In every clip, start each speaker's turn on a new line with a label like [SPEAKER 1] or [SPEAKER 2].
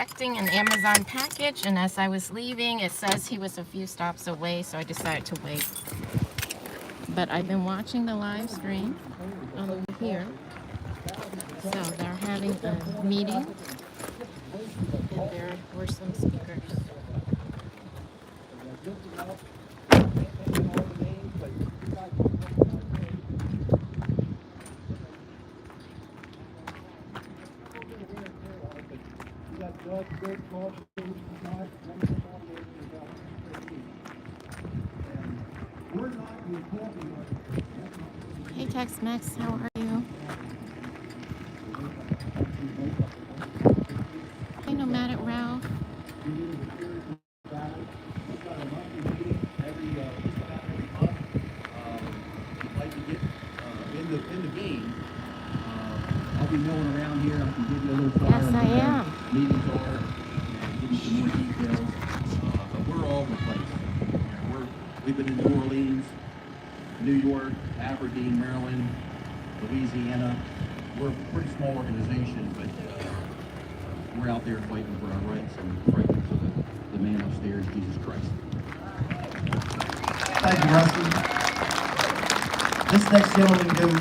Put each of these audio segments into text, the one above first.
[SPEAKER 1] collecting an Amazon package, and as I was leaving, it says he was a few stops away, so I decided to wait. But I've been watching the live stream over here. So they're having a meeting, and there were some speakers. Hey Tex-Mex, how are you? Hey Nomadic Ralph.
[SPEAKER 2] In the game, I'll be milling around here. I can give you a little flyer.
[SPEAKER 1] Yes, I am.
[SPEAKER 2] Meetings are and give you some more details. But we're all over the place. We've been in New Orleans, New York, Aberdeen, Maryland, Louisiana. We're a pretty small organization, but we're out there fighting for our rights and fighting for the man upstairs, Jesus Christ.
[SPEAKER 3] Thank you, Rusty. This next gentleman goes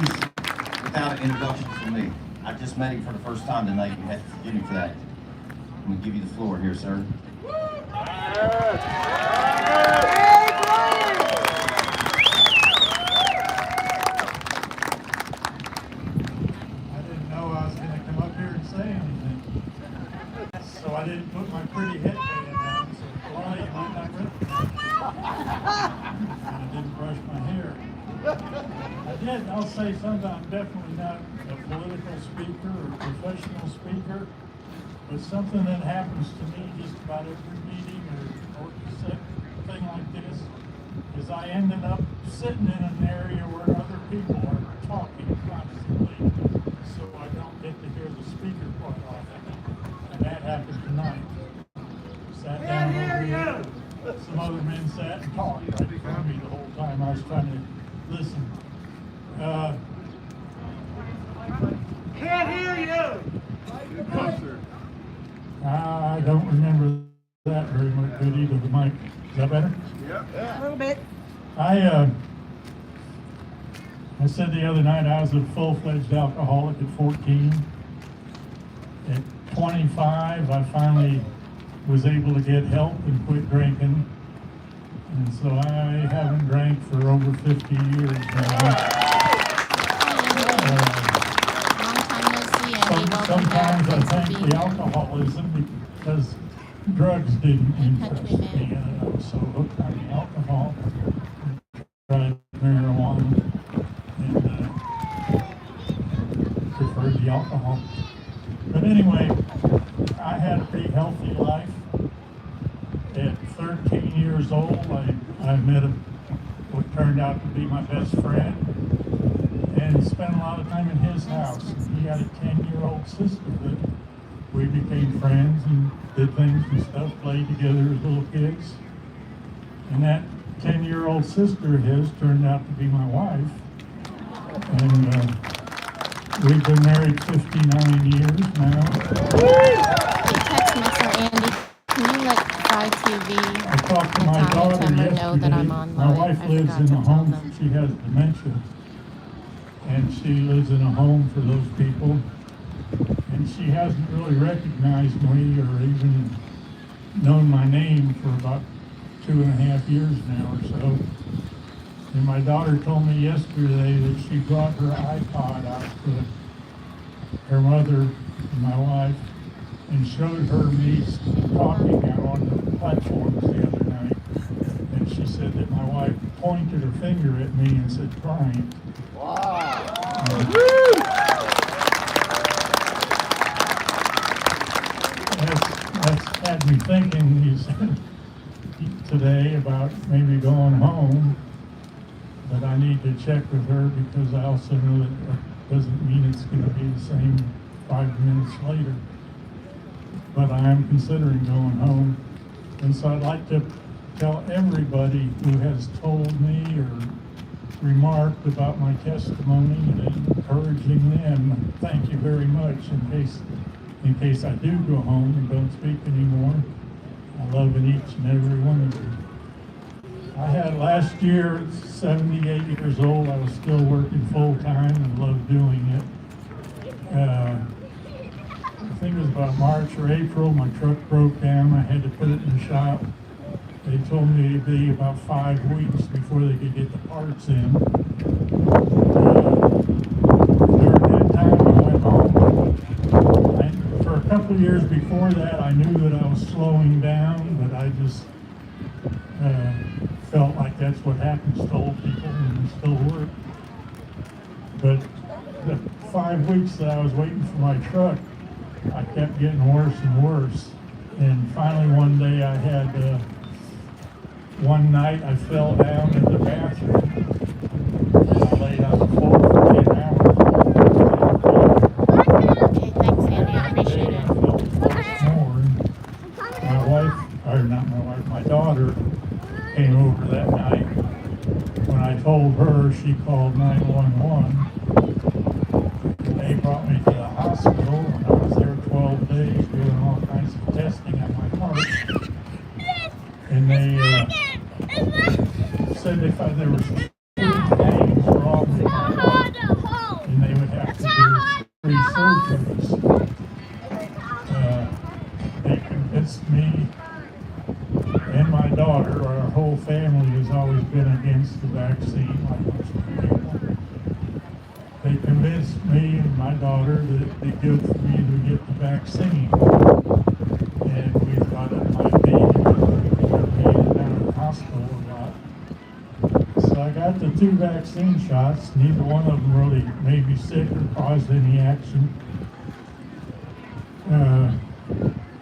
[SPEAKER 3] without an introduction from me. I just met him for the first time tonight. You have to forgive me for that. I'm going to give you the floor here, sir.
[SPEAKER 4] I didn't know I was going to come up here and say anything. So I didn't put my pretty headband on, so Lonnie might not recognize me. I didn't brush my hair. I'll say something. I'm definitely not a political speaker or professional speaker, but something that happens to me just about every meeting or thing like this is I ended up sitting in an area where other people are talking constantly, so I don't get to hear the speaker quite often. And that happened tonight. Sat down over here. Some other men sat and talked right in front of me the whole time I was trying to listen.
[SPEAKER 5] Can't hear you!
[SPEAKER 4] I don't remember that very much good either. The mic, is that better?
[SPEAKER 5] A little bit.
[SPEAKER 4] I said the other night I was a full-fledged alcoholic at 14. At 25, I finally was able to get help and quit drinking. And so I haven't drank for over 50 years now. Sometimes I thank the alcoholism because drugs didn't interest me, and I was so hooked on the alcohol. Tried marijuana and preferred the alcohol. But anyway, I had a pretty healthy life. At 13 years old, I met what turned out to be my best friend, and spent a lot of time in his house. He had a 10-year-old sister that we became friends and did things and stuff, played together as little kids. And that 10-year-old sister of his turned out to be my wife. And we've been married 59 years now.
[SPEAKER 1] Text-Mex or Andy, can you let 5TV
[SPEAKER 4] I talked to my daughter
[SPEAKER 1] know that I'm
[SPEAKER 4] yesterday.
[SPEAKER 1] on
[SPEAKER 4] My
[SPEAKER 1] live?
[SPEAKER 4] wife
[SPEAKER 1] I
[SPEAKER 4] lives
[SPEAKER 1] forgot
[SPEAKER 4] in
[SPEAKER 1] to
[SPEAKER 4] a
[SPEAKER 1] tell
[SPEAKER 4] home,
[SPEAKER 1] them.
[SPEAKER 4] she has dementia. And she lives in a home for those people. And she hasn't really recognized me or even known my name for about 2.5 years now or so. And my daughter told me yesterday that she brought her iPod out to her mother and my wife and showed her me talking out on the platforms the other night. And she said that my wife pointed her finger at me and said, "Brian."
[SPEAKER 5] Wow.
[SPEAKER 4] That's had me thinking today about maybe going home, but I need to check with her because I also know that doesn't mean it's going to be the same 5 minutes later. But I am considering going home, and so I'd like to tell everybody who has told me or remarked about my testimony and encouraging them, thank you very much, in case in case I do go home and don't speak anymore. I love each and every one of you. I had last year, 78 years old, I was still working full-time and loved doing it. I think it was about March or April, my truck broke down. I had to put it in the shop. They told me it'd be about 5 weeks before they could get the parts in. During that time, I went home. For a couple of years before that, I knew that I was slowing down, but I just felt like that's what happens to old people when they still work. But the 5 weeks that I was waiting for my truck, I kept getting worse and worse. And finally one day I had, one night I fell down in the bathroom and I laid on the floor for 10 hours.
[SPEAKER 1] Okay, thanks, Andy. I appreciate it.
[SPEAKER 4] My wife, or not my wife, my daughter came over that night. When I told her, she called 911. They brought me to the hospital, and I was there 12 days doing all kinds of testing on my heart. And they said if there was 3 things wrong with my heart, and they would have to do 3 surgeries. They convinced me and my daughter, our whole family has always been against the vaccine, like most people. They convinced me and my daughter that it'd be good for me to get the vaccine. And we thought it might be because we were being down at the hospital a lot. So I got the 2 vaccine shots. Neither one of them really made me sick or caused any action.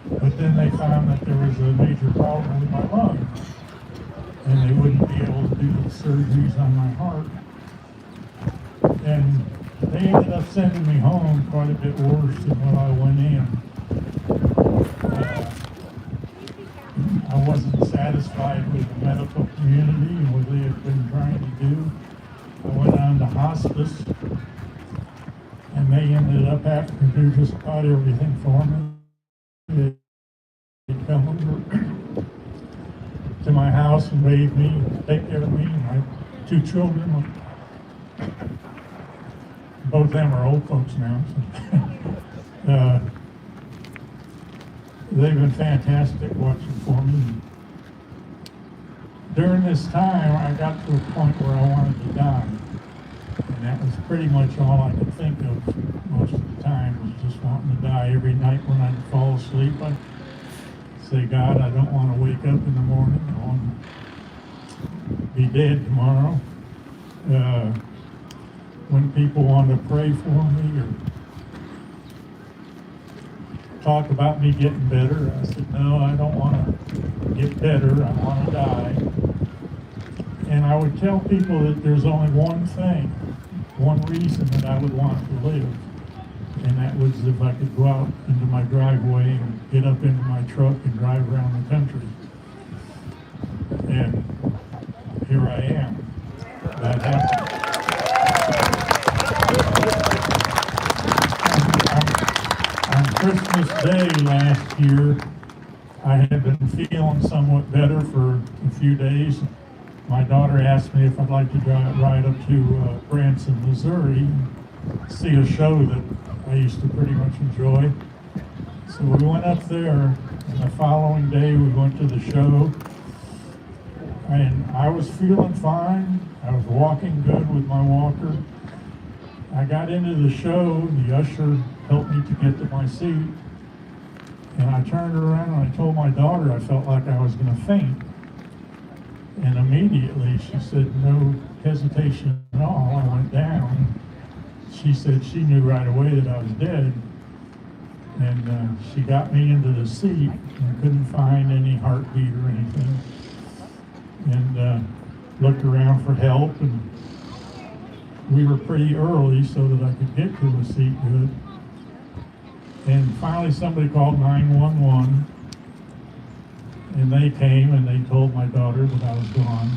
[SPEAKER 4] But then they found that there was a major problem with my lung. And they wouldn't be able to do the surgeries on my heart. And they ended up sending me home quite a bit worse than when I went in. I wasn't satisfied with the medical community and what they had been trying to do. I went on to hospice, and they ended up having to do just about everything for me. They come over to my house and bathe me, take care of me, and my 2 children. Both of them are old folks now. So. They've been fantastic watching for me. During this time, I got to a point where I wanted to die. And that was pretty much all I could think of most of the time, was just wanting to die. Every night when I'd fall asleep, I'd say, God, I don't want to wake up in the morning. I want to be dead tomorrow. When people want to pray for me or talk about me getting better, I said, no, I don't want to get better. I want to die. And I would tell people that there's only one thing, one reason that I would want to live. And that was if I could go out into my driveway and get up into my truck and drive around the country. And here I am. That happened. On Christmas Day last year, I had been feeling somewhat better for a few days. My daughter asked me if I'd like to ride up to Branson, Missouri, and see a show that I used to pretty much enjoy. So we went up there, and the following day we went to the show, and I was feeling fine. I was walking good with my walker. I got into the show, the usher helped me to get to my seat, and I turned around and I told my daughter I felt like I was going to faint. And immediately she said, no hesitation at all, I went down. She said she knew right away that I was dead. And she got me into the seat and couldn't find any heartbeat or anything. And looked around for help, and we were pretty early so that I could get to the seat good. And finally somebody called 911, and they came and they told my daughter that I was gone.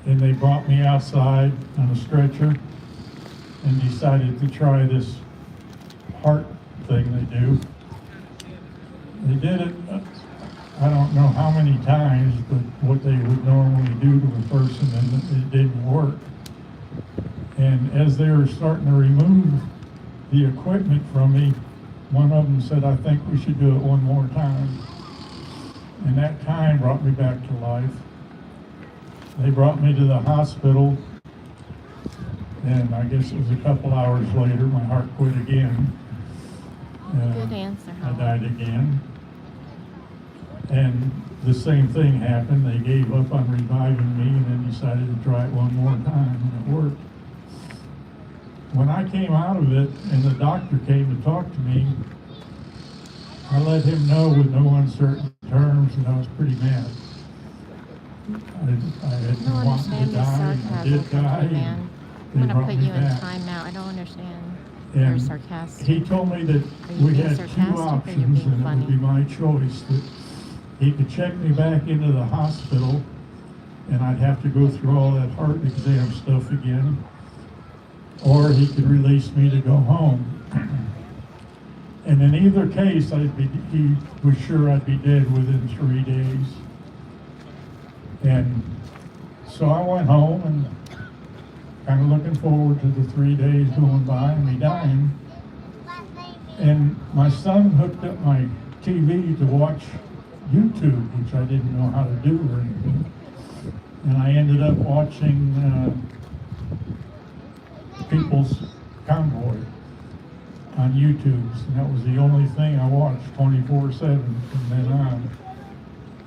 [SPEAKER 4] And they brought me outside on a stretcher and decided to try this heart thing they do. They did it, I don't know how many times, but what they would normally do to a person, and it didn't work. And as they were starting to remove the equipment from me, one of them said, "I think we should do it one more time." And that time brought me back to life. They brought me to the hospital, and I guess it was a couple hours later, my heart quit again.
[SPEAKER 1] Good answer,
[SPEAKER 4] I
[SPEAKER 1] Howard.
[SPEAKER 4] died again. And the same thing happened. They gave up on reviving me and then decided to try it one more time, and it worked. When I came out of it and the doctor came to talk to me, I let him know with no uncertain terms that I was pretty mad. I had
[SPEAKER 1] I
[SPEAKER 4] been
[SPEAKER 1] don't
[SPEAKER 4] wanting to
[SPEAKER 1] understand your
[SPEAKER 4] die, and I
[SPEAKER 1] sarcasm,
[SPEAKER 4] did die,
[SPEAKER 1] country man.
[SPEAKER 4] and
[SPEAKER 1] I'm
[SPEAKER 4] they
[SPEAKER 1] gonna
[SPEAKER 4] brought
[SPEAKER 1] put
[SPEAKER 4] me
[SPEAKER 1] you in
[SPEAKER 4] back.
[SPEAKER 1] timeout. I don't understand your
[SPEAKER 4] And
[SPEAKER 1] sarcastic.
[SPEAKER 4] he told me that
[SPEAKER 1] Are you
[SPEAKER 4] we
[SPEAKER 1] being
[SPEAKER 4] had
[SPEAKER 1] sarcastic
[SPEAKER 4] two
[SPEAKER 1] or you're
[SPEAKER 4] options,
[SPEAKER 1] being
[SPEAKER 4] and it would
[SPEAKER 1] funny?
[SPEAKER 4] be my choice, that he could check me back into the hospital, and I'd have to go through all that heart exam stuff again, or he could release me to go home. And in either case, he was sure I'd be dead within 3 days. And so I went home and kind of looking forward to the 3 days going by and me dying. And my son hooked up my TV to watch YouTube, which I didn't know how to do or anything. And I ended up watching People's Convoy on YouTube, and that was the only thing I watched 24/7 from then on.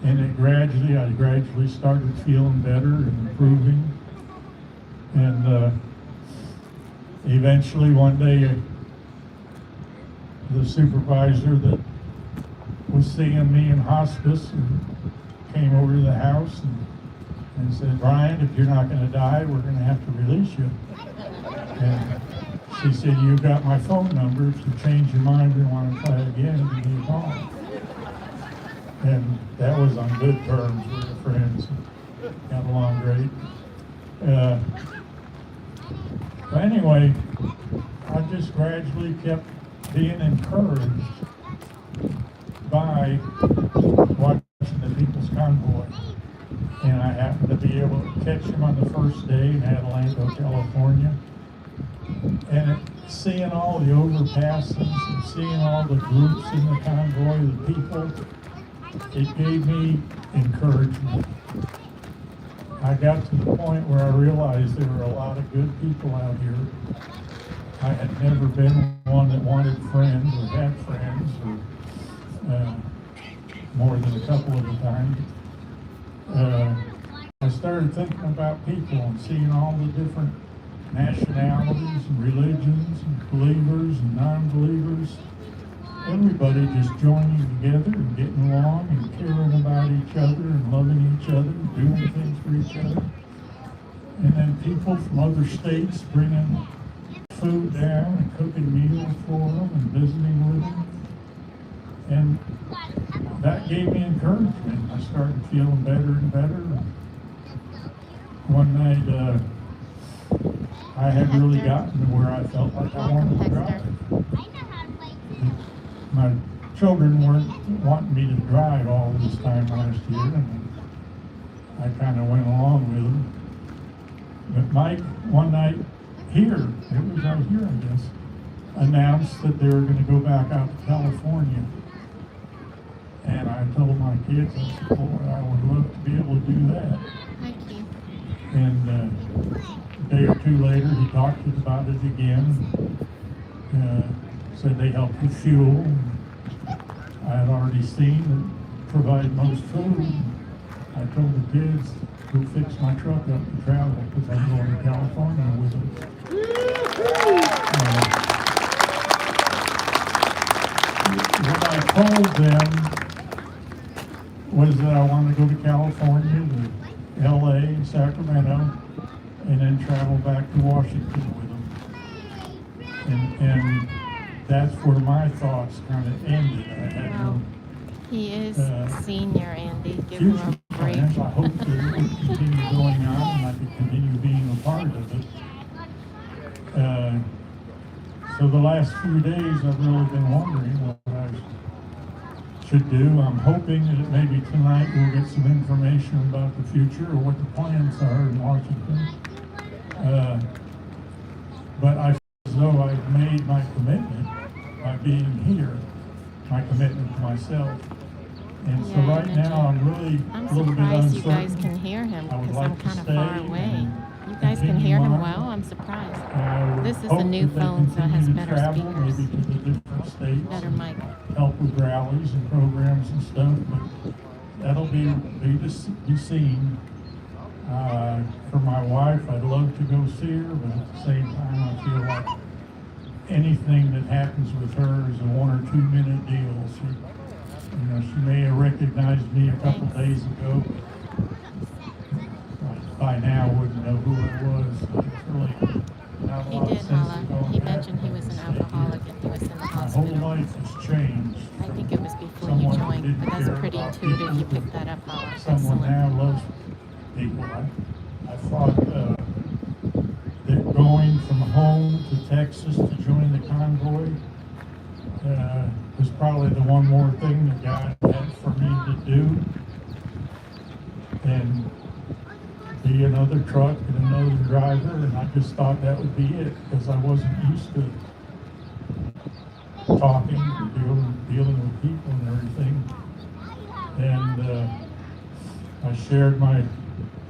[SPEAKER 4] And I gradually started feeling better and improving. And eventually one day, the supervisor that was seeing me in hospice came over to the house and said, "Brian, if you're not going to die, we're going to have to release you." And she said, "You've got my phone number. If you change your mind and want to try again, give me a call." And that was on good terms. We were friends. Got along great. But anyway, I just gradually kept being encouraged by watching the People's Convoy. And I happened to be able to catch him on the first day in Adelanto, California. And seeing all the overpasses and seeing all the groups in the convoy, the people, it gave me encouragement. I got to the point where I realized there were a lot of good people out here. I had never been one that wanted friends or had friends or more than a couple of the time. I started thinking about people and seeing all the different nationalities and religions and believers and non-believers. Everybody just joining together and getting along and caring about each other and loving each other and doing things for each other. And then people from other states bringing food down and cooking meals for them and visiting with them. And that gave me encouragement. I started feeling better and better. One night, I had really gotten to where I felt like I wanted to drive. My children weren't wanting me to drive all this time last year, and I kind of went along with them. But Mike, one night here, I was here, I guess, announced that they were going to go back out to California. And I told my kids, I said, "Boy, I would love to be able to do that."
[SPEAKER 1] Thank you.
[SPEAKER 4] And a day or two later, he talked to us about it again. Said they helped with fuel. I had already seen that provide most food. I told the kids, "Go fix my truck up to travel because I'm going to California with them." What I told them was that I wanted to go to California, to LA, Sacramento, and then travel back to Washington with them. And that's where my thoughts kind of ended. I had no
[SPEAKER 1] He is senior, Andy. Give
[SPEAKER 4] future
[SPEAKER 1] him a break.
[SPEAKER 4] plans. I hope that it would continue going on and I could continue being a part of it. So the last few days, I've really been wondering what I should do. I'm hoping that maybe tonight we'll get some information about the future or what the plans are in Washington. But I feel as though I've made my commitment by being here, my commitment to myself. And so
[SPEAKER 1] Yeah,
[SPEAKER 4] right now, I'm really
[SPEAKER 1] I'm
[SPEAKER 4] a little bit
[SPEAKER 1] surprised
[SPEAKER 4] uncertain.
[SPEAKER 1] you guys can hear him
[SPEAKER 4] I would
[SPEAKER 1] because
[SPEAKER 4] like
[SPEAKER 1] I'm
[SPEAKER 4] to
[SPEAKER 1] kind of
[SPEAKER 4] stay
[SPEAKER 1] far away.
[SPEAKER 4] and
[SPEAKER 1] You guys can
[SPEAKER 4] continue
[SPEAKER 1] hear him
[SPEAKER 4] on.
[SPEAKER 1] well? I'm surprised.
[SPEAKER 4] I would
[SPEAKER 1] This is the
[SPEAKER 4] hope
[SPEAKER 1] new
[SPEAKER 4] that they
[SPEAKER 1] phone, so it has
[SPEAKER 4] continue to
[SPEAKER 1] better
[SPEAKER 4] travel,
[SPEAKER 1] speakers.
[SPEAKER 4] maybe to the different states,
[SPEAKER 1] Better
[SPEAKER 4] and
[SPEAKER 1] mic.
[SPEAKER 4] help with rallies and programs and stuff, but that'll be seen. For my wife, I'd love to go see her, but at the same time, I feel like anything that happens with her is a 1 or 2 minute deal. She may have recognized me a couple days ago. By now, wouldn't know who I was. It's really not a
[SPEAKER 1] He
[SPEAKER 4] lot of
[SPEAKER 1] did,
[SPEAKER 4] sense
[SPEAKER 1] Hala.
[SPEAKER 4] to go
[SPEAKER 1] He
[SPEAKER 4] back.
[SPEAKER 1] mentioned he was an alcoholic and he was in the
[SPEAKER 4] My whole
[SPEAKER 1] hospital.
[SPEAKER 4] life has changed.
[SPEAKER 1] I think it was before you
[SPEAKER 4] Someone who
[SPEAKER 1] joined,
[SPEAKER 4] didn't
[SPEAKER 1] but that's
[SPEAKER 4] care
[SPEAKER 1] pretty
[SPEAKER 4] about
[SPEAKER 1] intuitive.
[SPEAKER 4] people
[SPEAKER 1] You
[SPEAKER 4] to
[SPEAKER 1] picked that up, Hala.
[SPEAKER 4] Someone
[SPEAKER 1] Excellent.
[SPEAKER 4] now loves people. I thought that going from home to Texas to join the Convoy was probably the one more thing that God had for me to do. And be another truck and another driver, and I just thought that would be it because I wasn't used to talking and dealing with people and everything. And I shared my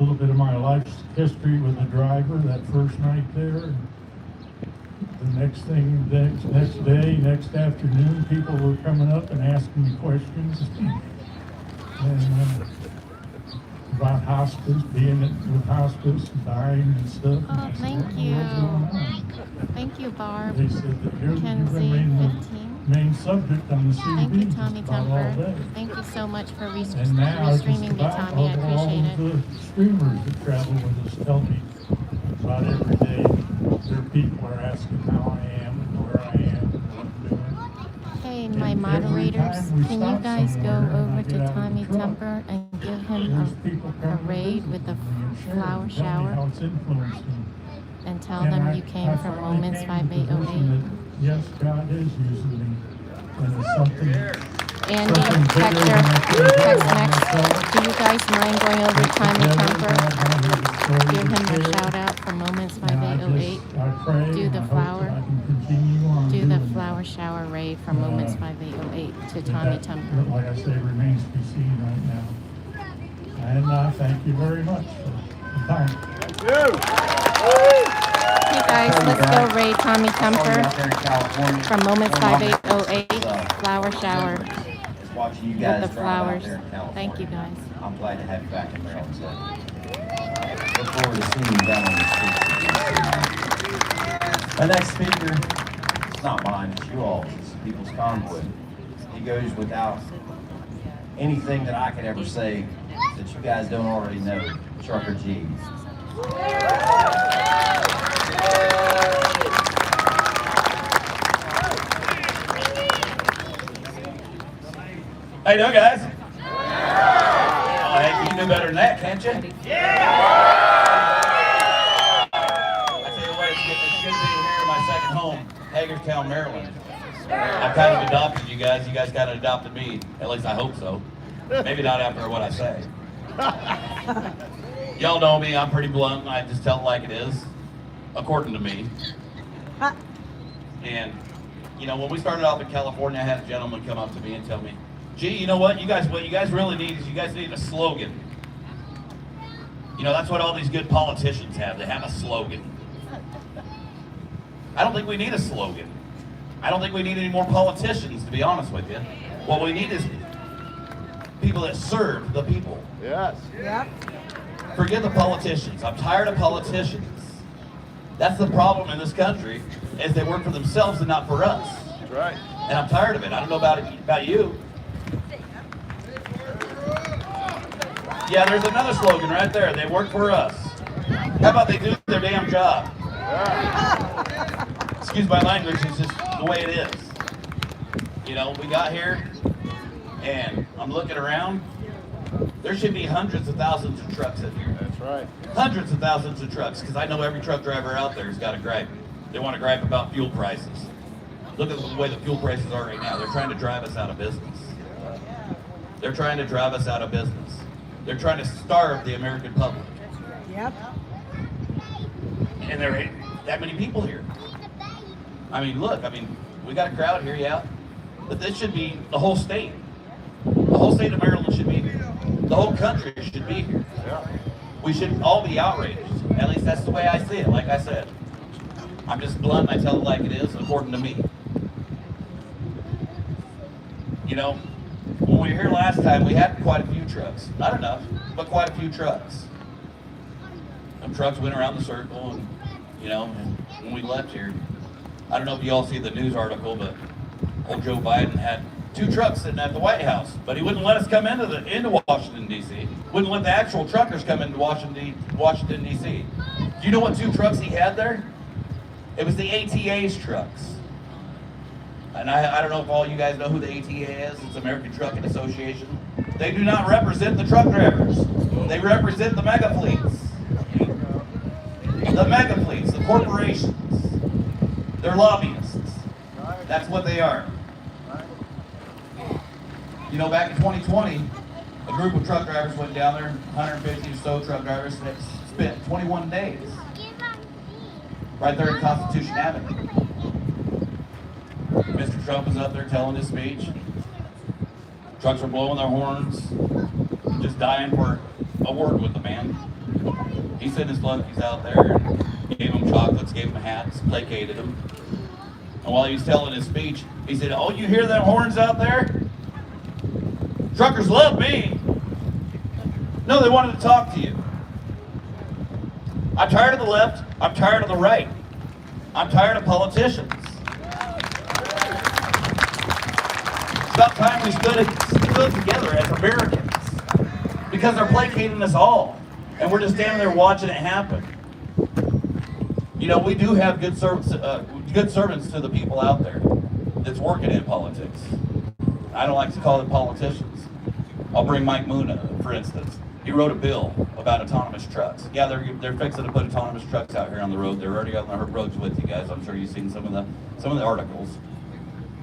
[SPEAKER 4] little bit of my life history with the driver that first night there. And the next next afternoon, people were coming up and asking me questions and about hospice, being with hospice, dying and stuff.
[SPEAKER 1] Oh,
[SPEAKER 4] And I said,
[SPEAKER 1] thank
[SPEAKER 4] "What in the
[SPEAKER 1] you.
[SPEAKER 4] world's going on?"
[SPEAKER 1] Thank you, Barb.
[SPEAKER 4] They said that you've
[SPEAKER 1] Kenzie,
[SPEAKER 4] been the
[SPEAKER 1] 15.
[SPEAKER 4] main subject on the CB
[SPEAKER 1] Thank you, Tommy
[SPEAKER 4] just about all
[SPEAKER 1] Tumper.
[SPEAKER 4] day.
[SPEAKER 1] Thank you so much for
[SPEAKER 4] And now just
[SPEAKER 1] restreaming me,
[SPEAKER 4] about
[SPEAKER 1] Tommy. I
[SPEAKER 4] all
[SPEAKER 1] appreciate
[SPEAKER 4] of
[SPEAKER 1] it.
[SPEAKER 4] the streamers that travel with us tell me about every day. Their people are asking how I am and where I am and what I'm doing.
[SPEAKER 1] Hey,
[SPEAKER 4] And
[SPEAKER 1] my
[SPEAKER 4] every
[SPEAKER 1] moderators,
[SPEAKER 4] time we
[SPEAKER 1] can you
[SPEAKER 4] stop
[SPEAKER 1] guys go
[SPEAKER 4] somewhere and I
[SPEAKER 1] over
[SPEAKER 4] get
[SPEAKER 1] to
[SPEAKER 4] out of the
[SPEAKER 1] Tommy
[SPEAKER 4] truck,
[SPEAKER 1] Tumper and give him
[SPEAKER 4] there's people
[SPEAKER 1] a
[SPEAKER 4] coming to
[SPEAKER 1] raid
[SPEAKER 4] visit
[SPEAKER 1] with the
[SPEAKER 4] me and share
[SPEAKER 1] flower
[SPEAKER 4] and tell me
[SPEAKER 1] shower
[SPEAKER 4] how it's influenced them.
[SPEAKER 1] and tell
[SPEAKER 4] And
[SPEAKER 1] them
[SPEAKER 4] I-
[SPEAKER 1] you came
[SPEAKER 4] I
[SPEAKER 1] from
[SPEAKER 4] finally
[SPEAKER 1] Moments
[SPEAKER 4] came to the
[SPEAKER 1] 5808?
[SPEAKER 4] conclusion that, yes, God is using me, and it's something.
[SPEAKER 1] Andy,
[SPEAKER 4] Something bigger
[SPEAKER 1] Hector,
[SPEAKER 4] than I could have done
[SPEAKER 1] Tex
[SPEAKER 4] by
[SPEAKER 1] Mex,
[SPEAKER 4] myself.
[SPEAKER 1] do you guys mind going over to Tommy
[SPEAKER 4] Together,
[SPEAKER 1] Tumper?
[SPEAKER 4] God has a story
[SPEAKER 1] Give
[SPEAKER 4] to
[SPEAKER 1] him a
[SPEAKER 4] share.
[SPEAKER 1] shout out for Moments
[SPEAKER 4] And I
[SPEAKER 1] 5808.
[SPEAKER 4] pray
[SPEAKER 1] Do
[SPEAKER 4] and
[SPEAKER 1] the
[SPEAKER 4] I hope
[SPEAKER 1] flower.
[SPEAKER 4] that I can continue on
[SPEAKER 1] Do the
[SPEAKER 4] doing
[SPEAKER 1] flower
[SPEAKER 4] that.
[SPEAKER 1] shower raid for Moments 5808 to
[SPEAKER 4] But
[SPEAKER 1] Tommy
[SPEAKER 4] that,
[SPEAKER 1] Tumper.
[SPEAKER 4] like I say, remains to be seen right now. And I thank you very much for the time.
[SPEAKER 1] Hey guys, let's go raid Tommy Tumper from Moments 5808 flower shower
[SPEAKER 3] Just watching you
[SPEAKER 1] with
[SPEAKER 3] guys
[SPEAKER 1] the
[SPEAKER 3] drive
[SPEAKER 1] flowers.
[SPEAKER 3] out there in California.
[SPEAKER 1] Thank you guys.
[SPEAKER 3] I'm glad to have you back in Maryland. So look forward to seeing you down on the streets. My next speaker, it's not mine, it's you all. It's People's Convoy. He goes without anything that I could ever say that you guys don't already know. Trucker G.
[SPEAKER 6] How you doing, guys? Oh, heck, you can do better than that, can't you? I tell you what, it's good to be here in my second home, Hagerstown, Maryland. I kind of adopted you guys. You guys kind of adopted me. At least I hope so. Maybe not after what I say. Y'all know me. I'm pretty blunt. I just tell it like it is, according to me. And, you know, when we started off in California, I had a gentleman come up to me and tell me, gee, you know what you guys really need is you guys need a slogan. You know, that's what all these good politicians have. They have a slogan. I don't think we need a slogan. I don't think we need any more politicians, to be honest with you. What we need is people that serve the people.
[SPEAKER 5] Yes.
[SPEAKER 7] Yep.
[SPEAKER 6] Forget the politicians. I'm tired of politicians. That's the problem in this country, is they work for themselves and not for us.
[SPEAKER 5] That's right.
[SPEAKER 6] And I'm tired of it. I don't know about you. Yeah, there's another slogan right there. They work for us. How about they do their damn job? Excuse my language, it's just the way it is. You know, we got here, and I'm looking around. There should be hundreds of thousands of trucks in here.
[SPEAKER 5] That's right.
[SPEAKER 6] Hundreds of thousands of trucks, because I know every truck driver out there has got a gripe. They want to gripe about fuel prices. Look at the way the fuel prices are right now. They're trying to drive us out of business. They're trying to drive us out of business. They're trying to starve the American public.
[SPEAKER 5] Yep.
[SPEAKER 6] And there ain't that many people here. I mean, look, we got a crowd here, yeah. But this should be the whole state. The whole state of Maryland should be here. The whole country should be here. We should all be outraged. At least that's the way I see it, like I said. I'm just blunt and I tell it like it is, according to me. You know, when we were here last time, we had quite a few trucks. Not enough, but quite a few trucks. Some trucks went around the circle, and you know, and when we left here, I don't know if you all see the news article, but old Joe Biden had 2 trucks sitting at the White House, but he wouldn't let us come into Washington, D.C. Wouldn't let the actual truckers come into Washington, D.C. Do you know what 2 trucks he had there? It was the ATA's trucks. And I don't know if all you guys know who the ATA is. It's American Trucking Association. They do not represent the truck drivers. They represent the mega fleets. The mega fleets, the corporations. They're lobbyists. That's what they are. You know, back in 2020, a group of truck drivers went down there, 150 or so truck drivers that spent 21 days right there in Constitution Avenue. Mr. Trump was up there telling his speech. Trucks were blowing their horns, just dying for a word with the man. He sent his flunkies out there and gave them chocolates, gave them hats, placated them. And while he was telling his speech, he said, "Oh, you hear them horns out there? Truckers love me." No, they wanted to talk to you. I'm tired of the left. I'm tired of the right. I'm tired of politicians. It's about time we stood together as Americans, because they're placating us all, and we're just standing there watching it happen. You know, we do have good servants to the people out there that's working in politics. I don't like to call them politicians. I'll bring Mike Moon up, for instance. He wrote a bill about autonomous trucks. Yeah, they're fixing to put autonomous trucks out here on the road. They're already on the roads with you guys. I'm sure you've seen some of the articles.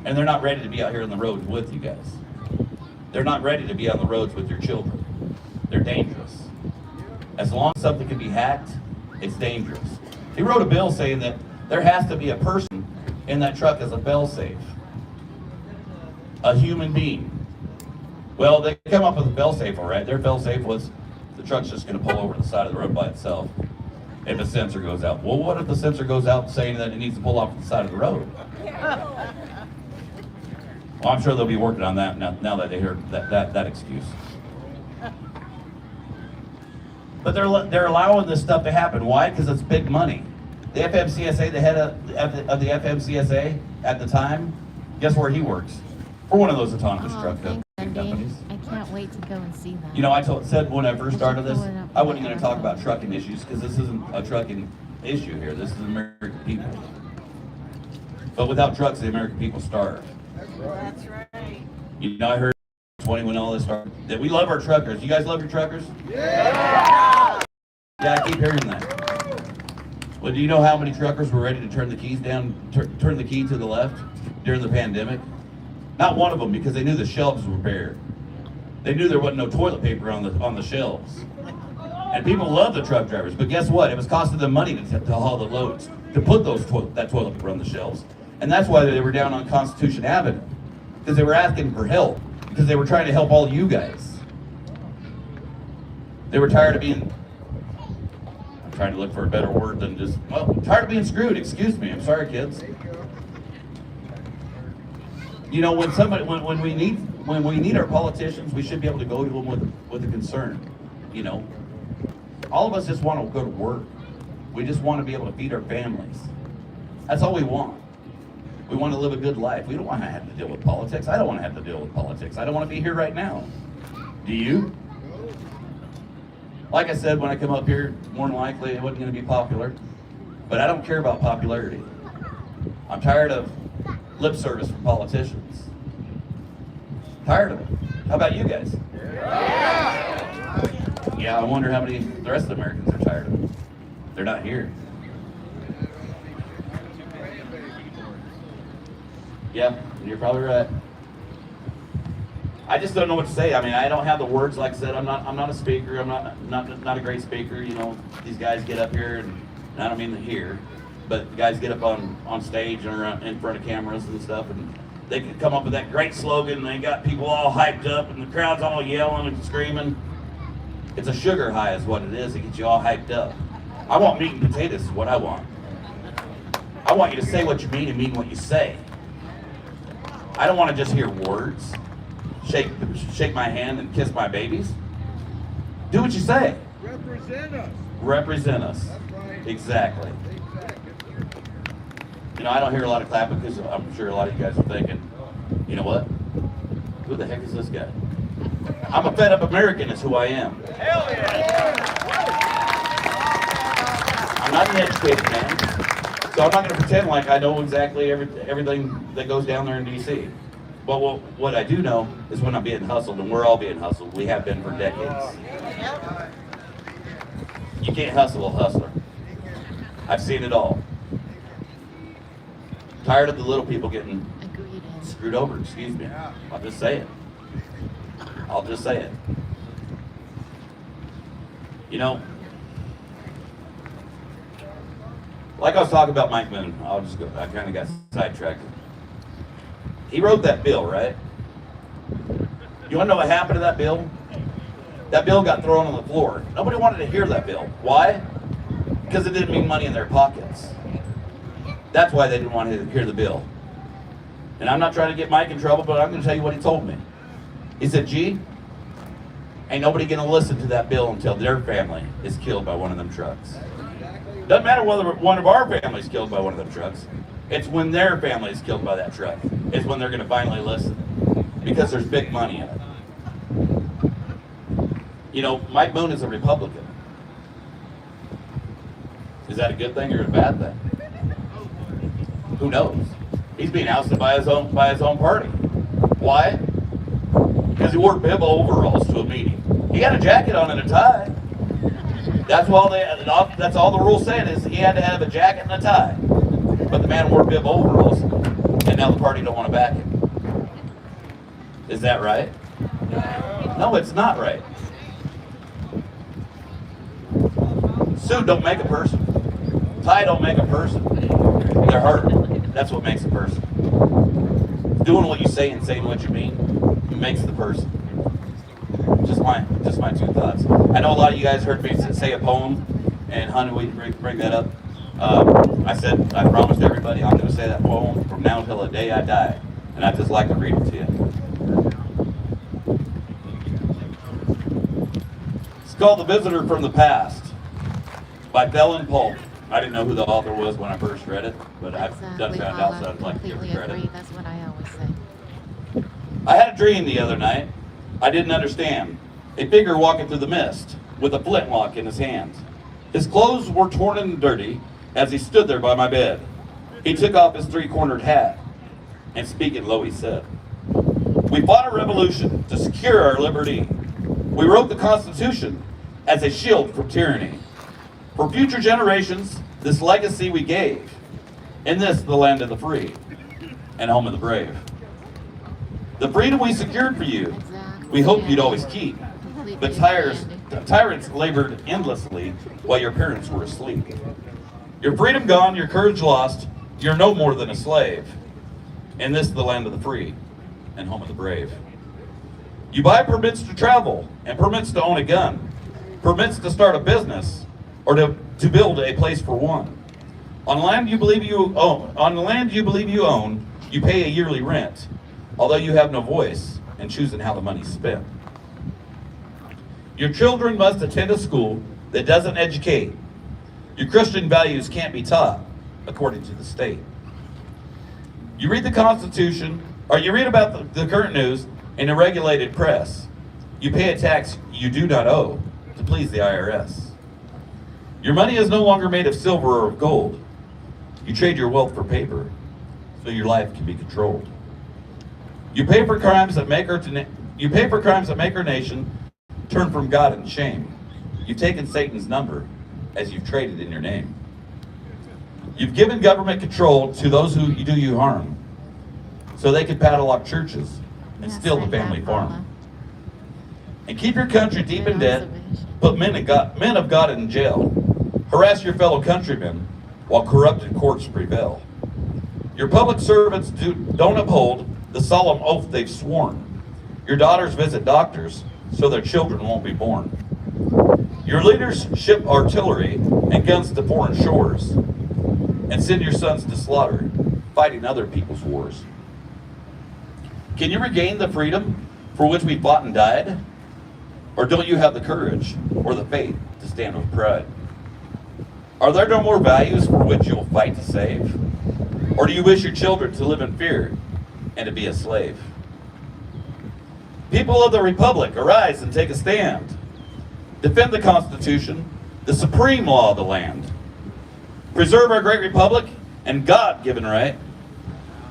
[SPEAKER 6] And they're not ready to be out here on the roads with you guys. They're not ready to be on the roads with your children. They're dangerous. As long as something can be hacked, it's dangerous. He wrote a bill saying that there has to be a person in that truck as a fail-safe. A human being. Well, they come up with a fail-safe, all right. Their fail-safe was the truck's just going to pull over to the side of the road by itself if a sensor goes out. Well, what if the sensor goes out saying that it needs to pull off the side of the road? Well, I'm sure they'll be working on that now that they heard that excuse. But they're allowing this stuff to happen. Why? Because it's big money. The FMCSA, the head of the FMCSA at the time, guess where he works? For one of those autonomous truck companies.
[SPEAKER 1] I can't wait to go and see that.
[SPEAKER 6] You know, I said when I first started this, I wasn't going to talk about trucking issues because this isn't a trucking issue here. This is American people. But without trucks, the American people starve.
[SPEAKER 5] That's right.
[SPEAKER 6] You know, I heard 20 when all this started that we love our truckers. You guys love your truckers?
[SPEAKER 5] Yeah.
[SPEAKER 6] Yeah, I keep hearing that. Well, do you know how many truckers were ready to turn the keys down, turn the key to the left during the pandemic? Not one of them, because they knew the shelves were bare. They knew there wasn't no toilet paper on the shelves. And people love the truck drivers, but guess what? It was costing them money to haul the loads, to put that toilet paper on the shelves. And that's why they were down on Constitution Avenue, because they were asking for help, because they were trying to help all you guys. They were tired of being, I'm trying to look for a better word than just, well, tired of being screwed, excuse me, I'm sorry kids. You know, when we need our politicians, we should be able to go to them with a concern. You know, all of us just want to go to work. We just want to be able to feed our families. That's all we want. We want to live a good life. We don't want to have to deal with politics. I don't want to have to deal with politics. I don't want to be here right now. Do you? Like I said, when I come up here, more than likely it wasn't going to be popular. But I don't care about popularity. I'm tired of lip service from politicians. Tired of it. How about you guys? Yeah, I wonder how many the rest of the Americans are tired of it. They're not here. Yeah, you're probably right. I just don't know what to say. I mean, I don't have the words. Like I said, I'm not a speaker. I'm not a great speaker. You know, these guys get up here, and I don't mean to hear, but the guys get up on stage and are in front of cameras and stuff, and they can come up with that great slogan, and they got people all hyped up, and the crowd's all yelling and screaming. It's a sugar high is what it is. It gets you all hyped up. I want meat and potatoes is what I want. I want you to say what you mean and mean what you say. I don't want to just hear words. Shake my hand and kiss my babies. Do what you say.
[SPEAKER 7] Represent us.
[SPEAKER 6] Represent us.
[SPEAKER 7] That's right.
[SPEAKER 6] Exactly. You know, I don't hear a lot of clapping because I'm sure a lot of you guys are thinking, you know what? Who the heck is this guy? I'm a fed up American is who I am.
[SPEAKER 7] Hell yeah.
[SPEAKER 6] I'm not an educated man, so I'm not going to pretend like I know exactly everything that goes down there in D.C. But what I do know is when I'm being hustled, and we're all being hustled. We have been for decades. You can't hustle a hustler. I've seen it all. Tired of the little people getting screwed over, excuse me. I'll just say it. I'll just say it. You know, like I was talking about Mike Moon, I kind of got sidetracked. He wrote that bill, right? You want to know what happened to that bill? That bill got thrown on the floor. Nobody wanted to hear that bill. Why? Because it didn't mean money in their pockets. That's why they didn't want to hear the bill. And I'm not trying to get Mike in trouble, but I'm going to tell you what he told me. He said, "G, ain't nobody going to listen to that bill until their family is killed by one of them trucks. Doesn't matter whether one of our families killed by one of them trucks. It's when their family is killed by that truck. It's when they're going to finally listen. Because there's big money in it." You know, Mike Moon is a Republican. Is that a good thing or a bad thing? Who knows? He's being ousted by his own party. Why? Because he wore bib overalls to a meeting. He had a jacket on and a tie. That's all the rules said is he had to have a jacket and a tie. But the man wore bib overalls, and now the party don't want to back him. Is that right? No, it's not right. Suit don't make a person. Tie don't make a person. They're hurt. That's what makes a person. Doing what you say and saying what you mean makes the person. Just my two thoughts. I know a lot of you guys heard me say a poem, and honey, we bring that up. I promised everybody I'm going to say that poem from now until the day I die, and I'd just like to read it to you. It's called "The Visitor from the Past" by Bellin Polk. I didn't know who the author was when I first read it, but I've done found out, so I'd like to give her credit.
[SPEAKER 1] That's what I always say.
[SPEAKER 6] I had a dream the other night. I didn't understand. A figure walking through the mist with a flintlock in his hand. His clothes were torn and dirty as he stood there by my bed. He took off his three-cornered hat, and speaking low, he said, "We fought a revolution to secure our liberty. We wrote the Constitution as a shield from tyranny. For future generations, this legacy we gave. In this, the land of the free and home of the brave. The freedom we secured for you, we hoped you'd always keep. But tyrants labored endlessly while your parents were asleep. Your freedom gone, your courage lost, you're no more than a slave. And this is the land of the free and home of the brave. You buy permits to travel and permits to own a gun, permits to start a business or to build a place for one. On land you believe you own, you pay a yearly rent, although you have no voice in choosing how the money's spent. Your children must attend a school that doesn't educate. Your Christian values can't be taught, according to the state. You read the Constitution, or you read about the current news in a regulated press. You pay a tax you do not owe to please the IRS. Your money is no longer made of silver or of gold. You trade your wealth for paper, so your life can be controlled. You pay for crimes that make our nation turn from God and shame. You've taken Satan's number as you've traded in your name. You've given government control to those who do you harm. so they could padlock churches and
[SPEAKER 1] Yes,
[SPEAKER 6] steal the
[SPEAKER 1] I
[SPEAKER 6] family
[SPEAKER 1] have,
[SPEAKER 6] farm.
[SPEAKER 1] Paula.
[SPEAKER 6] And keep your country deep in debt,
[SPEAKER 1] Observation.
[SPEAKER 6] put men of God in jail, harass your fellow countrymen while corrupted courts prevail. Your public servants don't uphold the solemn oath they've sworn. Your daughters visit doctors so their children won't be born. Your leaders ship artillery and guns to foreign shores and send your sons to slaughter, fighting other people's wars. Can you regain the freedom for which we fought and died? Or don't you have the courage or the faith to stand with pride? Are there no more values for which you'll fight to save? Or do you wish your children to live in fear and to be a slave? People of the Republic, arise and take a stand. Defend the Constitution, the supreme law of the land. Preserve our great republic and God-given right,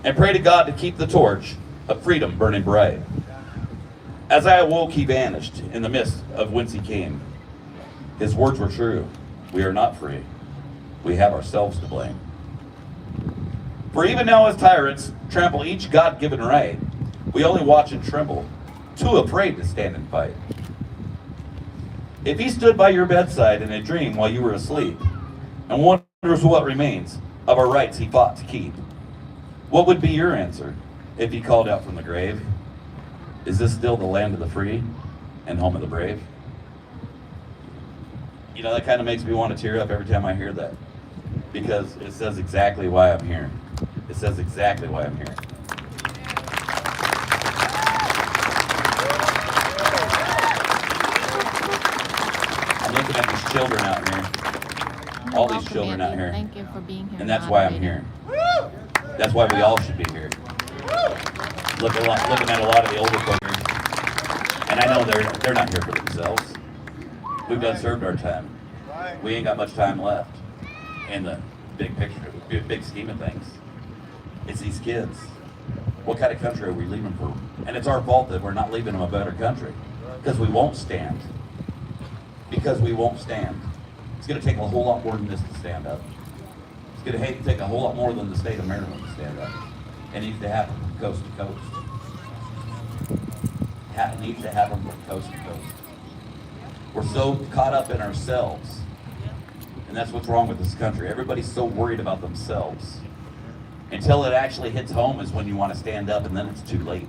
[SPEAKER 6] and pray to God to keep the torch of freedom burning bright. As I awoke, he vanished in the mist of whence he came. His words were true. We are not free. We have ourselves to blame. For even now as tyrants trample each God-given right, we only watch and tremble, too afraid to stand and fight. If he stood by your bedside in a dream while you were asleep, and wonders what remains of our rights he fought to keep, what would be your answer if he called out from the grave? Is this still the land of the free and home of the brave? You know, that kind of makes me want to tear up every time I hear that, because it says exactly why I'm here. It says exactly why I'm here. I'm looking at these children out here, all these children out here,
[SPEAKER 1] Thank you for being here.
[SPEAKER 6] and that's why I'm here. That's why we all should be here. Looking at a lot of the older folks, and I know they're not here for themselves. We've done served our time. We ain't got much time left in the big picture, big scheme of things. It's these kids. What kind of country are we leaving for? And it's our fault that we're not leaving them a better country, because we won't stand. Because we won't stand. It's going to take a whole lot more than this to stand up. It's going to take a whole lot more than the state of Maryland to stand up. It needs to happen from coast to coast. It needs to happen from coast to coast. We're so caught up in ourselves. And that's what's wrong with this country. Everybody's so worried about themselves. Until it actually hits home is when you want to stand up, and then it's too late.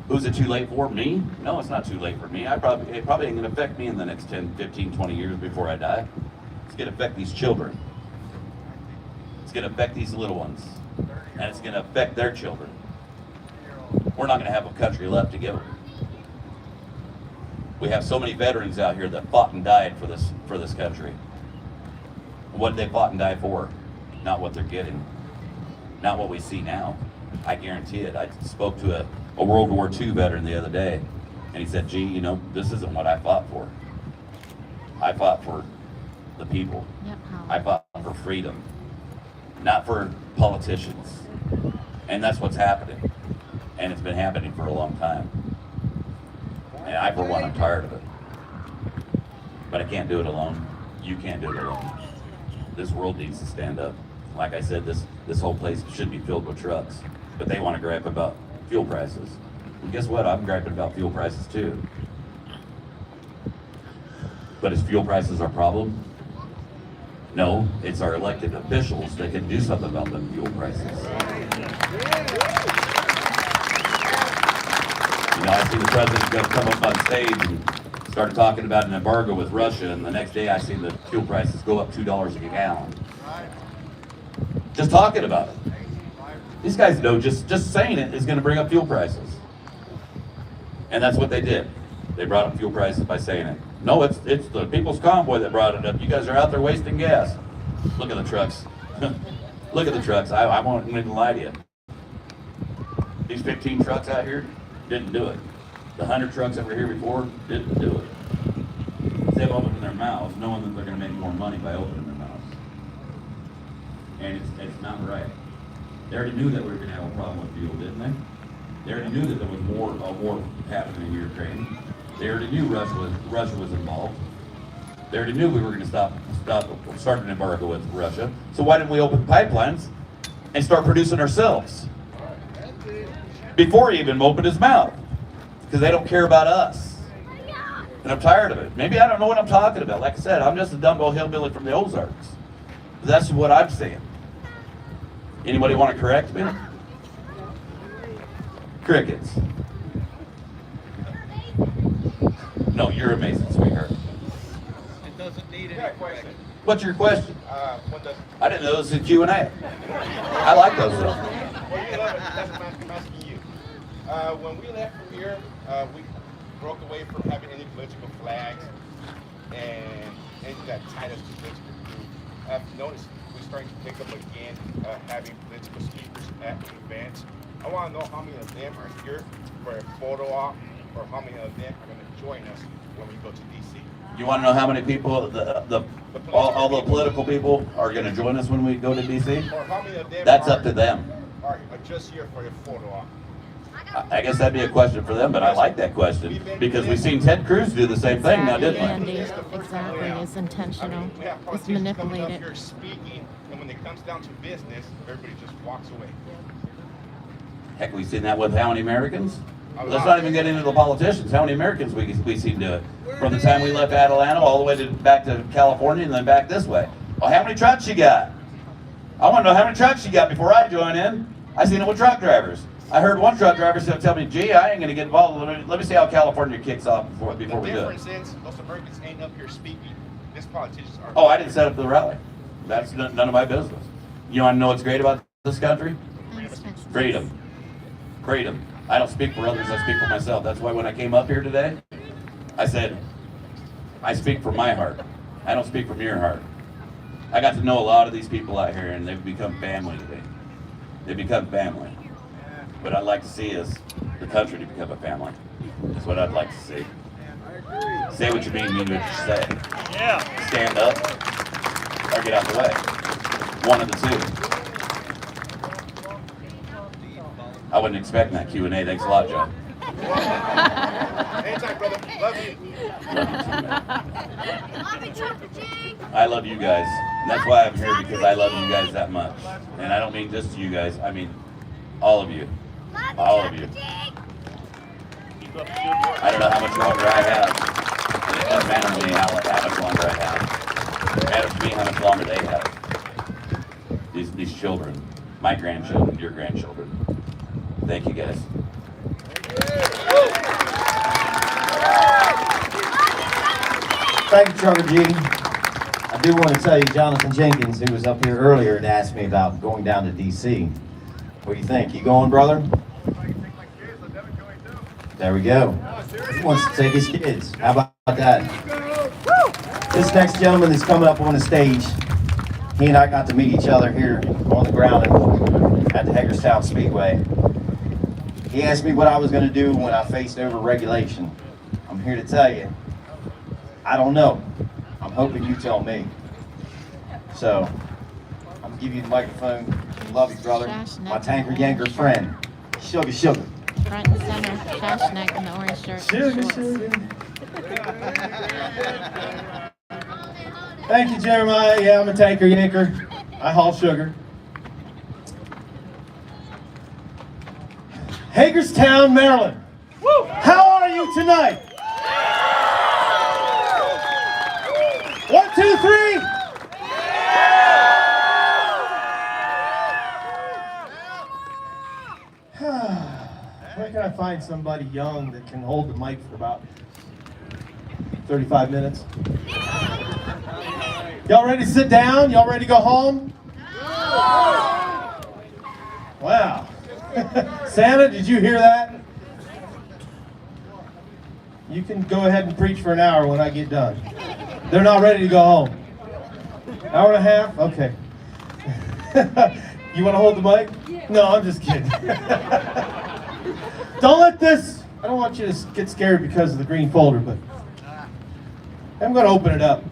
[SPEAKER 6] Who's it too late for? Me? No, it's not too late for me. It probably ain't going to affect me in the next 10, 15, 20 years before I die. It's going to affect these children. It's going to affect these little ones. And it's going to affect their children. We're not going to have a country left to give them. We have so many veterans out here that fought and died for this country. What did they fought and died for? Not what they're getting. Not what we see now. I guarantee it. I spoke to a World War II veteran the other day, and he said, gee, you know, this isn't what I fought for. I fought for the people.
[SPEAKER 1] Yep,
[SPEAKER 6] I fought for freedom, not for politicians. And that's what's happening. And it's been happening for a long time. And I, for one, I'm tired of it. But I can't do it alone. You can't do it alone. This world needs to stand up. Like I said, this whole place should be filled with trucks. But they want to gripe about fuel prices. And guess what? I'm griping about fuel prices too. But is fuel prices our problem? No, it's our elected officials that can do something about the fuel prices. You know, I see the president come up on stage and start talking about an embargo with Russia, and the next day I see the fuel prices go up $2 a gallon. Just talking about it. These guys know just saying it is going to bring up fuel prices. And that's what they did. They brought up fuel prices by saying it. No, it's the People's Convoy that brought it up. You guys are out there wasting gas. Look at the trucks. Look at the trucks. I won't even lie to you. These 15 trucks out here didn't do it. The 100 trucks that were here before didn't do it. They've opened their mouths knowing that they're going to make more money by opening their mouths. And it's not right. They already knew that we were going to have a problem with fuel, didn't they? They already knew that there was a war happening in Ukraine. They already knew Russia was involved. They already knew we were going to start an embargo with Russia. So why didn't we open pipelines and start producing ourselves? before he even opened his mouth, because they don't care about us. And I'm tired of it. Maybe I don't know what I'm talking about. Like I said, I'm just a dumb old hillbilly from the Ozarks. But that's what I'm saying. Anybody want to correct me? Crickets. No, you're amazing, sweetheart.
[SPEAKER 7] It doesn't need any question.
[SPEAKER 6] What's your question?
[SPEAKER 7] When the,
[SPEAKER 6] I didn't know this was a Q&A. I like those though.
[SPEAKER 7] well, you love it. That's what I'm asking you. When we left from here, we broke away from having any political flags and anything that tied us to political group. I've noticed we're starting to pick up again, having political speakers at events. I want to know how many of them are here for a photo op, or how many of them are going to join us when we go to DC.
[SPEAKER 6] You want to know how many people, all the political people are going to join us when we go to DC?
[SPEAKER 7] Or how many of them
[SPEAKER 6] That's up to them.
[SPEAKER 7] Are just here for a photo op.
[SPEAKER 6] I guess that'd be a question for them, but I like that question because we've seen Ted Cruz do the same thing now, didn't we?
[SPEAKER 1] Andy, exactly. It's intentional.
[SPEAKER 7] We have
[SPEAKER 1] It's
[SPEAKER 7] politicians coming up
[SPEAKER 1] manipulated.
[SPEAKER 7] here speaking, and when it comes down to business, everybody just walks away.
[SPEAKER 6] Heck, we've seen that with how many Americans?
[SPEAKER 7] A
[SPEAKER 6] Let's
[SPEAKER 7] lot.
[SPEAKER 6] not even get into the politicians. How many Americans we seen do it? From the time we left Atlanta all the way back to California and then back this way. Well, how many trucks you got? I want to know how many trucks you got before I join in. I seen it with truck drivers. I heard one truck driver tell me, gee, I ain't going to get involved. Let me see how California kicks off before we do
[SPEAKER 7] The
[SPEAKER 6] it.
[SPEAKER 7] difference is, most Americans ain't up here speaking. These politicians are.
[SPEAKER 6] Oh, I didn't set up the rally. That's none of my business. You want to know what's great about this country? Freedom. Freedom. I don't speak for others, I speak for myself. That's why when I came up here today, I said, I speak from my heart. I don't speak from your heart. I got to know a lot of these people out here and they've become family today. They've become family. What I'd like to see is the country to become a family. That's what I'd like to see. Say what you mean what you say.
[SPEAKER 7] Yeah.
[SPEAKER 6] Stand up or get out the way. One of the two. I wasn't expecting that Q&A. Thanks a lot, John.
[SPEAKER 7] Anytime, brother. Love you.
[SPEAKER 6] I love you guys. And that's why I'm here, because I love you guys that much. And I don't mean just you guys. I mean all of you. All of you. I don't know how much longer I have. It doesn't matter to me how much longer I have. It matters to me how much longer they have. These children. My grandchildren, your grandchildren. Thank you, guys.
[SPEAKER 3] Thank you, Trucker G. I do want to tell you, Jonathan Jenkins, who was up here earlier and asked me about going down to DC. What do you think? You going, brother? There we go. He wants to take his kids. How about that? This next gentleman that's coming up on the stage, he and I got to meet each other here on the ground at the Hagerstown Speedway. He asked me what I was going to do when I faced over regulation. I'm here to tell you, I don't know. I'm hoping you tell me. So, I'm going to give you the microphone. Love you, brother. My tanker yanker friend. Sugar, sugar.
[SPEAKER 1] Front and center, Shashnak in the orange shirt.
[SPEAKER 4] Sugar,
[SPEAKER 1] shorts.
[SPEAKER 4] sugar. Thank you, Jeremiah. Yeah, I'm a tanker yanker. I haul sugar. Hagerstown, Maryland. How are you tonight? 1, 2, 3. Where can I find somebody young that can hold the mic for about 35 minutes? Y'all ready to sit down? Y'all ready to go home? Wow. Santa, did you hear that? You can go ahead and preach for an hour when I get done. They're not ready to go home. Hour and a half? Okay. You want to hold the mic? No, I'm just kidding. Don't let this, I don't want you to get scared because of the green folder, but I'm going to open it up.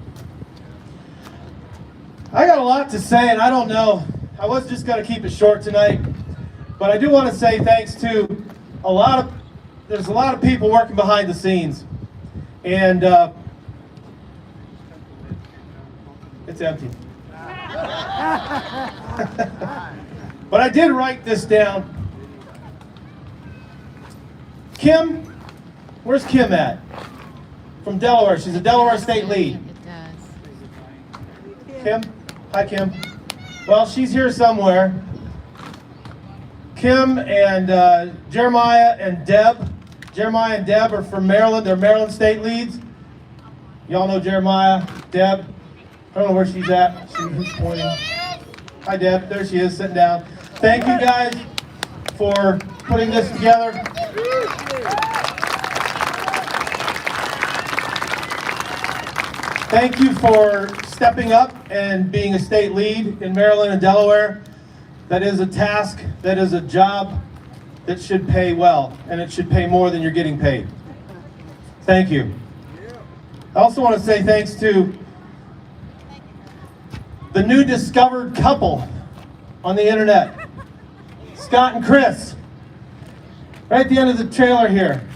[SPEAKER 4] I got a lot to say, and I don't know. I was just going to keep it short tonight, but I do want to say thanks to there's a lot of people working behind the scenes, and it's empty. But I did write this down.
[SPEAKER 8] Kim, where's Kim at? From Delaware. She's a Delaware State lead.
[SPEAKER 1] It does.
[SPEAKER 8] Kim? Hi, Kim. Well, she's here somewhere. Kim and Jeremiah and Deb. Jeremiah and Deb are from Maryland. They're Maryland State leads. Y'all know Jeremiah, Deb. I don't know where she's at. She's pointing. Hi, Deb. There she is, sitting down. Thank you guys for putting this together. Thank you for stepping up and being a state lead in Maryland and Delaware. That is a task, that is a job that should pay well, and it should pay more than you're getting paid. Thank you. I also want to say thanks to the new discovered couple on the internet, Scott and Chris, right at the end of the trailer here.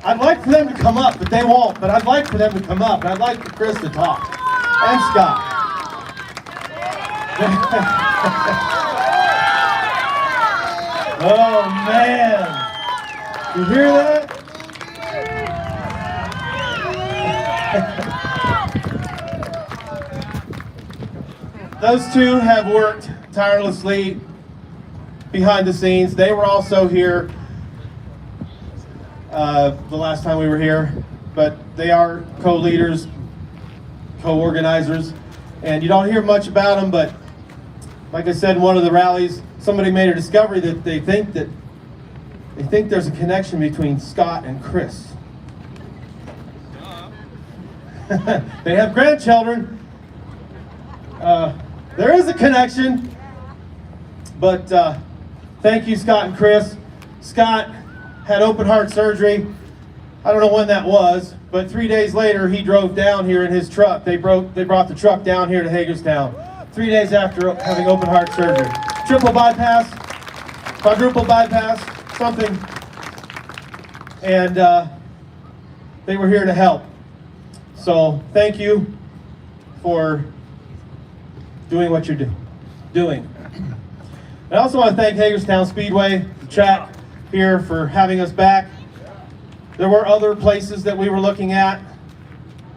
[SPEAKER 8] I'd like for them to come up, but they won't. But I'd like for them to come up, and I'd like for Chris to talk, and Scott. Oh man, you hear that? Those two have worked tirelessly behind the scenes. They were also here the last time we were here, but they are co-leaders, co-organizers, and you don't hear much about them, but like I said in one of the rallies, somebody made a discovery that they think there's a connection between Scott and Chris. They have grandchildren. There is a connection, but thank you, Scott and Chris. Scott had open heart surgery. I don't know when that was, but 3 days later he drove down here in his truck. They brought the truck down here to Hagerstown 3 days after having open heart surgery. Triple bypass, quadruple bypass, something. And they were here to help. So thank you for doing what you're doing. I also want to thank Hagerstown Speedway, the track here, for having us back. There were other places that we were looking at,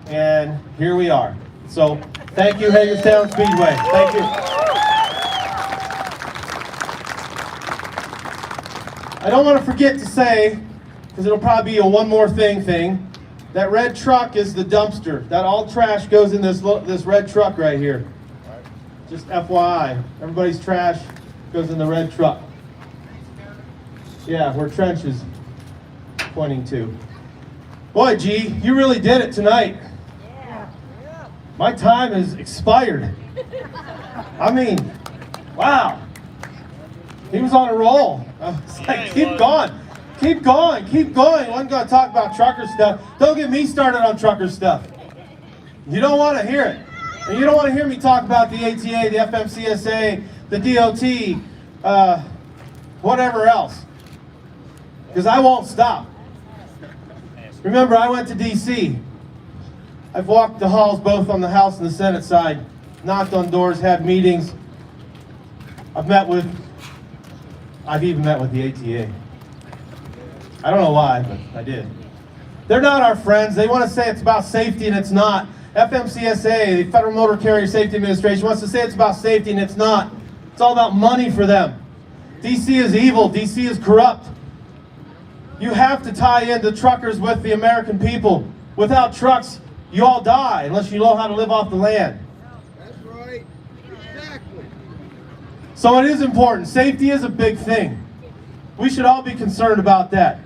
[SPEAKER 8] and here we are. So thank you, Hagerstown Speedway. Thank you. I don't want to forget to say, because it'll probably be a one more thing, that red truck is the dumpster. That all trash goes in this red truck right here. Just FYI, everybody's trash goes in the red truck. Yeah, where Trench is pointing to. Boy, G, you really did it tonight.
[SPEAKER 5] Yeah.
[SPEAKER 8] My time is expired. I mean, wow. He was on a roll. I was like, keep going. Keep going. Keep going. I'm going to talk about trucker stuff. Don't get me started on trucker stuff. You don't want to hear it. And you don't want to hear me talk about the ATA, the FMCSA, the DOT, whatever else. Because I won't stop. Remember, I went to D.C. I've walked the halls both on the House and the Senate side, knocked on doors, had meetings. I've even met with the ATA. I don't know why, but I did. They're not our friends. They want to say it's about safety, and it's not. FMCSA, the Federal Motor Carrier Safety Administration, wants to say it's about safety, and it's not. It's all about money for them. D.C. is evil. D.C. is corrupt. You have to tie in the truckers with the American people. Without trucks, you all die unless you know how to live off the land.
[SPEAKER 9] That's right. Exactly.
[SPEAKER 8] So it is important. Safety is a big thing. We should all be concerned about that.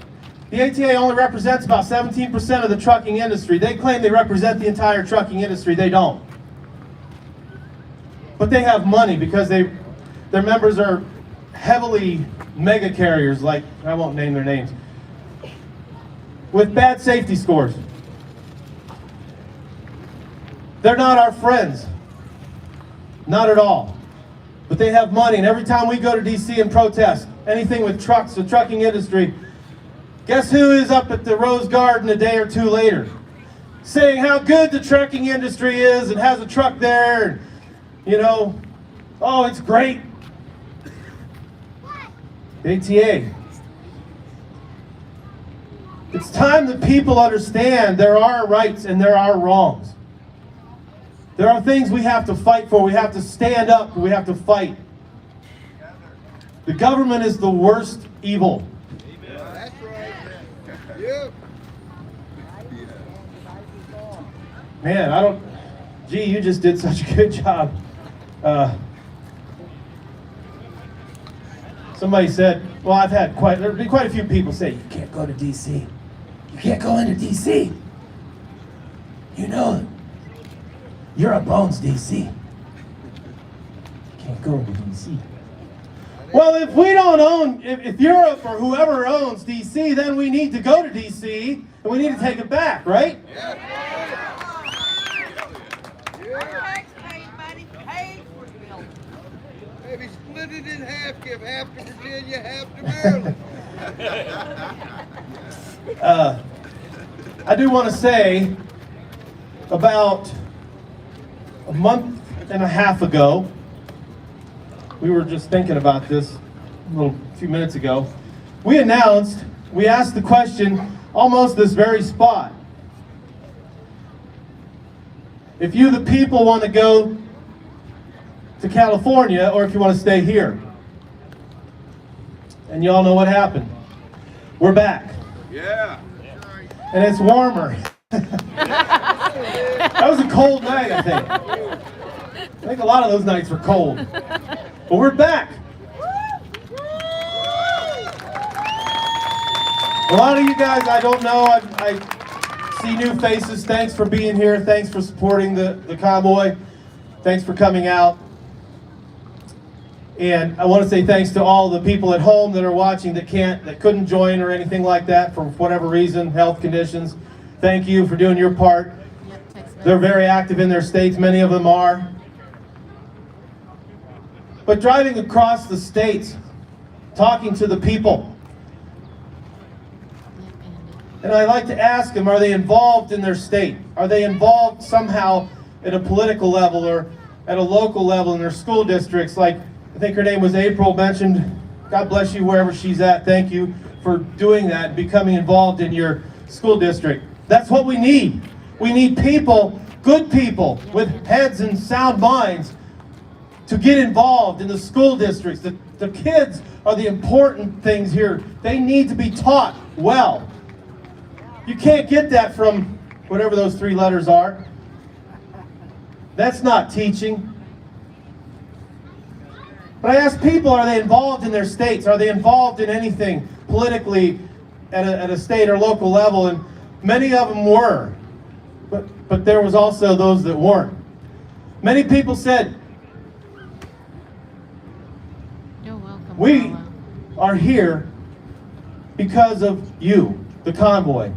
[SPEAKER 8] The ATA only represents about 17% of the trucking industry. They claim they represent the entire trucking industry. They don't. But they have money because their members are heavily mega carriers, like, I won't name their names, with bad safety scores. They're not our friends. Not at all. But they have money, and every time we go to D.C. and protest anything with trucks, the trucking industry, guess who is up at the Rose Garden a day or two later? Saying how good the trucking industry is and has a truck there, and, you know, oh, it's great. ATA. It's time that people understand there are rights and there are wrongs. There are things we have to fight for. We have to stand up. We have to fight. The government is the worst evil.
[SPEAKER 9] That's right. Yep.
[SPEAKER 8] Man, gee, you just did such a good job. Somebody said, well, there've been quite a few people say, you can't go to D.C. You can't go into D.C. You know, you're a bones, D.C. You can't go into D.C. Well, if we don't own, if Europe or whoever owns D.C., then we need to go to D.C. and we need to take it back, right?
[SPEAKER 5] Taxpaying money paid for the building.
[SPEAKER 9] Maybe split it in half, give half to Virginia, half to Maryland.
[SPEAKER 8] I do want to say, about a month and a half ago, we were just thinking about this a few minutes ago. We asked the question, almost this very spot. If you, the people, want to go to California, or if you want to stay here. And you all know what happened. We're back.
[SPEAKER 9] Yeah.
[SPEAKER 8] And it's warmer. That was a cold night, I think. I think a lot of those nights were cold. But we're back. A lot of you guys I don't know. I see new faces. Thanks for being here. Thanks for supporting the convoy. Thanks for coming out. And I want to say thanks to all the people at home that are watching that couldn't join or anything like that for whatever reason, health conditions. Thank you for doing your part. They're very active in their states, many of them are. But driving across the states, talking to the people. And I like to ask them, are they involved in their state? Are they involved somehow at a political level or at a local level in their school districts? Like, I think her name was April, mentioned, God bless you wherever she's at. Thank you for doing that, becoming involved in your school district. That's what we need. We need people, good people, with heads and sound minds to get involved in the school districts. The kids are the important things here. They need to be taught well. You can't get that from whatever those three letters are. That's not teaching. But I ask people, are they involved in their states? Are they involved in anything politically at a state or local level? And many of them were. But there was also those that weren't. Many people said,
[SPEAKER 1] You're welcome.
[SPEAKER 8] we
[SPEAKER 1] Paula.
[SPEAKER 8] are here because of you, the convoy.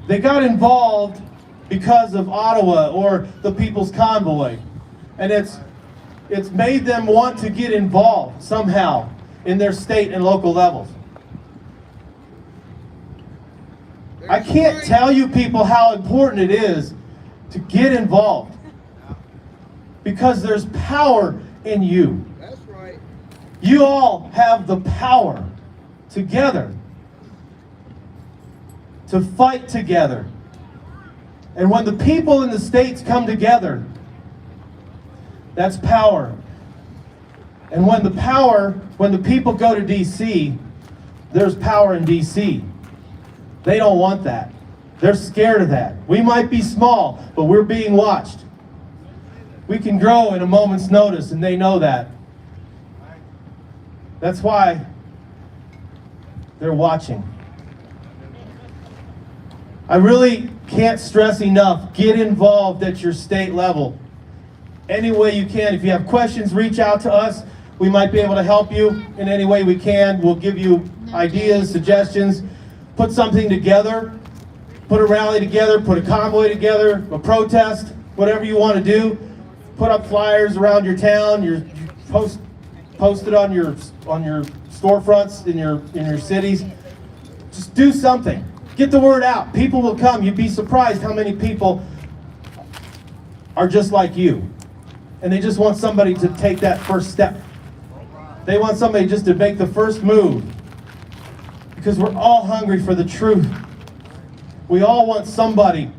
[SPEAKER 8] They got involved because of Ottawa or the People's Convoy. And it's made them want to get involved somehow in their state and local levels. I can't tell you people how important it is to get involved. Because there's power in you.
[SPEAKER 9] That's right.
[SPEAKER 8] You all have the power together to fight together. And when the people in the states come together, that's power. And when the people go to D.C., there's power in D.C. They don't want that. They're scared of that. We might be small, but we're being watched. We can grow in a moment's notice, and they know that. That's why they're watching. I really can't stress enough, get involved at your state level. Any way you can. If you have questions, reach out to us. We might be able to help you in any way we can. We'll give you ideas, suggestions. Put something together. Put a rally together, put a convoy together, a protest, whatever you want to do. Put up flyers around your town, post it on your storefronts in your cities. Just do something. Get the word out. People will come. You'd be surprised how many people are just like you. And they just want somebody to take that first step. They want somebody just to make the first move. Because we're all hungry for the truth. We all want somebody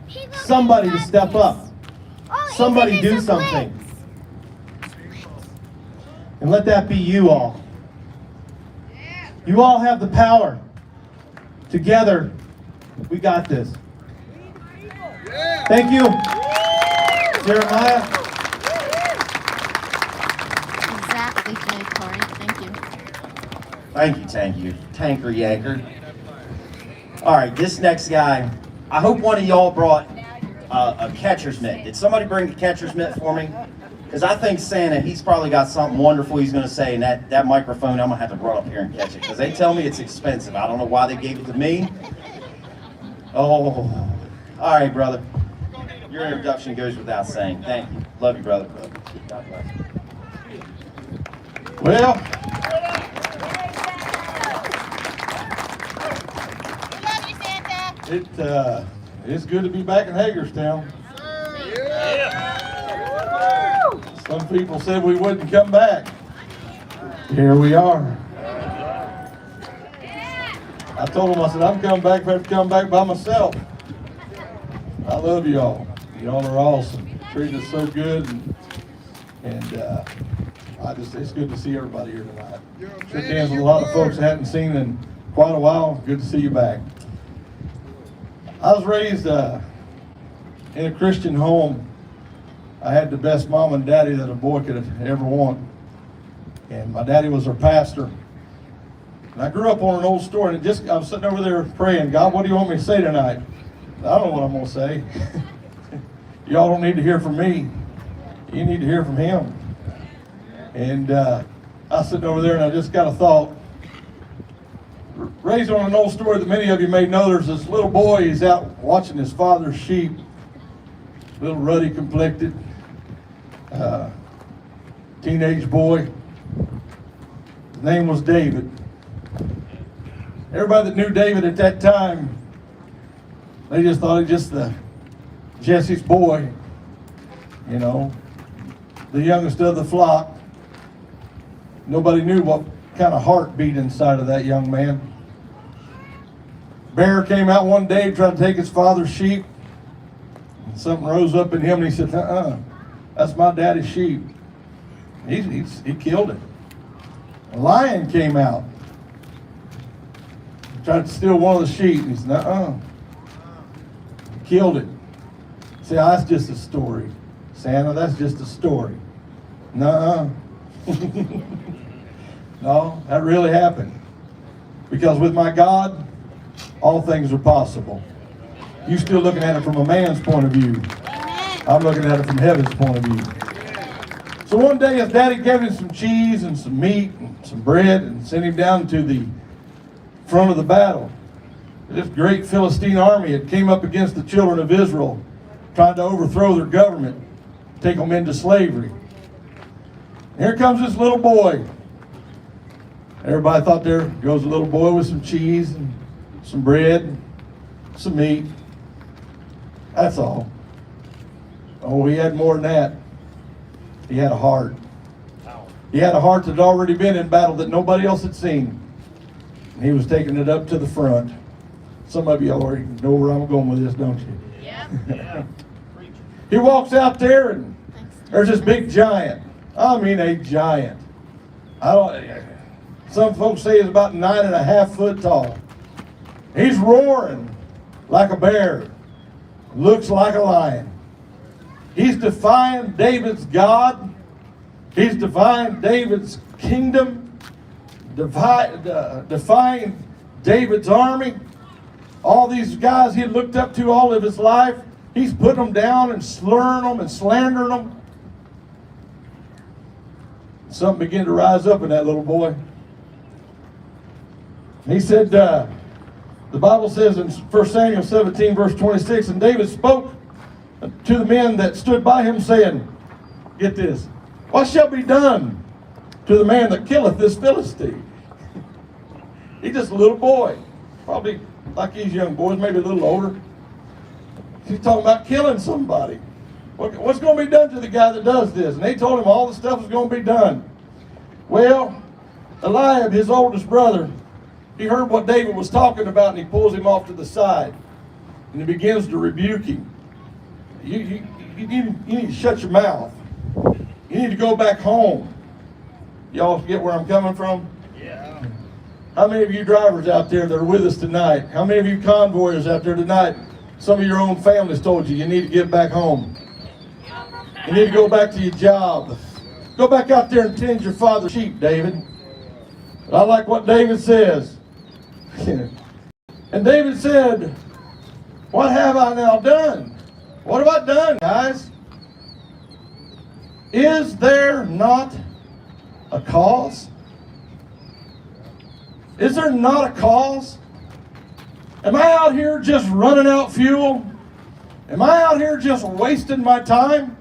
[SPEAKER 8] to step up. Somebody do something. And let that be you all. You all have the power. Together, we got this. Thank you, Jeremiah.
[SPEAKER 1] Exactly, Jay Corey. Thank you.
[SPEAKER 3] Thank you. Tanker Yanker. All right, this next guy, I hope one of y'all brought a catcher's mitt. Did somebody bring a catcher's mitt for me? Because I think Santa, he's probably got something wonderful he's going to say, and that microphone, I'm going to have to run up here and catch it, because they tell me it's expensive. I don't know why they gave it to me. Oh, all right, brother. Your introduction goes without saying. Thank you. Love you, brother. God bless.
[SPEAKER 8] Well, it's good to be back in Hagerstown. Some people said we wouldn't come back. Here we are. I told them, I said, I'm coming back if I have to come back by myself. I love y'all. Y'all are awesome. Treat us so good. And it's good to see everybody here tonight. Shook hands with a lot of folks I hadn't seen in quite a while. Good to see you back. I was raised in a Christian home. I had the best mom and daddy that a boy could have ever want. And my daddy was our pastor. And I grew up on an old story, and I was sitting over there praying, God, what do you want me to say tonight? I don't know what I'm going to say. Y'all don't need to hear from me. You need to hear from him. And I was sitting over there, and I just got a thought. Raised on an old story that many of you may know, there's this little boy, he's out watching his father's sheep. Little ruddy complected, teenage boy. His name was David. Everybody that knew David at that time, they just thought he was just Jesse's boy, you know, the youngest of the flock. Nobody knew what kind of heart beat inside of that young man. Bear came out one day, tried to take his father's sheep. Something rose up in him, and he said, that's my daddy's sheep. He killed it. A lion came out, tried to steal one of the sheep, and he said, he killed it. See, that's just a story. Santa, that's just a story. Nuh-uh. No, that really happened. Because with my God, all things are possible. You're still looking at it from a man's point of view. I'm looking at it from heaven's point of view. So one day his daddy gave him some cheese and some meat and some bread and sent him down to the front of the battle. This great Philistine army had came up against the children of Israel, trying to overthrow their government, take them into slavery. And here comes this little boy. Everybody thought there goes a little boy with some cheese and some bread, some meat. That's all. Oh, he had more than that. He had a heart. He had a heart that had already been in battle that nobody else had seen. And he was taking it up to the front. Some of you already know where I'm going with this, don't you? Yeah. He walks out there, and there's this big giant. I mean, a giant. Some folks say he's about 9.5 feet tall. He's roaring like a bear. Looks like a lion. He's defying David's God. He's defying David's kingdom. Defying David's army. All these guys he had looked up to all of his life, he's putting them down and slurring them and slandering them. Something began to rise up in that little boy. He said, the Bible says in 1 Samuel 17, verse 26, and David spoke to the men that stood by him, saying, get this, what shall be done to the man that killeth this Philistine? He's just a little boy, probably like these young boys, maybe a little older. He's talking about killing somebody. What's going to be done to the guy that does this? And they told him all the stuff was going to be done. Well, Eliab, his oldest brother, He heard what David was talking about, and he pulls him off to the side. And he begins to rebuke him. You need to shut your mouth. You need to go back home. Y'all get where I'm coming from? Yeah. How many of you drivers out there that are with us tonight? How many of you convoyers out there tonight? Some of your own families told you need to get back home. You need to go back to your job. Go back out there and tend your father's sheep, David. But I like what David says. And David said, what have I now done? What have I done, guys? Is there not a cause? Is there not a cause? Am I out here just running out fuel? Am I out here just wasting my time?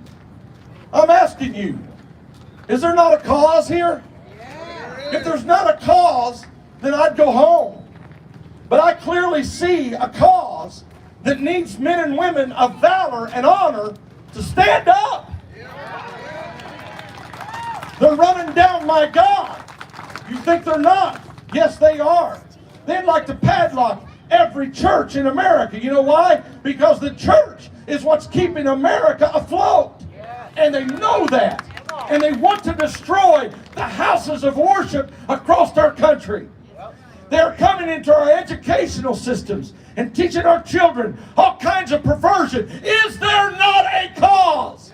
[SPEAKER 8] I'm asking you, is there not a cause here? If there's not a cause, then I'd go home. But I clearly see a cause that needs men and women of valor and honor to stand up. They're running down my God. You think they're not? Yes, they are. They'd like to padlock every church in America. You know why? Because the church is what's keeping America afloat. And they know that. And they want to destroy the houses of worship across our country. They're coming into our educational systems and teaching our children all kinds of perversion. Is there not a cause?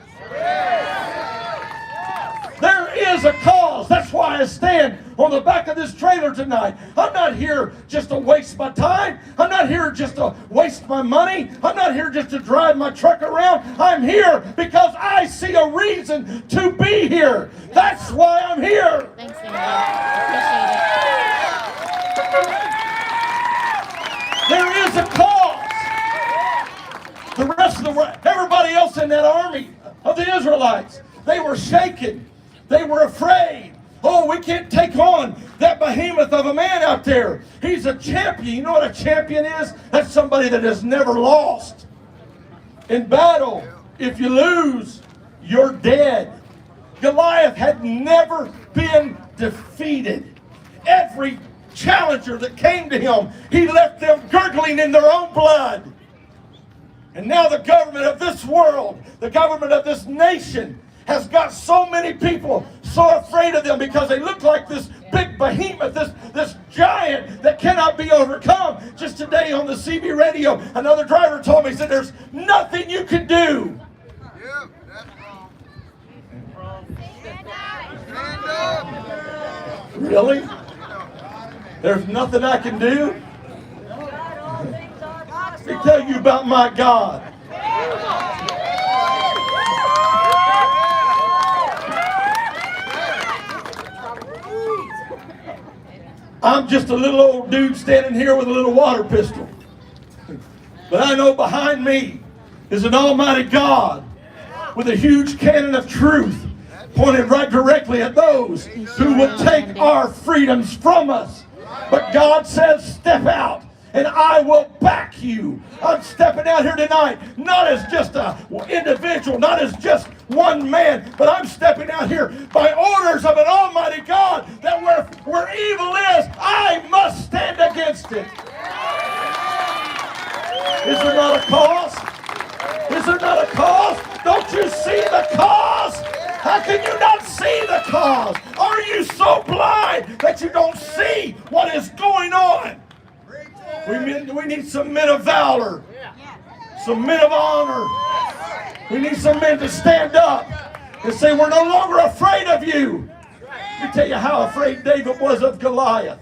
[SPEAKER 8] There is a cause. That's why I stand on the back of this trailer tonight. I'm not here just to waste my time. I'm not here just to waste my money. I'm not here just to drive my truck around. I'm here because I see a reason to be here. That's why I'm here.
[SPEAKER 1] Thanks, Andy.
[SPEAKER 8] There is a cause. The rest of the world, everybody else in that army of the Israelites, they were shaken. They were afraid. Oh, we can't take on that behemoth of a man out there. He's a champion. You know what a champion is? That's somebody that has never lost. In battle, if you lose, you're dead. Goliath had never been defeated. Every challenger that came to him, he left them gurgling in their own blood. And now the government of this world, the government of this nation, has got so many people so afraid of them because they look like this big behemoth, this giant that cannot be overcome. Just today on the CB radio, another driver told me, he said, there's nothing you can do.
[SPEAKER 9] Yeah, that's wrong. Stand up.
[SPEAKER 8] Really? There's nothing I can do? Let me tell you about my God. I'm just a little old dude standing here with a little water pistol. But I know behind me is an almighty God with a huge cannon of truth pointed right directly at those who would take our freedoms from us. But God says, step out and I will back you. I'm stepping out here tonight, not as just an individual, not as just one man, but I'm stepping out here by orders of an almighty God that where evil is, I must stand against it. Is there not a cause? Is there not a cause? Don't you see the cause? How can you not see the cause? Are you so blind that you don't see what is going on? We need some men of valor, some men of honor. We need some men to stand up and say, we're no longer afraid of you. Let me tell you how afraid David was of Goliath.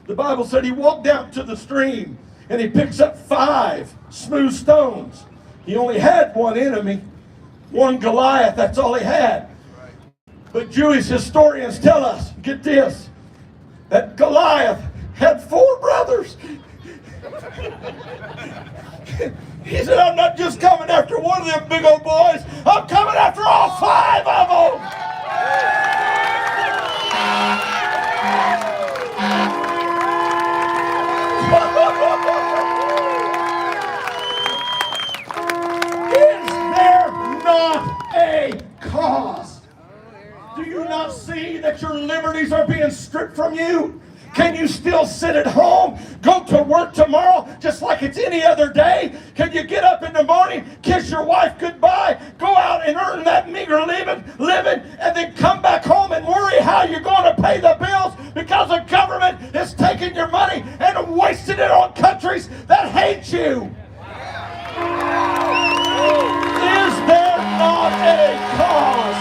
[SPEAKER 8] The Bible said he walked down to the stream and he picks up 5 smooth stones. He only had one enemy, one Goliath, that's all he had. But Jewish historians tell us, get this, that Goliath had 4 brothers. He said, I'm not just coming after one of them big old boys, I'm coming after all 5 of them. Is there not a cause? Do you not see that your liberties are being stripped from you? Can you still sit at home, go to work tomorrow just like it's any other day? Can you get up in the morning, kiss your wife goodbye, go out and earn that meager living, and then come back home and worry how you're going to pay the bills because the government is taking your money and wasting it on countries that hate you? Is there not a cause?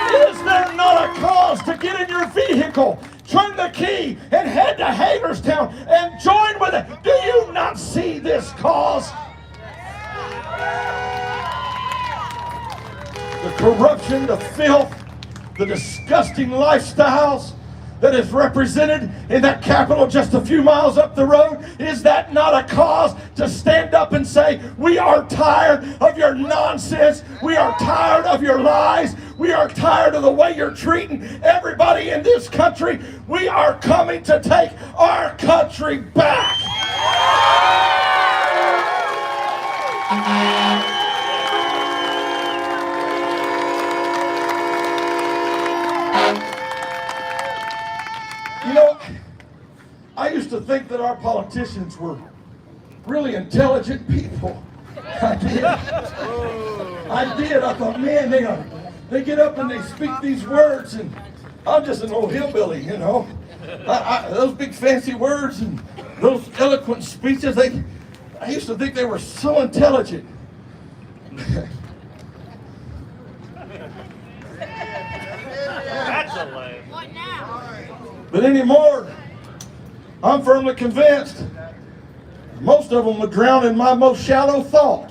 [SPEAKER 8] Is there not a cause to get in your vehicle, turn the key, and head to Hagerstown and join with it? Do you not see this cause? The corruption, the filth, the disgusting lifestyles that is represented in that Capitol just a few miles up the road, is that not a cause to stand up and say, we are tired of your nonsense, we are tired of your lies, we are tired of the way you're treating everybody in this country, we are coming to take our country back. You know, I used to think that our politicians were really intelligent people. I did. I thought, man, they get up and they speak these words, and I'm just an old hillbilly, you know. Those big fancy words and those eloquent speeches, I used to think they were so intelligent.
[SPEAKER 4] That's a lie.
[SPEAKER 5] What now?
[SPEAKER 8] But anymore, I'm firmly convinced most of them would drown in my most shallow thought.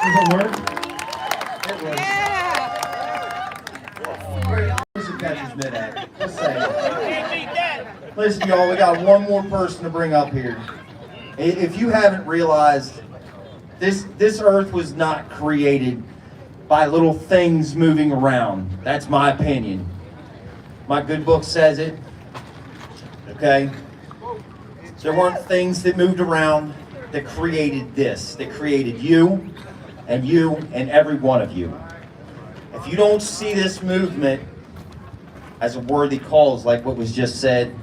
[SPEAKER 8] Does it work?
[SPEAKER 3] Just saying. Listen, y'all, we got one more person to bring up here. If you haven't realized, this earth was not created by little things moving around. That's my opinion. My good book says it. Okay? There weren't things that moved around that created this, that created you and every one of you. If you don't see this movement as a worthy cause, like what was just said,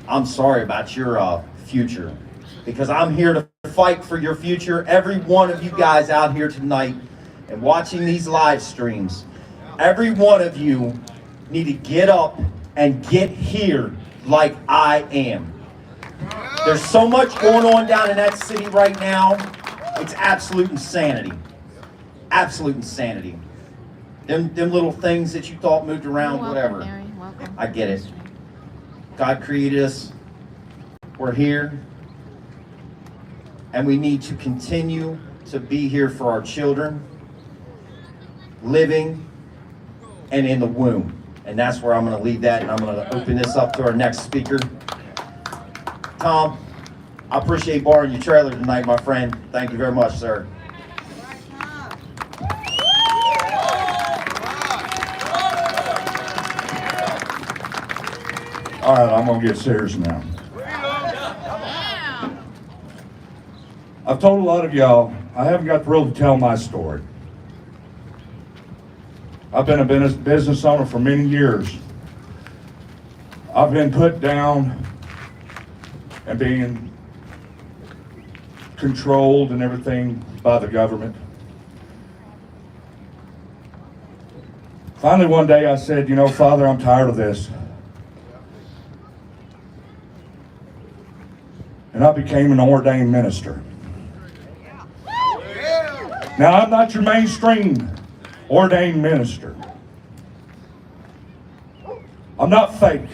[SPEAKER 3] I'm sorry about your future, because I'm here to fight for your future. Every one of you guys out here tonight and watching these live streams, every one of you need to get up and get here like I am. There's so much going on down in that city right now. It's absolute insanity. Absolute insanity. Them little things that you thought moved around,
[SPEAKER 1] Welcome,
[SPEAKER 3] whatever.
[SPEAKER 1] Mary. Welcome.
[SPEAKER 3] I get it. God created us. We're here. And we need to continue to be here for our children, living and in the womb. And that's where I'm going to leave that, and I'm going to open this up to our next speaker. Tom, I appreciate borrowing your trailer tonight, my friend. Thank you very much, sir.
[SPEAKER 10] All right, I'm going to get serious now. I've told a lot of y'all, I haven't got the road to tell my story. I've been a business owner for many years. I've been put down and being controlled and everything by the government. Finally, one day I said, you know, Father, I'm tired of this. And I became an ordained minister. Now, I'm not your mainstream ordained minister. I'm not fake.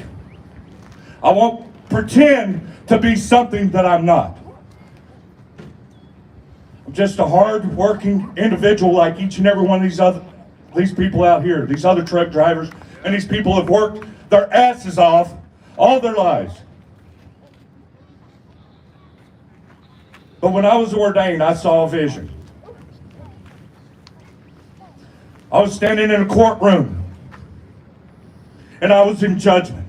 [SPEAKER 10] I won't pretend to be something that I'm not. I'm just a hard-working individual like each and every one of these people out here, these other truck drivers, and these people have worked their asses off all their lives. But when I was ordained, I saw a vision. I was standing in a courtroom, and I was in judgment.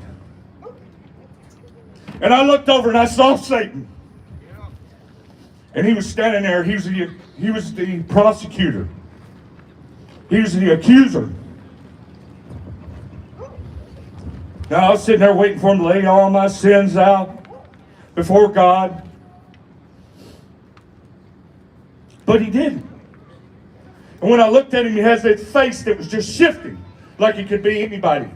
[SPEAKER 10] And I looked over and I saw Satan. And he was standing there. He was the prosecutor. He was the accuser. Now I was sitting there waiting for him to lay all my sins out before God. But he didn't. And when I looked at him, he has that face that was just shifting like it could be anybody.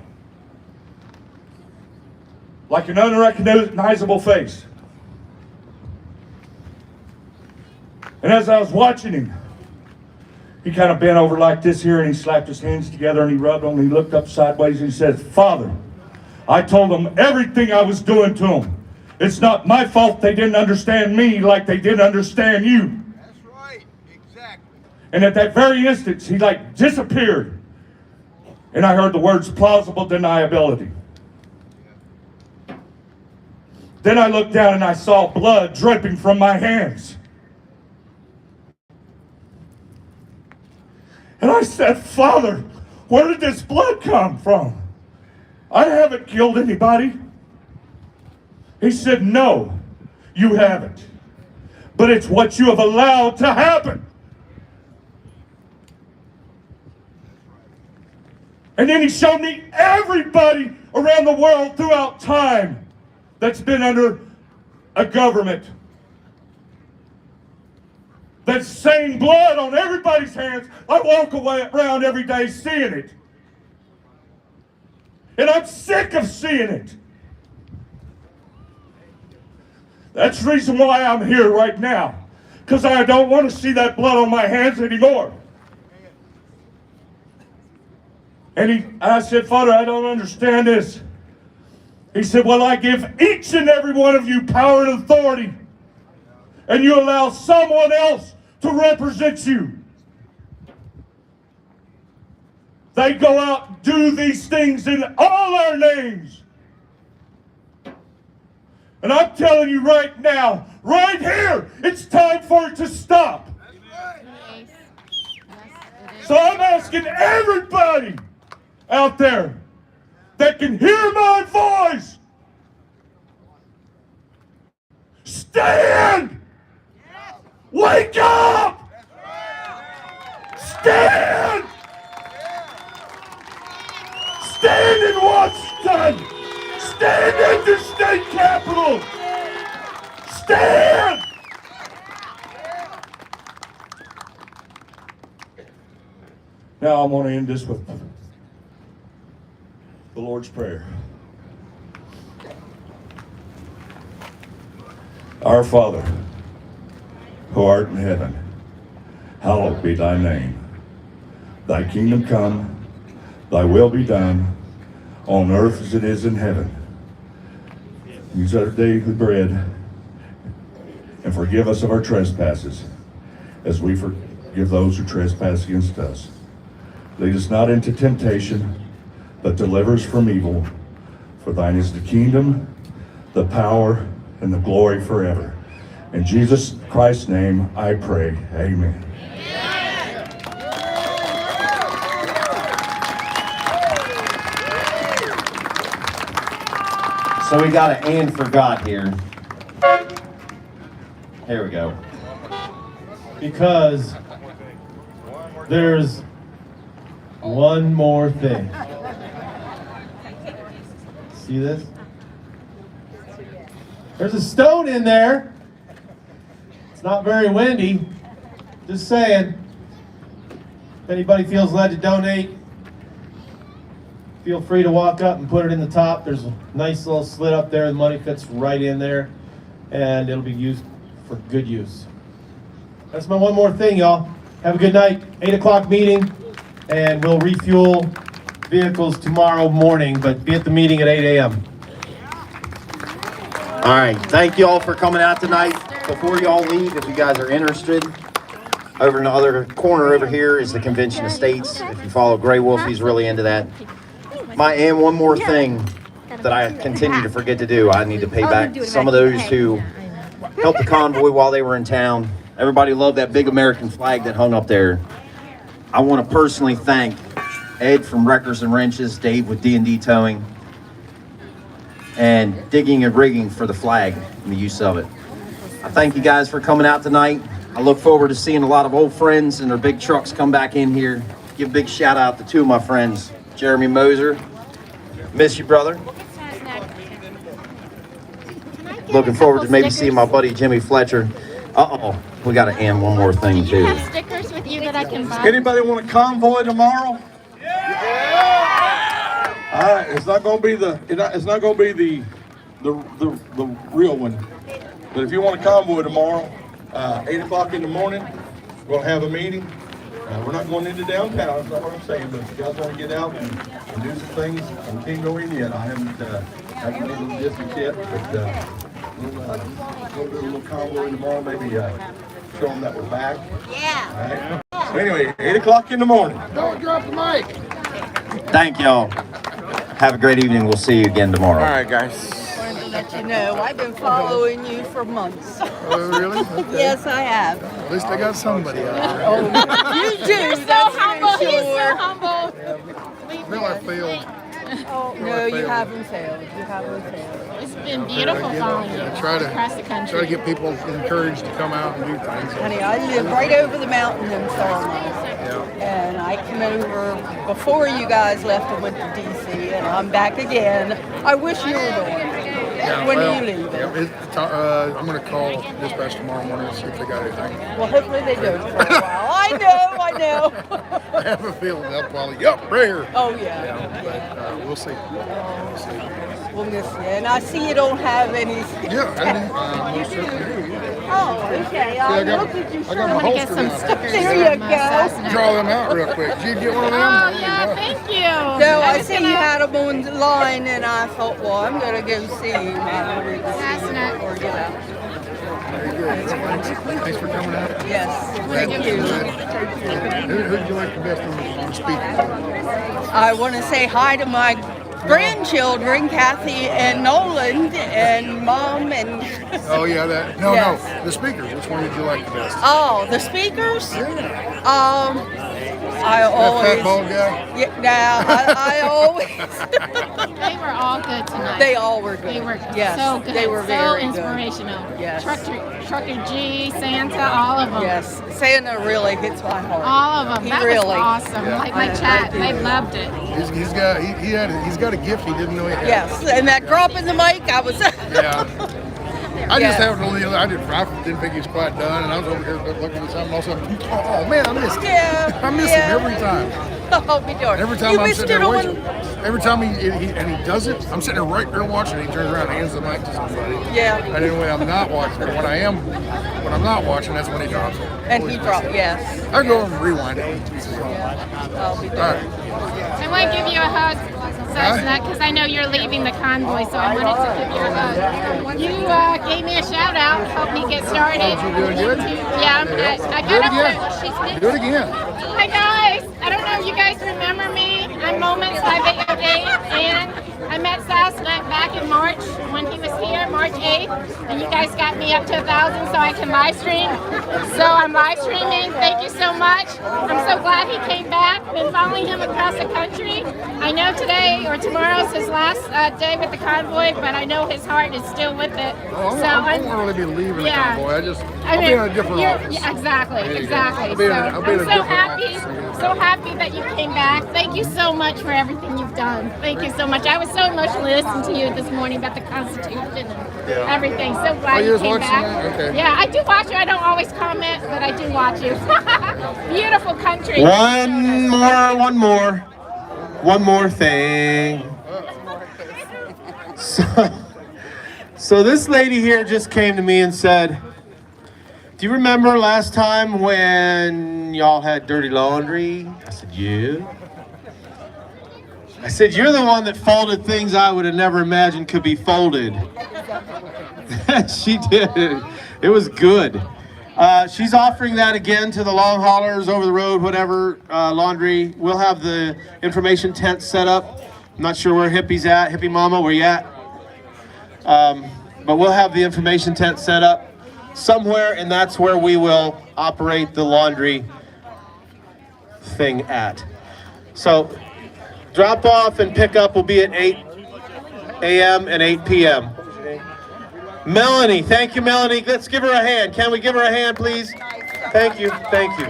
[SPEAKER 10] Like an unrecognizable face. And as I was watching him, he kind of bent over like this here, and he slapped his hands together and he rubbed them, and he looked up sideways and he said, "Father, I told them everything I was doing to them. It's not my fault they didn't understand me like they didn't understand you."
[SPEAKER 9] That's right. Exactly.
[SPEAKER 10] And at that very instant, he like disappeared. And I heard the words plausible deniability. Then I looked down and I saw blood dripping from my hands. And I said, "Father, where did this blood come from? I haven't killed anybody." He said, "No, you haven't. But it's what you have allowed to happen." And then he showed me everybody around the world throughout time that's been under a government that's saying blood on everybody's hands. I walk around every day seeing it. And I'm sick of seeing it. That's the reason why I'm here right now. Because I don't want to see that blood on my hands anymore. And I said, "Father, I don't understand this." He said, "Well, I give each and every one of you power and authority, and you allow someone else to represent you. They go out and do these things in all our names. And I'm telling you right now, right here, it's time for it to stop." So I'm asking everybody out there that can hear my voice, stand! Wake up! Stand! Stand in Washington! Stand at the state capitol! Stand! Now I'm going to end this with the Lord's Prayer. Our Father, who art in heaven, hallowed be thy name. Thy kingdom come, thy will be done, on earth as it is in heaven. Use our daily bread, and forgive us of our trespasses, as we forgive those who trespass against us. Lead us not into temptation, but deliver us from evil. For thine is the kingdom, the power, and the glory forever. In Jesus Christ's name I pray. Amen.
[SPEAKER 3] So we got an "and for God" here. Here we go.
[SPEAKER 8] Because there's one more thing. See this? There's a stone in there. It's not very windy. Just saying. If anybody feels led to donate, feel free to walk up and put it in the top. There's a nice little slit up there. The money fits right in there, and it'll be used for good use. That's my one more thing, y'all. Have a good night. 8 o'clock meeting, and we'll refuel vehicles tomorrow morning, but be at the meeting at 8 a.m.
[SPEAKER 3] All right, thank you all for coming out tonight. Before y'all leave, if you guys are interested, over in the other corner over here is the Convention Estates. If you follow Gray Wolf, he's really into that. And one more thing that I continue to forget to do. I need to pay back some of those who helped the convoy while they were in town. Everybody loved that big American flag that hung up there. I want to personally thank Ed from Wreckers and Wrenches, Dave with D&D Towing, and Digging and Rigging for the flag and the use of it. I thank you guys for coming out tonight. I look forward to seeing a lot of old friends and their big trucks come back in here. Give a big shout out to two of my friends, Jeremy Moser. Miss you, brother. Looking forward to maybe seeing my buddy Jimmy Fletcher. Uh-oh, we got to end one more thing
[SPEAKER 1] Do you
[SPEAKER 3] too.
[SPEAKER 1] have stickers with you that I can buy?
[SPEAKER 11] Anybody want a convoy tomorrow? All right, it's not going to be the real one, but if you want a convoy tomorrow, 8 o'clock in the morning, we're going to have a meeting. We're not going into downtown, that's not what I'm saying, but if you guys want to get out and do some things, we can't go in yet. I haven't made the distance yet, but we'll do a little convoy tomorrow, maybe show them that we're back.
[SPEAKER 5] Yeah.
[SPEAKER 11] All right. So anyway, 8 o'clock in the morning.
[SPEAKER 9] Don't drop the mic.
[SPEAKER 3] Thank y'all. Have a great evening. We'll see you again tomorrow.
[SPEAKER 11] All right, guys.
[SPEAKER 5] Wanted to let you know, I've been following you for months.
[SPEAKER 9] Oh, really? Okay.
[SPEAKER 5] Yes, I have.
[SPEAKER 9] At least I got somebody out there.
[SPEAKER 5] Oh, you do.
[SPEAKER 1] You're so
[SPEAKER 5] that's for
[SPEAKER 1] humble. He's
[SPEAKER 5] sure.
[SPEAKER 1] so humble.
[SPEAKER 9] Well, I failed.
[SPEAKER 5] Oh, no, you haven't failed. You haven't failed.
[SPEAKER 1] It's been beautiful following you
[SPEAKER 9] Try
[SPEAKER 1] across the
[SPEAKER 9] to
[SPEAKER 1] country.
[SPEAKER 9] get people encouraged to come out and do things.
[SPEAKER 5] Honey, I live right over the mountain in Thurman. And I came over before you guys left and went to DC, and I'm back again. I wish you were going. When are you leaving?
[SPEAKER 9] I'm going to call dispatch tomorrow morning and see if they got anything.
[SPEAKER 5] Well, hopefully they don't for a while. I know.
[SPEAKER 9] I have a feeling they'll probably, yep, right here.
[SPEAKER 5] Oh, yeah.
[SPEAKER 9] But we'll see. We'll see.
[SPEAKER 5] We'll miss you. And I see you don't have any.
[SPEAKER 9] Yeah, I do. Most certainly do.
[SPEAKER 5] Oh, okay.
[SPEAKER 9] I got-
[SPEAKER 5] Look at you.
[SPEAKER 9] I got my
[SPEAKER 1] I'm gonna get
[SPEAKER 9] holster
[SPEAKER 1] some
[SPEAKER 9] down.
[SPEAKER 1] stickers.
[SPEAKER 5] There you
[SPEAKER 1] from,
[SPEAKER 5] go.
[SPEAKER 1] Cessna.
[SPEAKER 9] Draw them out real quick. Did you get one of them?
[SPEAKER 1] Oh, yeah, thank you.
[SPEAKER 5] No, I
[SPEAKER 1] was
[SPEAKER 5] see
[SPEAKER 1] gonna-
[SPEAKER 5] you had them on the line, and I thought, well, I'm going to go see him. I wanted to see him
[SPEAKER 1] Chestnut.
[SPEAKER 5] before you left.
[SPEAKER 9] Very good. Thanks for coming out.
[SPEAKER 5] Yes, thank you.
[SPEAKER 9] Who did you like the best on the speaker?
[SPEAKER 5] I want to say hi to my grandchildren, Kathy and Nolan, and Mom, and
[SPEAKER 9] Oh, yeah, that. No,
[SPEAKER 5] Yes.
[SPEAKER 9] no. The speakers. Which one did you like the best?
[SPEAKER 5] oh, the speakers.
[SPEAKER 9] Yeah.
[SPEAKER 5] I
[SPEAKER 9] That
[SPEAKER 5] always.
[SPEAKER 9] fat bald guy?
[SPEAKER 5] Yeah, now I always.
[SPEAKER 1] They were all good tonight.
[SPEAKER 5] They all were good.
[SPEAKER 1] They were
[SPEAKER 5] yes,
[SPEAKER 1] so good.
[SPEAKER 5] They were
[SPEAKER 1] so
[SPEAKER 5] very
[SPEAKER 1] inspirational.
[SPEAKER 5] good. Yes.
[SPEAKER 1] Trucker G, Santa, all of them.
[SPEAKER 5] Yes, Santa really hits my heart.
[SPEAKER 1] All of them.
[SPEAKER 5] He
[SPEAKER 1] That
[SPEAKER 5] really.
[SPEAKER 1] was awesome.
[SPEAKER 9] Yeah.
[SPEAKER 1] Like my
[SPEAKER 5] I
[SPEAKER 1] chat,
[SPEAKER 5] do.
[SPEAKER 1] they loved it.
[SPEAKER 9] He's got a gift he didn't know he had.
[SPEAKER 5] Yes, and that drop in the mic, I was.
[SPEAKER 9] Yeah. I
[SPEAKER 5] Yes.
[SPEAKER 9] just happened to leave. I didn't think he was quite done, and I was over here looking at something. Also, oh man, I missed him.
[SPEAKER 5] Yeah.
[SPEAKER 9] I miss him every time.
[SPEAKER 5] Oh, be darned.
[SPEAKER 9] Every time
[SPEAKER 5] you
[SPEAKER 9] I'm
[SPEAKER 5] missed
[SPEAKER 9] sitting
[SPEAKER 5] it
[SPEAKER 9] there
[SPEAKER 5] on.
[SPEAKER 9] watching, every time he does it, I'm sitting there right there watching. He turns around and hands the mic to somebody.
[SPEAKER 5] Yeah.
[SPEAKER 9] And then when I'm not watching, or when I'm not watching, that's when he drops it.
[SPEAKER 5] And he dropped. Yes.
[SPEAKER 9] I go and rewind it.
[SPEAKER 5] I'll be
[SPEAKER 9] All
[SPEAKER 5] darned.
[SPEAKER 9] right.
[SPEAKER 1] I want to give you a hug, Cessna, because I know you're leaving the convoy, so I wanted to give you a hug. You gave me a shout out, helped me get started.
[SPEAKER 9] You doing good?
[SPEAKER 1] Yeah, I
[SPEAKER 9] Do it
[SPEAKER 1] got
[SPEAKER 9] again.
[SPEAKER 1] up. She's been.
[SPEAKER 9] Do it again.
[SPEAKER 1] Hi guys, I don't know if you guys remember me. I'm Moments 588, and I met Cessna back in March when he was here, March 8th, and you guys got me up to 1,000 so I can live stream. So I'm live streaming. Thank you so much. I'm so glad he came back. Been following him across the country. I know today or tomorrow's his last day with the convoy, but I know his heart is still with it.
[SPEAKER 9] Oh,
[SPEAKER 1] So
[SPEAKER 9] I won't really be leaving
[SPEAKER 1] yeah.
[SPEAKER 9] the convoy. I'll be in a different office.
[SPEAKER 1] Yeah, exactly,
[SPEAKER 9] There you go.
[SPEAKER 1] exactly.
[SPEAKER 9] I'll be in a
[SPEAKER 1] So
[SPEAKER 9] different
[SPEAKER 1] I'm so
[SPEAKER 9] office.
[SPEAKER 1] happy that you came back. Thank you so much for everything you've done. Thank you so much. I was so emotional listening to you this morning about the Constitution and everything. So glad
[SPEAKER 9] you
[SPEAKER 1] you
[SPEAKER 9] was
[SPEAKER 1] came
[SPEAKER 9] watching
[SPEAKER 1] back.
[SPEAKER 9] that? Okay.
[SPEAKER 1] Yeah, I do watch you. I don't always comment, but I do watch you. Beautiful country.
[SPEAKER 8] One more thing. So this lady here just came to me and said, do you remember last time when y'all had dirty laundry? I said, yeah. I said, you're the one that folded things I would have never imagined could be folded. She did. It was good. She's offering that again to the long haulers, over the road, whatever, laundry. We'll have the information tent set up. I'm not sure where Hippie's at. Hippie Mama, where you at? But we'll have the information tent set up somewhere, and that's where we will operate the laundry thing at. So drop off and pick up will be at 8 a.m. and 8 p.m. Melanie, thank you, Melanie. Let's give her a hand. Can we give her a hand, please? Thank you, thank you.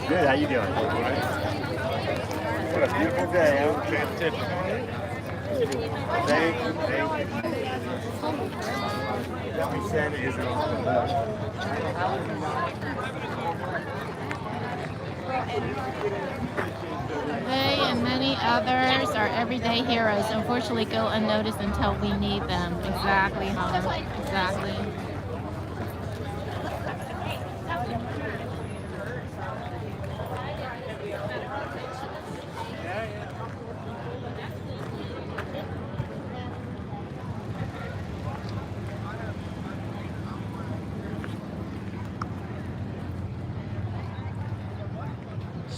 [SPEAKER 12] Good, how you doing? What a beautiful day, huh? Fantastic. Thank you, thank you. Santa isn't on the bus.
[SPEAKER 1] They and many others are everyday heroes. Unfortunately, go unnoticed until we need them. Exactly, Holly. Exactly.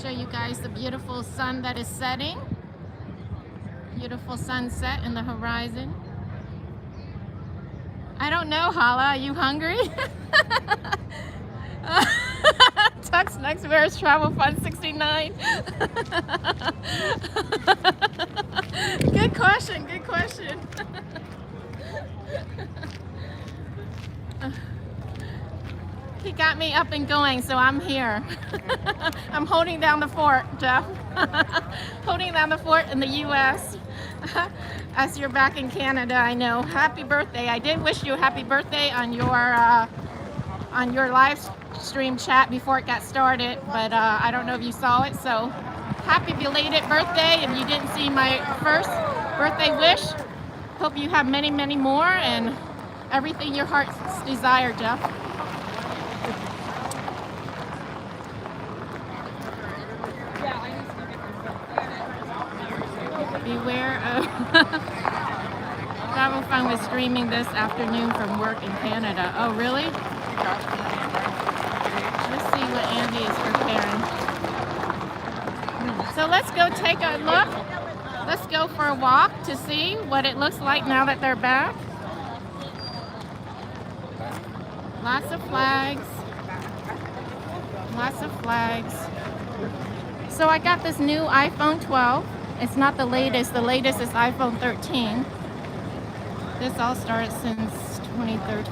[SPEAKER 1] Show you guys the beautiful sun that is setting. Beautiful sunset in the horizon. I don't know, Hala, are you hungry? Tux next, where's Travel Fund 69? Good question, good question. He got me up and going, so I'm here. I'm holding down the fort, Jeff. Holding down the fort in the U.S. As you're back in Canada, I know. Happy birthday. I did wish you a happy birthday on your live stream chat before it got started, but I don't know if you saw it, so happy belated birthday. If you didn't see my first birthday wish, hope you have many, many more and everything your heart's desire, Jeff. Beware of Travel Fun was streaming this afternoon from work in Canada. Oh, really? Let's see what Andy is preparing. So let's go take a look. Let's go for a walk to see what it looks like now that they're back. Lots of flags. Lots of flags. So I got this new iPhone 12. It's not the latest. The latest is iPhone 13. This all started since 23rd.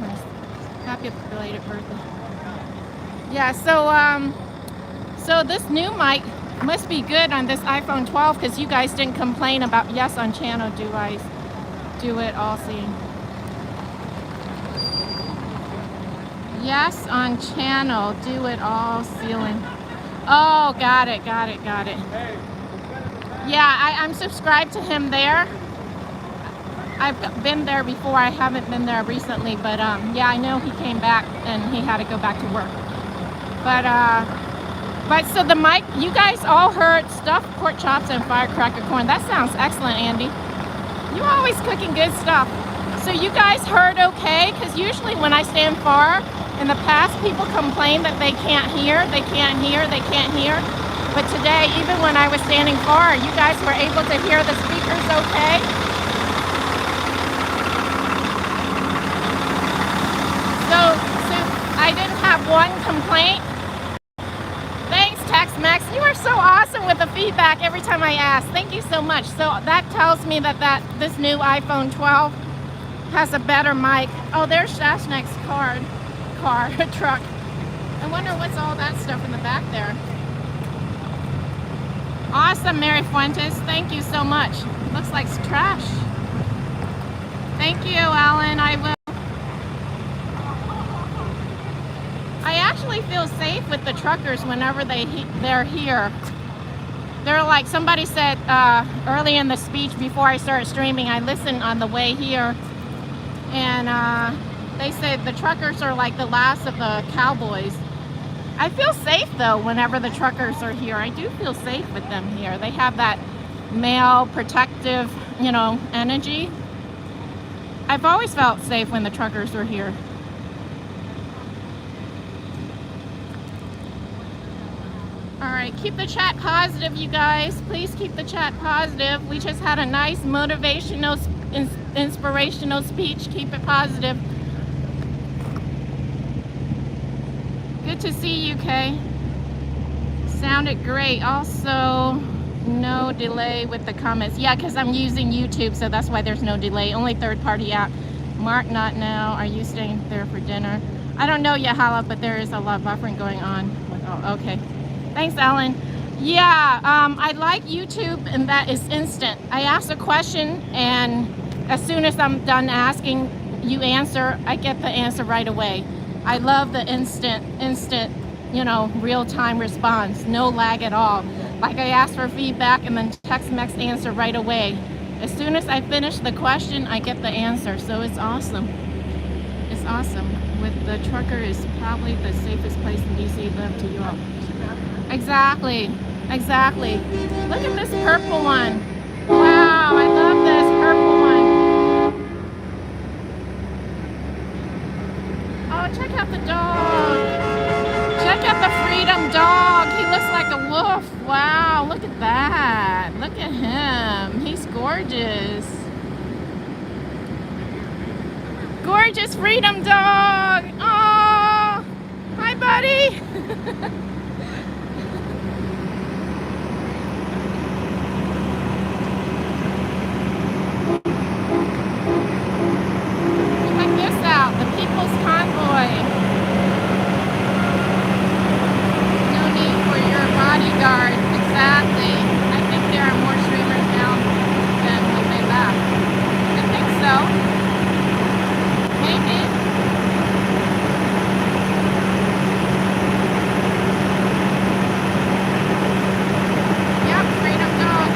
[SPEAKER 1] Happy belated birthday. Yeah, so this new mic must be good on this iPhone 12 because you guys didn't complain about yes on channel device. Do it all seeing. Yes on channel, do it all ceiling. Oh, got it. Yeah, I'm subscribed to him there. I've been there before. I haven't been there recently, but yeah, I know he came back and he had to go back to work. But so the mic, you guys all heard stuffed pork chops and firecracker corn. That sounds excellent, Andy. You always cooking good stuff. So you guys heard okay? Because usually when I stand far, in the past, people complain that they can't hear. But today, even when I was standing far, you guys were able to hear the speakers okay? So I didn't have one complaint. Thanks, Tex-Mex. You are so awesome with the feedback every time I ask. Thank you so much. So that tells me that this new iPhone 12 has a better mic. Oh, there's Shashnek's truck. I wonder what's all that stuff in the back there. Awesome, Mary Fuentes. Thank you so much. Looks like trash. Thank you, Alan. I will. I actually feel safe with the truckers whenever they're here. They're like, somebody said early in the speech before I started streaming, I listened on the way here, and they said the truckers are like the last of the cowboys. I feel safe though whenever the truckers are here. I do feel safe with them here. They have that male protective, energy. I've always felt safe when the truckers were here. right, keep the chat positive, you guys. Please keep the chat positive. We just had a nice motivational, inspirational speech. Keep it positive. Good to see you, Kay. Sounded great. Also, no delay with the comments. Yeah, because I'm using YouTube, so that's why there's no delay. Only third-party app. Mark, not now. Are you staying there for dinner? I don't know yet, Hala, but there is a lot of buffering going on. Oh, okay. Thanks, Ellen. Yeah, I like YouTube, and that is instant. I ask a question, and as soon as I'm done asking, you answer, I get the answer right away. I love the instant, you know, real-time response. No lag at all. Like I ask for feedback, and then text-mex answer right away. As soon as I finish the question, I get the answer, so it's awesome. It's awesome. With the trucker is probably the safest place in DC live to you all. Exactly, exactly. Look at this purple one. Wow, I love this purple one. Oh, check out the dog. Check out the Freedom dog. He looks like a wolf. Wow, look at that. Look at him. He's gorgeous. Gorgeous Freedom dog. Oh, hi, buddy. Check this out, the People's Convoy. No need for your bodyguard. Exactly. I think there are more streamers now than when they left. I think so. Maybe. Yep, Freedom dog.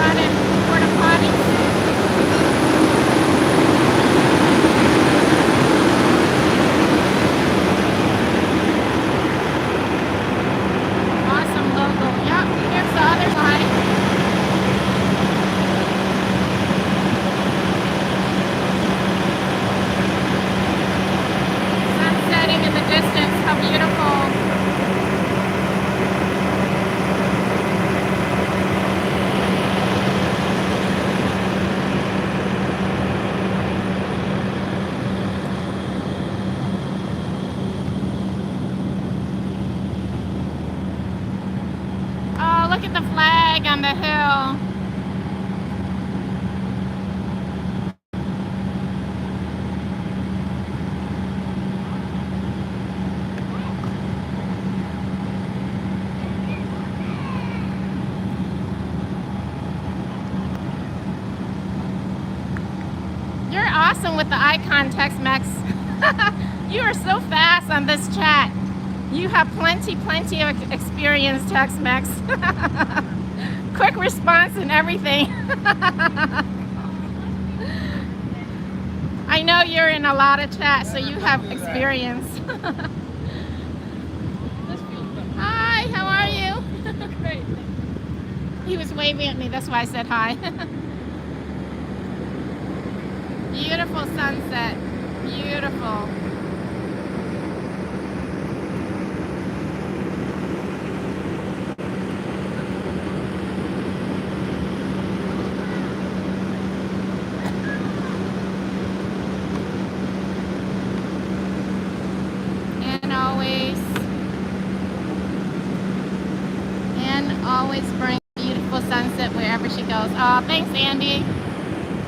[SPEAKER 1] Running porta potties. Awesome logo. Yep, here's the other side. Sun setting in the distance. How beautiful. Oh, look at the flag on the hill. You're awesome with the icon, Tex-Mex. You are so fast on this chat. You have plenty of experience, Tex-Mex. Quick response and everything. I know you're in a lot of chat, so you have experience. Hi, how are you? Great. He was waving at me, that's why I said hi. Beautiful sunset. Beautiful. And always bring beautiful sunset wherever she goes. Oh, thanks, Andy.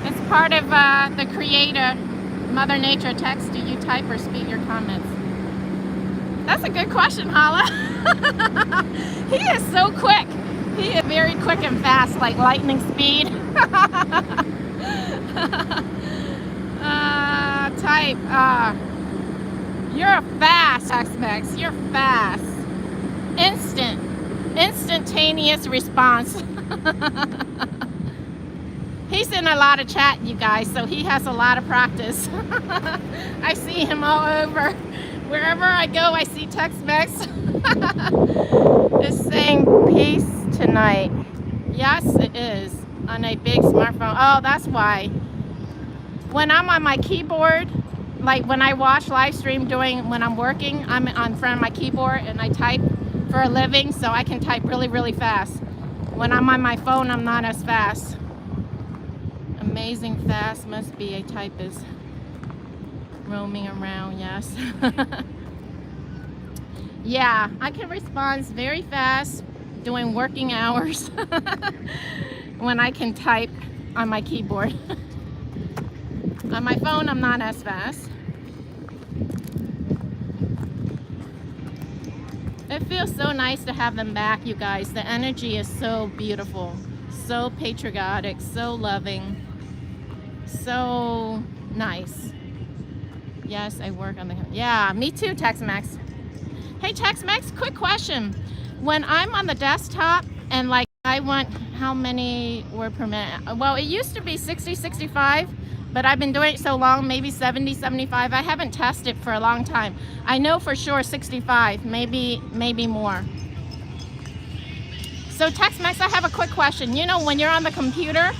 [SPEAKER 1] It's part of the creator, Mother Nature text. Do you type or speak your comments? That's a good question, Hala. He is so quick. He is very quick and fast, like lightning speed. Type. You're fast, Tex-Mex. You're fast. Instantaneous response. He's in a lot of chat, you guys, so he has a lot of practice. I see him all over. Wherever I go, I see Tex-Mex. It's saying peace tonight. Yes, it is. On a big smartphone. Oh, that's why. When I'm on my keyboard, like when I watch live stream when I'm working, I'm on front of my keyboard and I type for a living, so I can type really, really fast. When I'm on my phone, I'm not as fast. Amazing fast must be a typist roaming around, yes. Yeah, I can respond very fast doing working hours when I can type on my keyboard. On my phone, I'm not as fast. It feels so nice to have them back, you guys. The energy is so beautiful, so patriotic, so loving, so nice. Yes, I work on the... Yeah, me too, Tex-Mex. Hey, Tex-Mex, quick question. When I'm on the desktop and like I want how many word per minute? Well, it used to be 60, 65, but I've been doing it so long, maybe 70, 75. I haven't tested for a long time. I know for sure 65, maybe more. So Tex-Mex, I have a quick question. You know, when you're on the computer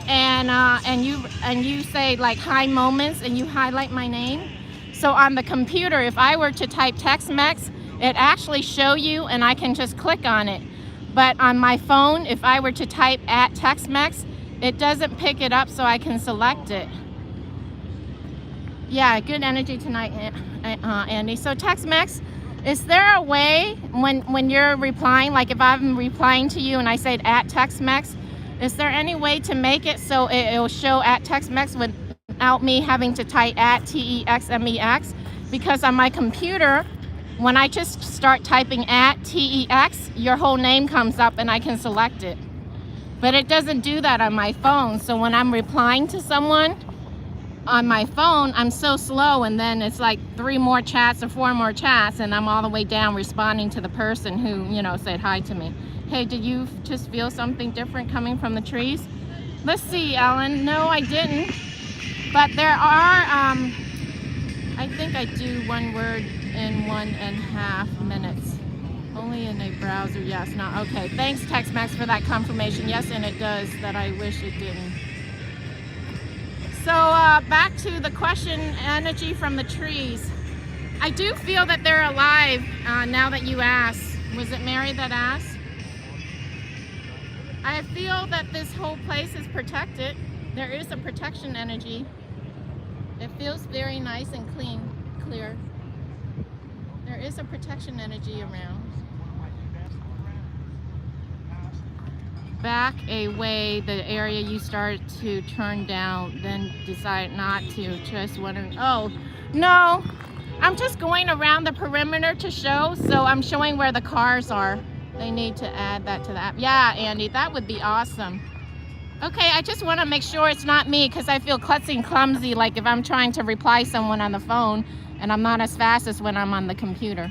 [SPEAKER 1] and you say like high moments and you highlight my name. So on the computer, if I were to type Tex-Mex, it actually show you and I can just click on it. But on my phone, if I were to type at Tex-Mex, it doesn't pick it up so I can select it. Yeah, good energy tonight, Andy. So Tex-Mex, is there a way when you're replying, like if I'm replying to you and I said at Tex-Mex, is there any way to make it so it'll show at Tex-Mex without me having to type at T-E-X-M-E-X? Because on my computer, when I just start typing at T-E-X, your whole name comes up and I can select it. But it doesn't do that on my phone. So when I'm replying to someone on my phone, I'm so slow, and then it's like 3 more chats or 4 more chats, and I'm all the way down responding to the person who, you know, said hi to me. Hey, did you just feel something different coming from the trees? Let's see, Ellen. No, I didn't. But there are, I think I do 1 word in 1.5 minutes. Only in a browser, yes, not, okay. Thanks, Tex-Mex, for that confirmation. Yes, and it does, that I wish it didn't. So back to the question, energy from the trees. I do feel that they're alive now that you asked. Was it Mary that asked? I feel that this whole place is protected. There is a protection energy. It feels very nice and clear. There is a protection energy around. Back away, the area you start to turn down, then decide not to, just wondering, oh, no, I'm just going around the perimeter to show, so I'm showing where the cars are. They need to add that to the app. Yeah, Andy, that would be awesome. Okay, I just want to make sure it's not me, because I feel klutzy and clumsy, like if I'm trying to reply someone on the phone, and I'm not as fast as when I'm on the computer.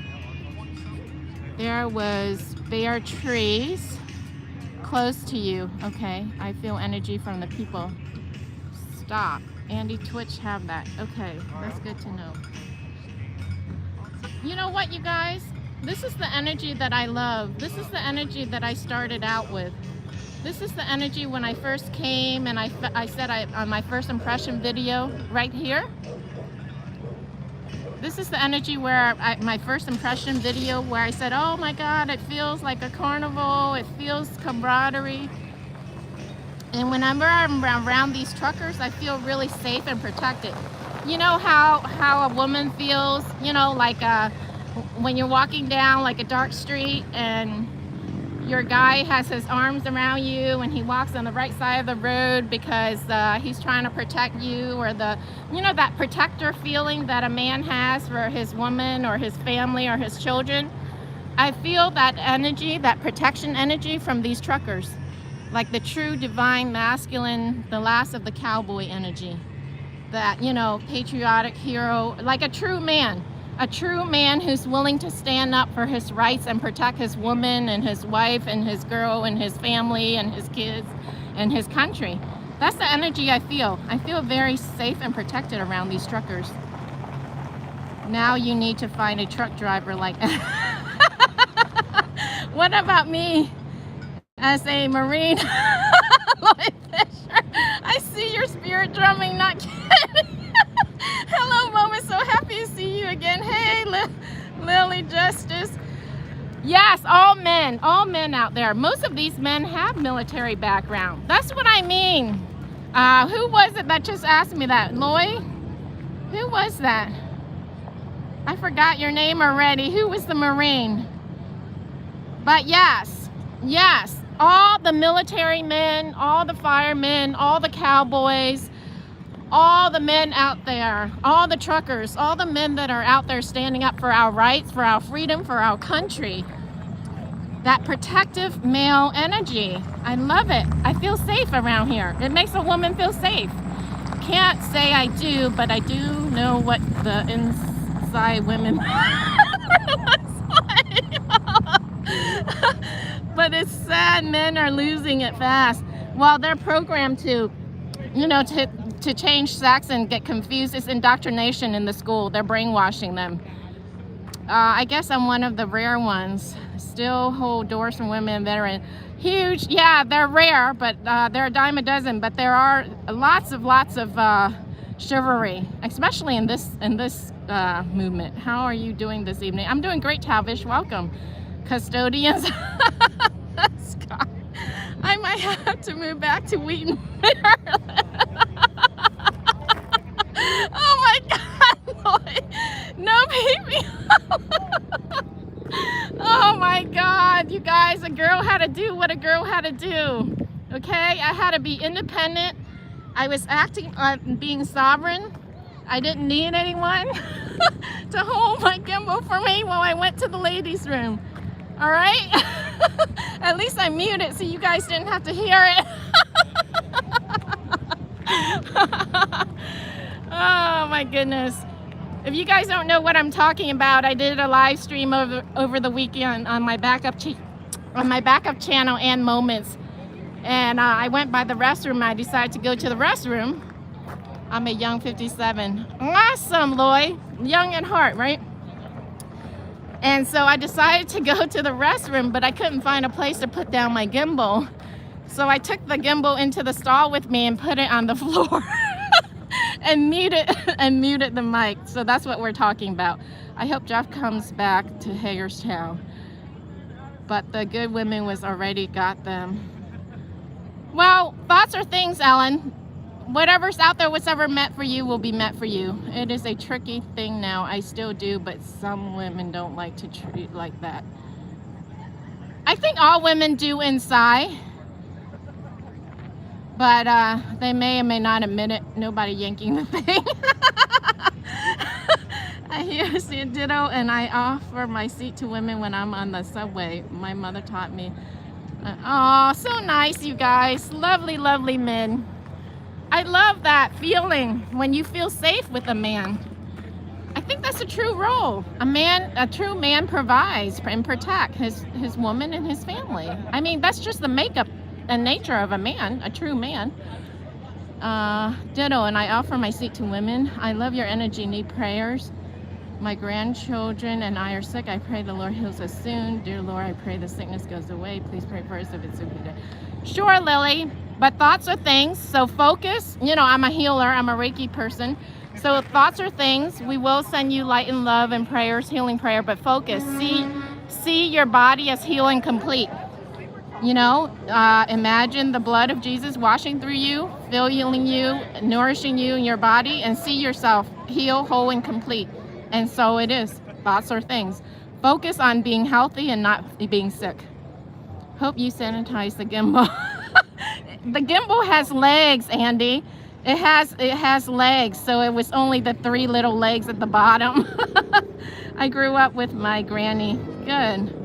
[SPEAKER 1] There was bare trees close to you. Okay, I feel energy from the people. Stop. Andy, Twitch have that. Okay, that's good to know. You know what, you guys? This is the energy that I love. This is the energy that I started out with. This is the energy when I first came, and I said on my first impression video right here. This is the energy where my first impression video where I said, oh my God, it feels like a carnival. It feels camaraderie. And whenever I'm around these truckers, I feel really safe and protected. You know how a woman feels, you know, like when you're walking down like a dark street and your guy has his arms around you and he walks on the right side of the road because he's trying to protect you, or you know, that protector feeling that a man has for his woman or his family or his children. I feel that energy, that protection energy from these truckers, like the true divine masculine, the last of the cowboy energy, that, you know, patriotic hero, like a true man who's willing to stand up for his rights and protect his woman and his wife and his girl and his family and his kids and his country. That's the energy I feel. I feel very safe and protected around these truckers. Now you need to find a truck driver like what about me as a Marine? Lloyd Fisher, I see your spirit drumming, not kidding. Hello, Mama, so happy to see you again. Hey, Lily Justice. Yes, all men out there. Most of these men have military background. That's what I mean. Who was it that just asked me that? Loy? Who was that? I forgot your name already. Who was the Marine? But yes, all the military men, all the firemen, all the cowboys, all the men out there, all the truckers, all the men that are out there standing up for our rights, for our freedom, for our country. That protective male energy. I love it. I feel safe around here. It makes a woman feel safe. Can't say I do, but I do know what the inside women looks like. But it's sad men are losing it fast. Well, they're programmed to, you know, to change sex and get confused. It's indoctrination in the school. They're brainwashing them. I guess I'm one of the rare ones. Still hold doors from women that are in huge. Yeah, they're rare, but they're a dime a dozen. But there are lots of chivalry, especially in this movement. How are you doing this evening? I'm doing great, Tavish. Welcome, custodians. Scott, I might have to move back to Wheaton, Maryland. Oh my God, Lloyd. No, baby. Oh my God, you guys, a girl had to do what a girl had to do. Okay, I had to be independent. I was acting on being sovereign. I didn't need anyone to hold my gimbal for me while I went to the ladies' room. All right? At least I muted so you guys didn't have to hear it. Oh my goodness. If you guys don't know what I'm talking about, I did a live stream over the weekend on my backup channel and Moments. And I went by the restroom. I decided to go to the restroom. I'm a young 57. Awesome, Loy. Young at heart, right? And so I decided to go to the restroom, but I couldn't find a place to put down my gimbal. So I took the gimbal into the stall with me and put it on the floor. And muted the mic. So that's what we're talking about. I hope Jeff comes back to Hagerstown. But the good women was already got them. Well, thoughts are things, Ellen. Whatever's out there, whatever meant for you will be meant for you. It is a tricky thing now. I still do, but some women don't like to treat like that. I think all women do inside. But they may or may not admit it. Nobody yanking the thing. I hear see a ditto, and I offer my seat to women when I'm on the subway. My mother taught me. Oh, so nice, you guys. Lovely, lovely men. I love that feeling when you feel safe with a man. I think that's a true role. A true man provides and protects his woman and his family. I mean, that's just the makeup and nature of a man, a true man. Ditto, and I offer my seat to women. I love your energy, need prayers. My grandchildren and I are sick. I pray the Lord heals us soon. Dear Lord, I pray the sickness goes away. Please pray for us if it's okay. Sure, Lily, but thoughts are things, so focus. You know, I'm a healer, I'm a Reiki person. So thoughts are things. We will send you light and love and prayers, healing prayer, but focus. See your body as healing complete. You know, imagine the blood of Jesus washing through you, filling you, nourishing you in your body, and see yourself heal, whole, and complete. And so it is. Thoughts are things. Focus on being healthy and not being sick. Hope you sanitize the gimbal. The gimbal has legs, Andy. It has legs, so it was only the 3 little legs at the bottom. I grew up with my granny. Good.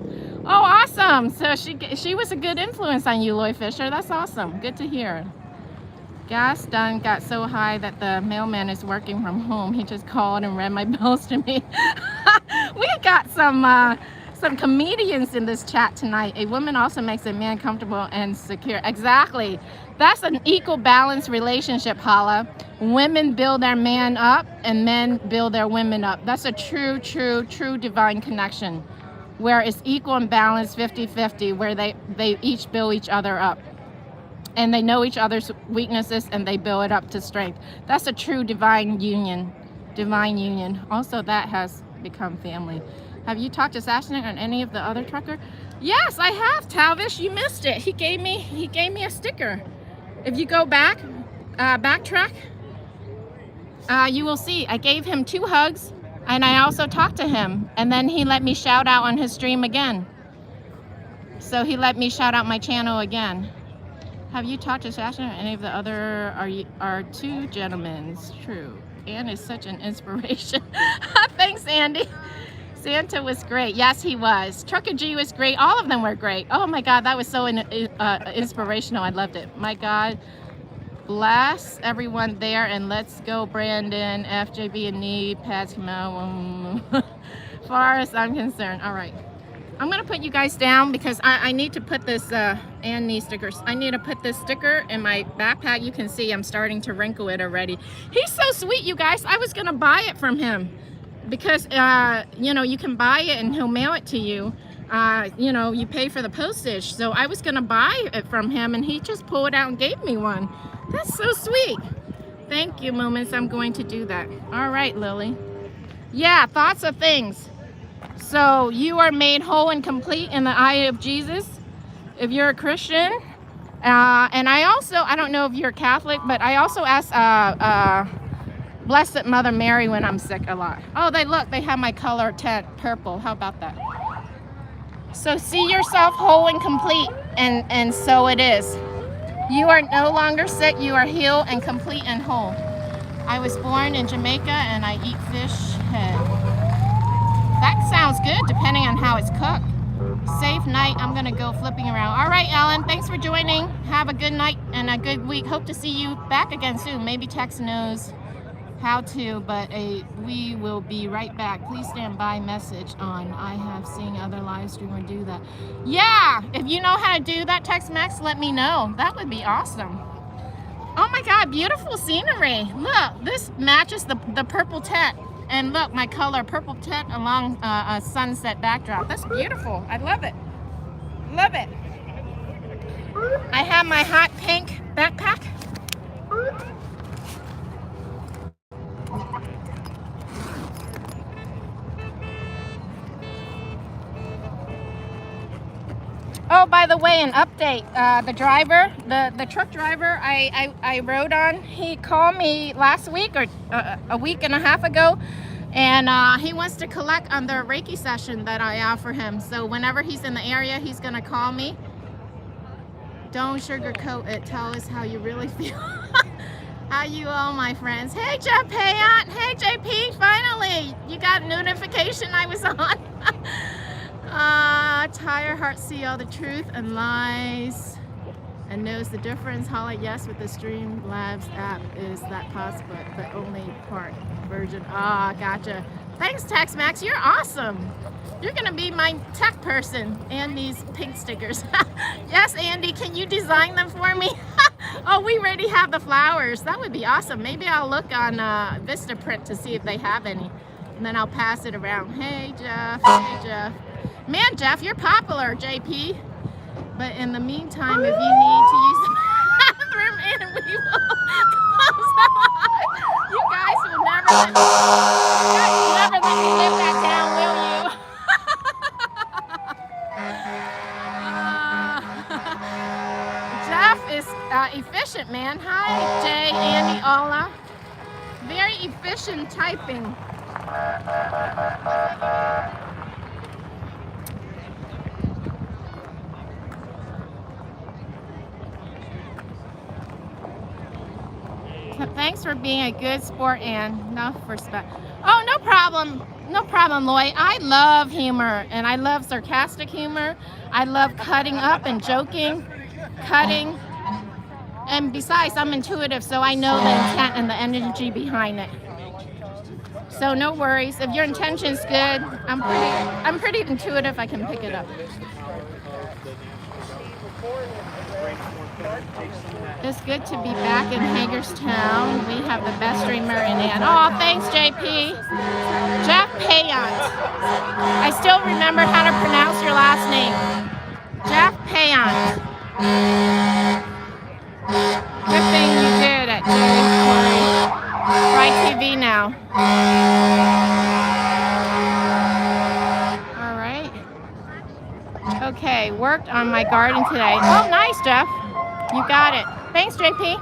[SPEAKER 1] Oh, awesome. So she was a good influence on you, Lloyd Fisher. That's awesome. Good to hear. Gas done got so high that the mailman is working from home. He just called and read my bills to me. We got some some comedians in this chat tonight. A woman also makes a man comfortable and secure. Exactly. That's an equal balance relationship, Hala. Women build their man up and men build their women up. That's a true divine connection where it's equal and balanced 50-50, where they each build each other up. And they know each other's weaknesses and they build it up to strength. That's a true divine union. Also, that has become family. Have you talked to Sashnik or any of the other trucker? Yes, I have, Talvish. You missed it. He gave me a sticker. If you go backtrack, you will see I gave him 2 hugs, and I also talked to him, and then he let me shout out on his stream again. So he let me shout out my channel again. Have you talked to Sashnik or any of the other are 2 gentlemen? It's true. Ann is such an inspiration. Thanks, Andy. Santa was great. Yes, he was. Trucker G was great. All of them were great. Oh my God, that was so inspirational. I loved it. My God, bless everyone there, and let's go, Brandon, FJB, and Need, Pat, Kamel. Far as I'm concerned. All right. I'm gonna put you guys down because I need to put this and knee stickers. I need to put this sticker in my backpack. You can see I'm starting to wrinkle it already. He's so sweet, you guys. I was gonna buy it from him because you know, you can buy it and he'll mail it to you. You know, you pay for the postage. So I was gonna buy it from him and he just pulled it out and gave me one. That's so sweet. Thank you, Moments. I'm going to do that. All right, Lily. Yeah, thoughts of things. So you are made whole and complete in the eye of Jesus if you're a Christian. And I don't know if you're Catholic, but I also ask Blessed Mother Mary when I'm sick a lot. Oh, they have my color tent, purple. How about that? So see yourself whole and complete, and so it is. You are no longer sick, you are healed and complete and whole. I was born in Jamaica and I eat fish head. That sounds good, depending on how it's cooked. Safe night. I'm gonna go flipping around. All right, Ellen, thanks for joining. Have a good night and a good week. Hope to see you back again soon. Maybe Tex knows how to, but we will be right back. Please stand by. Message on. I have seen other live streamers do that. Yeah, if you know how to do that, Tex-Mex, let me know. That would be awesome. Oh my God, beautiful scenery. Look, this matches the purple tent. And look, my color, purple tent along a sunset backdrop. That's beautiful. I love it. Love it. I have my hot pink backpack. Oh, by the way, an update. The driver, the truck driver I rode on, he called me last week or a week and a half ago, and he wants to collect on the Reiki session that I offer him. So whenever he's in the area, he's gonna call me. Don't sugarcoat it. Tell us how you really feel. How you all, my friends? Hey, Jeff Payant. Hey, JP. Finally, you got notification I was on. Tired heart see all the truth and lies and knows the difference. Holla yes with the Streamlabs app. Is that possible? But only part version. Gotcha. Thanks, Tex-Max. You're awesome. You're gonna be my tech person and these pink stickers. Yes, Andy, can you design them for me? Oh, we already have the flowers. That would be awesome. Maybe I'll look on Vistaprint to see if they have any. And then I'll pass it around. Hey, Jeff. Hey, Jeff. Man, Jeff, you're popular, JP. But in the meantime, if you need to use the bathroom, and we will close out. You guys will never let me live that down, will you? Jeff is efficient, man. Hi, Jay, Andy, Ola. Very efficient typing. Thanks for being a good sport, and no respect. Oh, no problem. No problem, Lloyd. I love humor, and I love sarcastic humor. I love cutting up and joking, cutting. And besides, I'm intuitive, so I know the intent and the energy behind it. So no worries. If your intention's good, I'm pretty intuitive. I can pick it up. It's good to be back in Hagerstown. We have the best streamer in Ann. Oh, thanks, JP. Jeff Payant. I still remember how to pronounce your last name. Jeff Payant. Good thing you did at Try TV now. All right. Okay, worked on my garden today. Oh, nice, Jeff. You got it. Thanks, JP.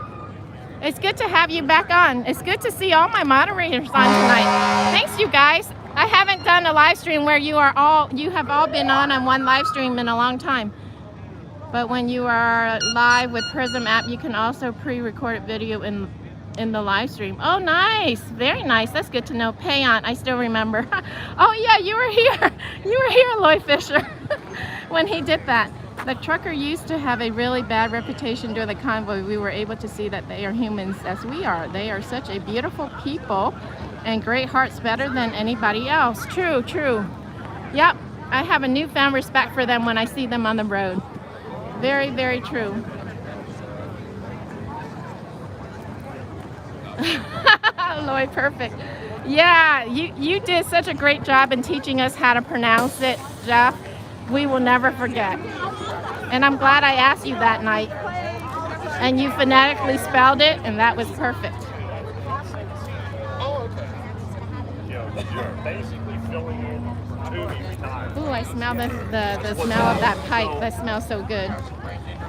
[SPEAKER 1] It's good to have you back on. It's good to see all my moderators on tonight. Thanks, you guys. I haven't done a live stream where you have all been on one live stream in a long time. But when you are live with Prism app, you can also pre-record video in the live stream. Oh, nice. Very nice. That's good to know. Payant, I still remember. Oh, yeah, you were here. You were here, Lloyd Fisher, when he did that. The trucker used to have a really bad reputation during the convoy. We were able to see that they are humans as we are. They are such a beautiful people and great hearts, better than anybody else. True, true. Yep, I have a newfound respect for them when I see them on the road. Very, very true. Lloyd, perfect. Yeah, you did such a great job in teaching us how to pronounce it, Jeff. We will never forget. And I'm glad I asked you that night. And you phonetically spelled it, and that was perfect.
[SPEAKER 12] Oh, okay. You're basically filling in to be retired.
[SPEAKER 1] Ooh, I smell the smell of that pipe. That smells so good.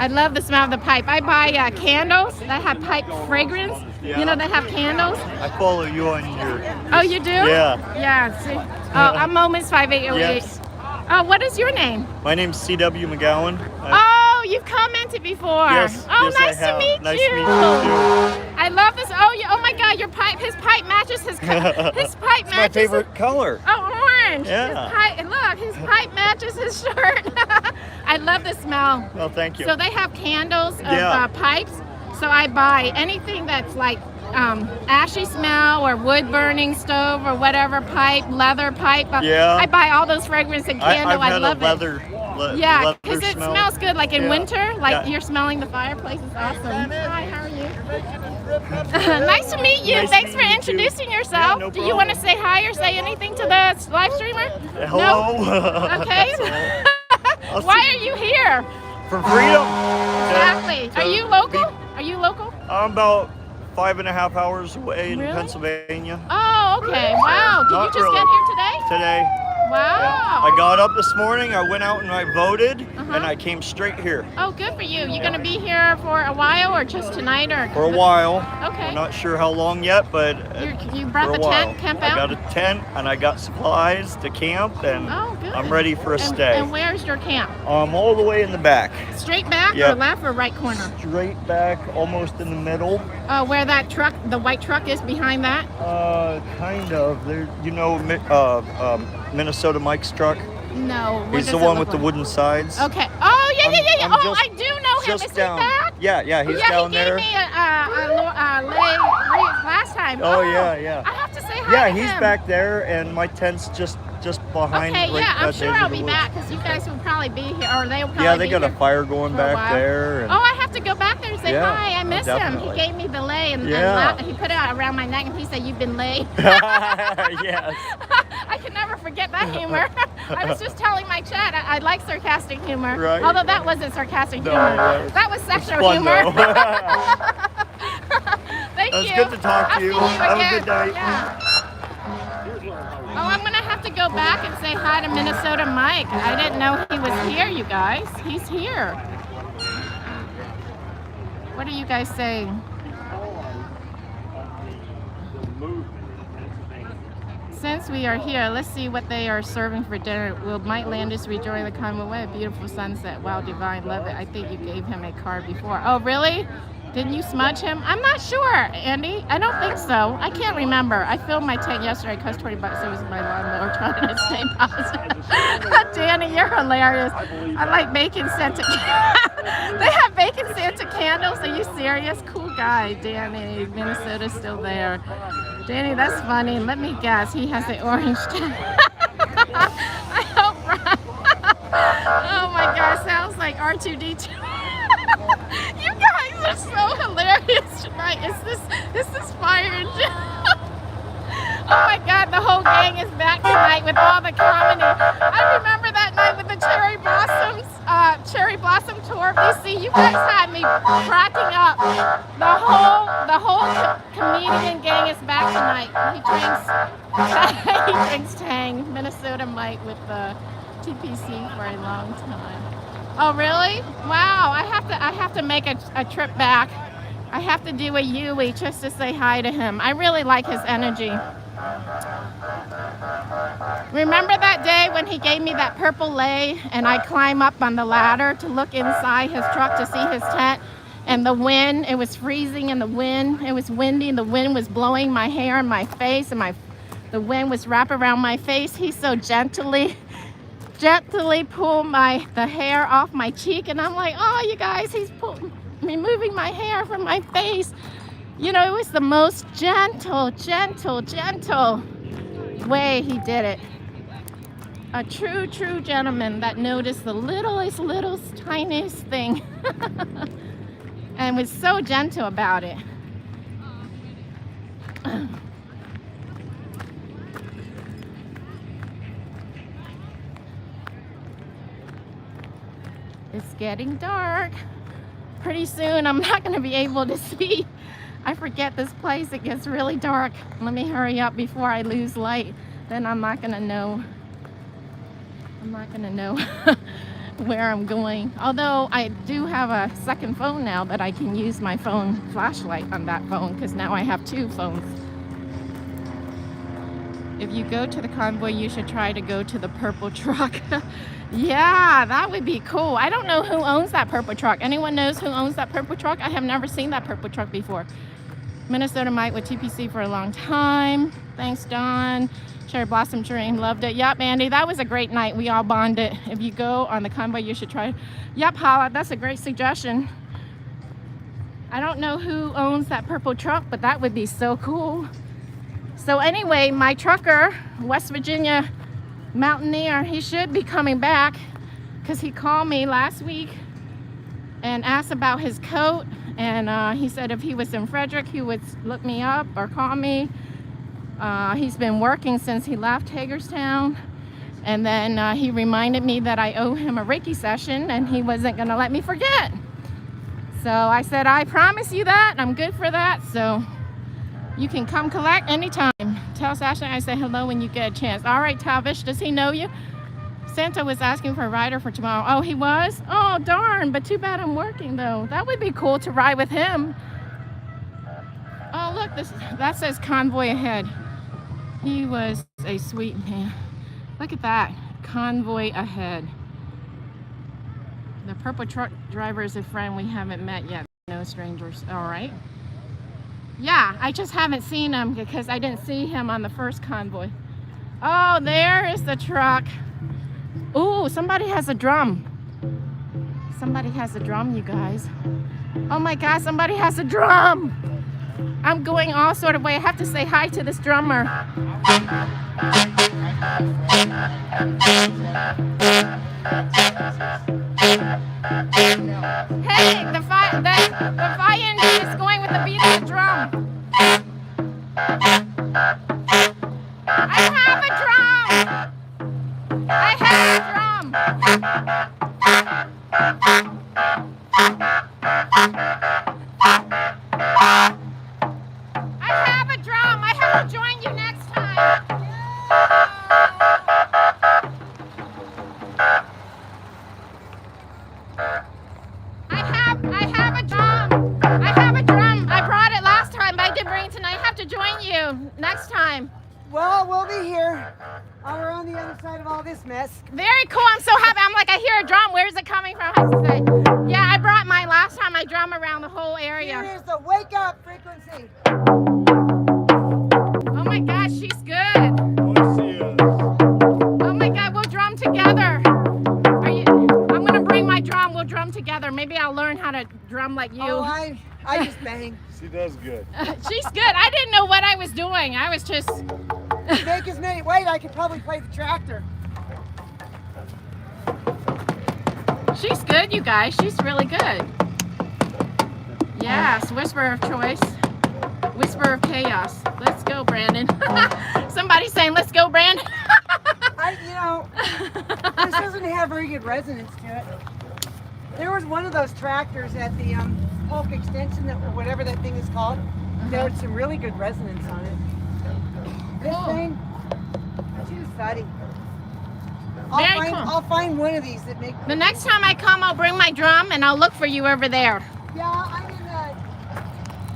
[SPEAKER 1] I love the smell of the pipe. I buy candles that have pipe fragrance.
[SPEAKER 12] Yeah.
[SPEAKER 1] You know, they have candles.
[SPEAKER 12] I follow you on your...
[SPEAKER 1] Oh, you do?
[SPEAKER 12] Yeah.
[SPEAKER 1] Yeah. See? Oh, I'm Moments 5808.
[SPEAKER 12] Yes.
[SPEAKER 1] Oh, what is your name?
[SPEAKER 12] My name's C.W. McGowan.
[SPEAKER 1] Oh, you've commented before.
[SPEAKER 12] Yes.
[SPEAKER 1] Oh,
[SPEAKER 12] yes,
[SPEAKER 1] nice
[SPEAKER 12] I
[SPEAKER 1] to
[SPEAKER 12] have.
[SPEAKER 1] meet
[SPEAKER 12] Nice
[SPEAKER 1] you.
[SPEAKER 12] to meet you too.
[SPEAKER 1] I love this. Oh, oh my God, your pipe. His pipe matches his. His pipe
[SPEAKER 12] It's
[SPEAKER 1] matches.
[SPEAKER 12] my favorite color.
[SPEAKER 1] Oh, orange.
[SPEAKER 12] Yeah.
[SPEAKER 1] His pipe, look, his pipe matches his shirt. I love the smell.
[SPEAKER 12] Well, thank you.
[SPEAKER 1] So they have candles of
[SPEAKER 12] Yeah.
[SPEAKER 1] Pipes. So I buy anything that's like ashy smell or wood burning stove or whatever pipe, leather pipe.
[SPEAKER 12] Yeah.
[SPEAKER 1] I buy all those fragrance and candle.
[SPEAKER 12] I've had
[SPEAKER 1] love
[SPEAKER 12] a leather,
[SPEAKER 1] yeah,
[SPEAKER 12] leather
[SPEAKER 1] because it
[SPEAKER 12] smell.
[SPEAKER 1] smells good. Like in
[SPEAKER 12] Yeah.
[SPEAKER 1] winter, like
[SPEAKER 12] Yeah.
[SPEAKER 1] you're smelling the fireplace. It's awesome. Hi, how are you? Nice to meet you.
[SPEAKER 12] Nice
[SPEAKER 1] Thanks for
[SPEAKER 12] meeting you
[SPEAKER 1] introducing
[SPEAKER 12] too.
[SPEAKER 1] yourself.
[SPEAKER 12] Yeah, no
[SPEAKER 1] Do you want to
[SPEAKER 12] problem.
[SPEAKER 1] say hi or say anything to the live streamer?
[SPEAKER 12] Hello.
[SPEAKER 1] No? Okay.
[SPEAKER 12] I'll
[SPEAKER 1] Why
[SPEAKER 12] see-
[SPEAKER 1] are you here?
[SPEAKER 12] For freedom.
[SPEAKER 1] Exactly.
[SPEAKER 12] To
[SPEAKER 1] Are you local? Are you local?
[SPEAKER 12] I'm about 5.5 hours away in
[SPEAKER 1] Really?
[SPEAKER 12] Pennsylvania.
[SPEAKER 1] Oh, okay. Wow. Did you
[SPEAKER 12] Not
[SPEAKER 1] just
[SPEAKER 12] really.
[SPEAKER 1] get here today?
[SPEAKER 12] Today.
[SPEAKER 1] Wow.
[SPEAKER 12] I got up this morning, I went out and I voted,
[SPEAKER 1] Uh-huh.
[SPEAKER 12] and I came straight here
[SPEAKER 1] Oh, good for you. You gonna be here for a while or just tonight or?
[SPEAKER 12] for a while.
[SPEAKER 1] Okay.
[SPEAKER 12] I'm not sure how long yet, but
[SPEAKER 1] You brought
[SPEAKER 12] for a
[SPEAKER 1] the
[SPEAKER 12] while.
[SPEAKER 1] tent, camp
[SPEAKER 12] I
[SPEAKER 1] out?
[SPEAKER 12] got a tent and I got supplies to camp, and
[SPEAKER 1] Oh, good.
[SPEAKER 12] I'm ready for a stay.
[SPEAKER 1] And where's your camp?
[SPEAKER 12] All the way in the back,
[SPEAKER 1] Straight back or
[SPEAKER 12] Yep.
[SPEAKER 1] left or right corner?
[SPEAKER 12] straight back, almost in the middle.
[SPEAKER 1] Where that truck, the white truck is behind that?
[SPEAKER 12] Kind of. There, you know, Minnesota Mike's truck.
[SPEAKER 1] No. what
[SPEAKER 12] He's
[SPEAKER 1] does
[SPEAKER 12] the
[SPEAKER 1] it
[SPEAKER 12] one
[SPEAKER 1] look
[SPEAKER 12] with the
[SPEAKER 1] like?
[SPEAKER 12] wooden sides.
[SPEAKER 1] Okay. Oh, yeah, yeah, yeah, yeah.
[SPEAKER 12] I'm
[SPEAKER 1] Oh,
[SPEAKER 12] just-
[SPEAKER 1] I do know him.
[SPEAKER 12] Just
[SPEAKER 1] Is
[SPEAKER 12] down.
[SPEAKER 1] he back?
[SPEAKER 12] Yeah, he's
[SPEAKER 1] Yeah,
[SPEAKER 12] down
[SPEAKER 1] he gave
[SPEAKER 12] there.
[SPEAKER 1] me a lay last time.
[SPEAKER 12] Oh, yeah.
[SPEAKER 1] I have to say hi
[SPEAKER 12] Yeah,
[SPEAKER 1] to
[SPEAKER 12] he's
[SPEAKER 1] him.
[SPEAKER 12] back there, and my tent's just behind.
[SPEAKER 1] Okay,
[SPEAKER 12] right
[SPEAKER 1] yeah, I'm
[SPEAKER 12] at the
[SPEAKER 1] sure
[SPEAKER 12] edge of
[SPEAKER 1] I'll
[SPEAKER 12] the
[SPEAKER 1] be
[SPEAKER 12] woods.
[SPEAKER 1] back because you guys will probably be here, or they'll probably
[SPEAKER 12] Yeah, they
[SPEAKER 1] be
[SPEAKER 12] got a
[SPEAKER 1] here
[SPEAKER 12] fire going
[SPEAKER 1] for a
[SPEAKER 12] back
[SPEAKER 1] while.
[SPEAKER 12] there. And
[SPEAKER 1] Oh, I have to go back there and say
[SPEAKER 12] Yeah,
[SPEAKER 1] hi. I miss him.
[SPEAKER 12] definitely.
[SPEAKER 1] He gave me the lay and
[SPEAKER 12] Yeah.
[SPEAKER 1] he put it around my neck and he said, "You've been laid."
[SPEAKER 12] Yes.
[SPEAKER 1] I can never forget that humor. I was just telling my chat I like sarcastic humor.
[SPEAKER 12] Right.
[SPEAKER 1] Although that wasn't sarcastic
[SPEAKER 12] No,
[SPEAKER 1] humor.
[SPEAKER 12] that
[SPEAKER 1] That was
[SPEAKER 12] was-
[SPEAKER 1] sexual
[SPEAKER 12] fun,
[SPEAKER 1] humor.
[SPEAKER 12] though.
[SPEAKER 1] Thank
[SPEAKER 12] It was
[SPEAKER 1] you.
[SPEAKER 12] good to talk to
[SPEAKER 1] I'll
[SPEAKER 12] you.
[SPEAKER 1] see
[SPEAKER 12] Have a
[SPEAKER 1] again.
[SPEAKER 12] good day.
[SPEAKER 1] Yeah. Oh, I'm gonna have to go back and say hi to Minnesota Mike. I didn't know he was here, you guys. He's here. What are you guys saying? Since we are here, let's see what they are serving for dinner. Will Mike Landis rejoin the Convoy? A beautiful sunset. Wow, divine. Love it. I think you gave him a card before. Oh, really? Didn't you smudge him? I'm not sure, Andy. I don't think so. I can't remember. I filmed my tent yesterday. It cost $20. It was my lawnmower trying to stay positive. Danny, you're hilarious. I like bacon Santa. They have bacon Santa candles. Are you serious? Cool guy, Danny. Minnesota's still there. Danny, that's funny. Let me guess. He has the orange I hope Ron. Oh my gosh, sounds like R2D2. You guys are so hilarious tonight. Is this fire and oh my god, the whole gang is back tonight with all the comedy. I remember that night with the cherry blossom tour. BC, you guys had me cracking up. The whole comedian gang is back tonight. He drinks Tang, Minnesota Mike with the TPC for a long time. Oh really? Wow, I have to make a trip back. I have to do a Yui just to say hi to him. I really like his energy. Remember that day when he gave me that purple lei and I climb up on the ladder to look inside his truck to see his tent, and the wind, it was freezing and it was windy and the wind was blowing my hair and my face and the wind was wrapped around my face. He so gently pulled the hair off my cheek, and I'm like, oh you guys, he's removing my hair from my face. You know, it was the most gentle way he did it. A true gentleman that noticed the littlest tiniest thing and was so gentle about it. It's getting dark. Pretty soon I'm not going to be able to see. I forget this place, it gets really dark. Let me hurry up before I lose light. Then I'm not gonna know where I'm going. Although I do have a second phone now that I can use my phone flashlight on that phone, because now I have two phones. If you go to the Convoy, you should try to go to the purple truck. Yeah, that would be cool. I don't know who owns that purple truck. Anyone knows who owns that purple truck? I have never seen that purple truck before. Minnesota Mike with TPC for a long time. Thanks, Don. Cherry Blossom Dream, loved it. Yep, Andy, that was a great night. We all bonded. If you go on the Convoy, you should try. Yep, Hala, that's a great suggestion. I don't know who owns that purple truck, but that would be so cool. So anyway, my trucker, West Virginia Mountaineer, he should be coming back because he called me last week and asked about his coat, and he said if he was in Frederick, he would look me up or call me. He's been working since he left Hagerstown, and then he reminded me that I owe him a Reiki session and he wasn't gonna let me forget. So I said, I promise you that, I'm good for that, so you can come collect anytime. Tell Sasha I say hello when you get a chance. All right, Tavish, does he know you? Santa was asking for a rider for tomorrow. Oh, he was? Oh, darn, but too bad I'm working though. That would be cool to ride with him. Oh, look, that says Convoy ahead. He was a sweet man. Look at that, Convoy ahead. The purple truck driver is a friend we haven't met yet. No strangers, all right. Yeah, I just haven't seen him because I didn't see him on the first Convoy. Oh, there is the truck. Ooh, somebody has a drum. Somebody has a drum, you guys. Oh my God, somebody has a drum. I'm going all sort of way. I have to say hi to this drummer. Hey, the fire engine is going with the beat of the drum. I have a drum. I have a drum. I have a drum. I have to join you next time. I have a drum. I have a drum. I brought it last time, but I didn't bring it tonight. I have to join you next time.
[SPEAKER 13] Well, we'll be here. We're on the other side of all this mess.
[SPEAKER 1] Very cool. I'm so happy. I'm like, I hear a drum. Where's it coming from? I have to say. Yeah, I brought mine last time. I drum around the whole area.
[SPEAKER 13] Here is the wake up frequency.
[SPEAKER 1] Oh my gosh, she's good. Oh my God, we'll drum together. I'm gonna bring my drum. will drum together. Maybe I'll learn how to drum like you.
[SPEAKER 13] Oh, I just bang.
[SPEAKER 9] She does good.
[SPEAKER 1] She's good. I didn't know what I was doing. I was just...
[SPEAKER 13] Make as many. Wait, I could probably play the tractor.
[SPEAKER 1] She's good, you guys. She's really good. Yes, whisper of choice. Whisper of chaos. Let's go, Brandon. Somebody's saying, let's go, Brandon.
[SPEAKER 13] This doesn't have very good resonance to it. There was one of those tractors at the Polk Extension, or whatever that thing is called. There was some really good resonance on it. This thing, too funny. I'll find one of these that make...
[SPEAKER 1] The next time I come, I'll bring my drum and I'll look for you over there.
[SPEAKER 13] Yeah, I'm in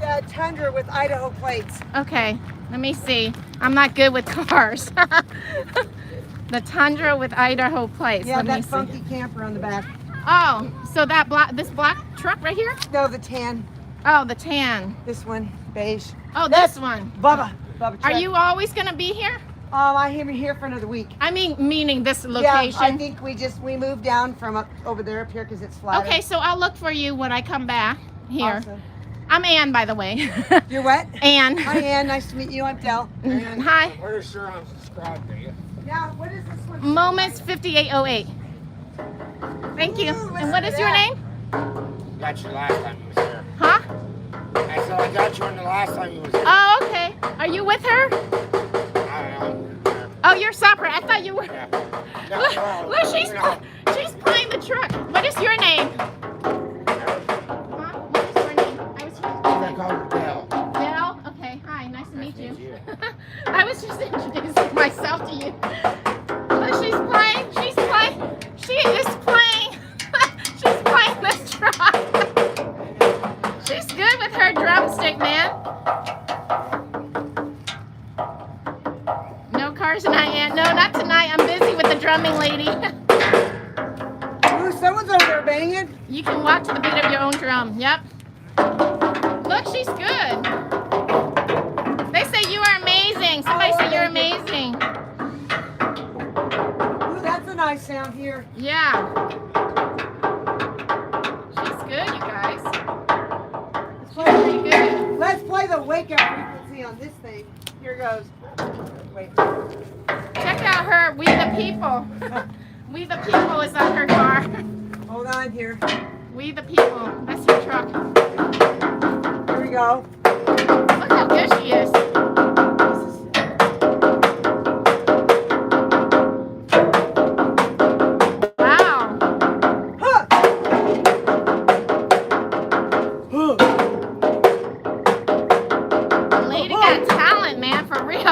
[SPEAKER 13] the Tundra with Idaho plates.
[SPEAKER 1] Okay, let me see. I'm not good with cars. The Tundra with Idaho plates.
[SPEAKER 13] Yeah,
[SPEAKER 1] Let me
[SPEAKER 13] that
[SPEAKER 1] see.
[SPEAKER 13] funky camper on the back.
[SPEAKER 1] Oh, so that this black truck right here?
[SPEAKER 13] No, the tan.
[SPEAKER 1] Oh, the tan.
[SPEAKER 13] This one, beige.
[SPEAKER 1] Oh, this one.
[SPEAKER 13] Bubba
[SPEAKER 1] Are
[SPEAKER 13] truck.
[SPEAKER 1] you always gonna be here?
[SPEAKER 13] I am here for another week.
[SPEAKER 1] I mean, meaning this location.
[SPEAKER 13] Yeah, I think we moved down from up over there up here because it's flat.
[SPEAKER 1] Okay, so I'll look for you when I come back here.
[SPEAKER 13] Awesome.
[SPEAKER 1] I'm Ann, by the way.
[SPEAKER 13] You're what?
[SPEAKER 1] Ann.
[SPEAKER 13] Hi, Ann. Nice to meet you. I'm Del.
[SPEAKER 1] Hi.
[SPEAKER 9] We're sure I'm subscribed to you.
[SPEAKER 13] Now, what is this one?
[SPEAKER 1] Moments 5808. Thank you.
[SPEAKER 13] Ooh,
[SPEAKER 1] And what is your name?
[SPEAKER 9] Got you last time you was here.
[SPEAKER 1] Huh?
[SPEAKER 9] I said I got you on the last time you was here.
[SPEAKER 1] Oh, okay. Are you with her?
[SPEAKER 9] I don't know.
[SPEAKER 1] Oh, you're supper. I thought you were.
[SPEAKER 9] Yeah.
[SPEAKER 1] Look, she's playing the truck. What is your name? Huh? What is your name? I was
[SPEAKER 9] I call her Del.
[SPEAKER 1] Del? Okay. Hi. Nice to meet you. I was just introducing myself to you. Look, she's playing. She's playing. She is playing. She's playing this truck. She's good with her drumstick, man. No cars tonight, Aunt. No, not tonight. I'm busy with the drumming lady.
[SPEAKER 13] Ooh, someone's over there banging.
[SPEAKER 1] You can walk to the beat of your own drum. Yep. Look, she's good. They say you are amazing. Somebody say you're amazing.
[SPEAKER 13] Ooh, that's a nice sound here.
[SPEAKER 1] Yeah. She's good, you guys. She's pretty good.
[SPEAKER 13] Let's play the wake-up frequency on this thing. Here goes. Wait.
[SPEAKER 1] Check out her We the People. We the People is on her car.
[SPEAKER 13] Hold on here.
[SPEAKER 1] We the People. That's her truck.
[SPEAKER 13] Here we go.
[SPEAKER 1] Look how good she is. Wow.
[SPEAKER 13] Huh.
[SPEAKER 1] Lady got talent, man, for real.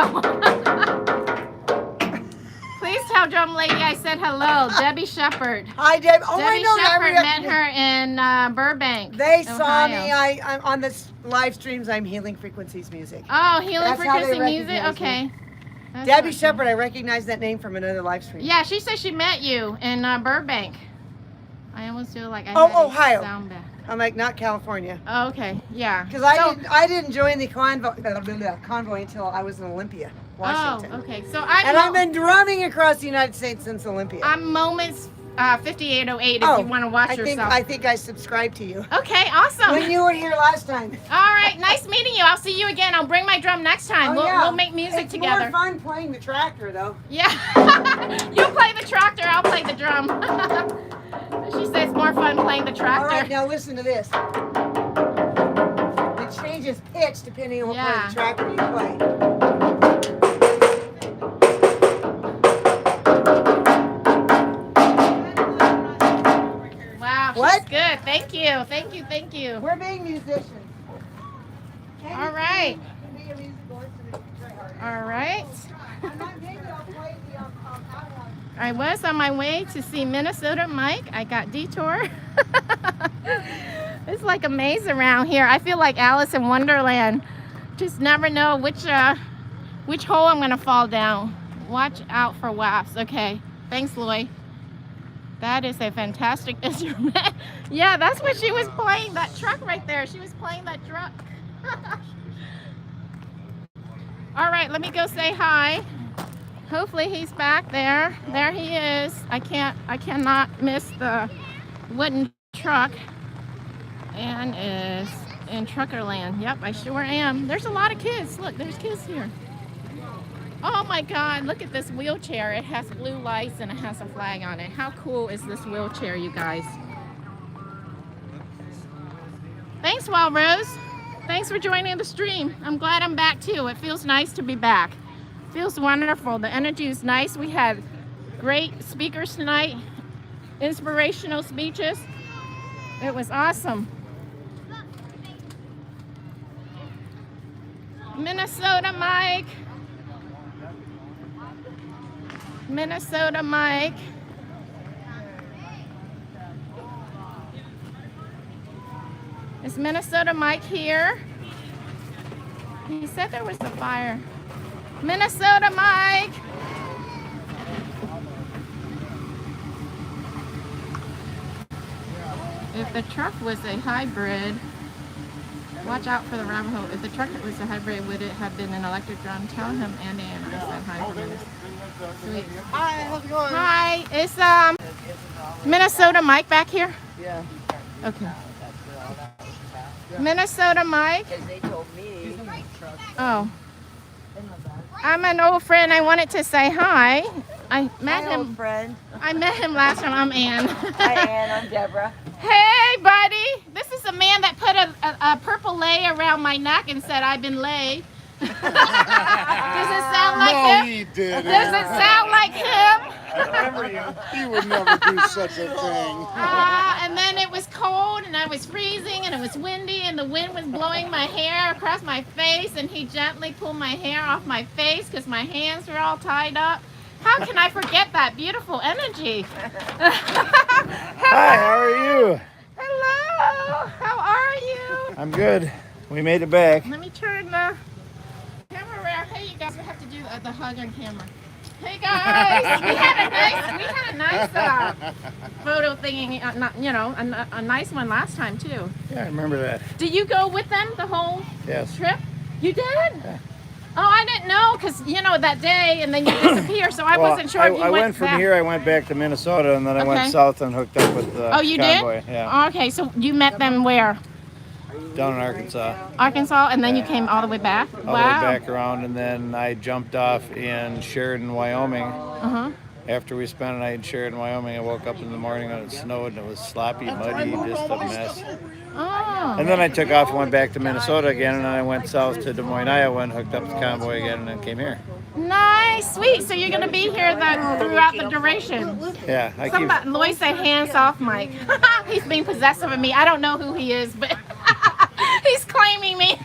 [SPEAKER 1] Please tell Drum Lady I said hello. Debbie Shepard.
[SPEAKER 13] Hi, Deb. Oh, I
[SPEAKER 1] Debbie
[SPEAKER 13] know.
[SPEAKER 1] Shepard met her in Burbank.
[SPEAKER 13] They saw
[SPEAKER 1] Ohio.
[SPEAKER 13] me. I'm on this live streams. I'm Healing Frequencies music.
[SPEAKER 1] Oh, Healing
[SPEAKER 13] That's how they
[SPEAKER 1] Frequency Music?
[SPEAKER 13] recognize
[SPEAKER 1] Okay.
[SPEAKER 13] me.
[SPEAKER 1] That's
[SPEAKER 13] Debbie
[SPEAKER 1] awesome.
[SPEAKER 13] Shepard. I recognize that name from another live stream.
[SPEAKER 1] Yeah, she said she met you in Burbank. I almost feel like I
[SPEAKER 13] Oh,
[SPEAKER 1] had it
[SPEAKER 13] Ohio.
[SPEAKER 1] sound back.
[SPEAKER 13] I'm like, not California.
[SPEAKER 1] Oh, okay, yeah.
[SPEAKER 13] Because I didn't join the convoy until I was in Olympia, Washington.
[SPEAKER 1] Oh, okay. So
[SPEAKER 13] I've been drumming across the United States since Olympia.
[SPEAKER 1] I'm Moments 5808 if you want to watch yourself.
[SPEAKER 13] I think I subscribed to you.
[SPEAKER 1] Okay, awesome.
[SPEAKER 13] When you were here last time.
[SPEAKER 1] All right, nice meeting you. I'll see you again. I'll bring my drum next time. We'll make music
[SPEAKER 13] it's
[SPEAKER 1] together.
[SPEAKER 13] It's more fun playing the tractor, though.
[SPEAKER 1] Yeah. You play the tractor, I'll play the drum. She says it's more fun playing the tractor.
[SPEAKER 13] All right, now listen to this. It changes pitch depending on what part of the tractor you play.
[SPEAKER 1] Wow,
[SPEAKER 13] What?
[SPEAKER 1] she's good. Thank you. Thank you. Thank you.
[SPEAKER 13] We're being musicians.
[SPEAKER 1] All right. All right. I was on my way to see Minnesota Mike. I got detour. It's like a maze around here. I feel like Alice in Wonderland. Just never know which hole I'm gonna fall down. Watch out for wasps. Okay. Thanks, Loy. That is a fantastic instrument. Yeah, that's what she was playing. That truck right there. She was playing that truck. All right, let me go say hi. Hopefully he's back there. There he is. I cannot miss the wooden truck. Ann is in Truckerland. Yep, I sure am. There's a lot of kids. Look, there's kids here. Oh my God, look at this wheelchair. It has blue lights and it has a flag on it. How cool is this wheelchair, you guys? Thanks, Wild Rose. Thanks for joining the stream. I'm glad I'm back too. It feels nice to be back. Feels wonderful. The energy is nice. We had great speakers tonight, inspirational speeches. It was awesome. Minnesota Mike. Minnesota Mike. Is Minnesota Mike here? He said there was a fire. Minnesota Mike. If the truck was a hybrid, watch out for the rabbit hole. If the truck was a hybrid, would it have been an electric drum? Tell him Andy and I said hi for minutes. Sweet.
[SPEAKER 13] Hi, how's it going?
[SPEAKER 1] Hi, is Minnesota Mike back here?
[SPEAKER 5] Yeah.
[SPEAKER 1] Okay. Minnesota Mike.
[SPEAKER 5] Because they told me.
[SPEAKER 1] Oh. I'm an old friend. I wanted to say hi. I met him.
[SPEAKER 5] Old friend.
[SPEAKER 1] I met him last time. I'm Ann.
[SPEAKER 5] Hi, Ann. I'm Deborah.
[SPEAKER 1] Hey, buddy. This is a man that put a purple lei around my neck and said, I've been laid. Does it sound like him?
[SPEAKER 9] No, he didn't.
[SPEAKER 1] Does it sound like him?
[SPEAKER 9] I remember you. He would never do such a thing.
[SPEAKER 1] And then it was cold and I was freezing and it was windy and the wind was blowing my hair across my face and he gently pulled my hair off my face because my hands were all tied up. How can I forget that beautiful energy?
[SPEAKER 14] Hi, how are you?
[SPEAKER 1] Hello, how are you?
[SPEAKER 14] I'm good. We made it back.
[SPEAKER 1] Let me turn the camera around. Hey, you guys, we have to do the hug on camera. Hey guys, we had a nice photo thingy, a nice one last time too.
[SPEAKER 14] Yeah, I remember that.
[SPEAKER 1] Did you go with them the whole trip? You did?
[SPEAKER 14] Yeah.
[SPEAKER 1] Oh, I didn't know because that day and then you disappear, so I wasn't sure if you
[SPEAKER 14] I
[SPEAKER 1] went
[SPEAKER 14] went from
[SPEAKER 1] back.
[SPEAKER 14] here. I went back to Minnesota, and then I went south and hooked up with
[SPEAKER 1] Oh, you
[SPEAKER 14] Convoy.
[SPEAKER 1] did?
[SPEAKER 14] Yeah.
[SPEAKER 1] Okay, so you met them where?
[SPEAKER 14] Down in Arkansas.
[SPEAKER 1] Arkansas, and then you came all the way back?
[SPEAKER 14] All the way back around, and then I jumped off in Sheridan, Wyoming.
[SPEAKER 1] Uh-huh.
[SPEAKER 14] After we spent a night in Sheridan, Wyoming, I woke up in the morning and it snowed and it was sloppy, muddy, just a mess.
[SPEAKER 1] Oh.
[SPEAKER 14] And then I took off and went back to Minnesota again, and then I went south to Des Moines, Iowa, and hooked up with Convoy again, and then came here.
[SPEAKER 1] Nice, sweet. So you're going to be here throughout the duration.
[SPEAKER 14] Yeah,
[SPEAKER 1] Lois said hands off Mike. He's being possessive of me. I don't know who he is, but he's claiming me.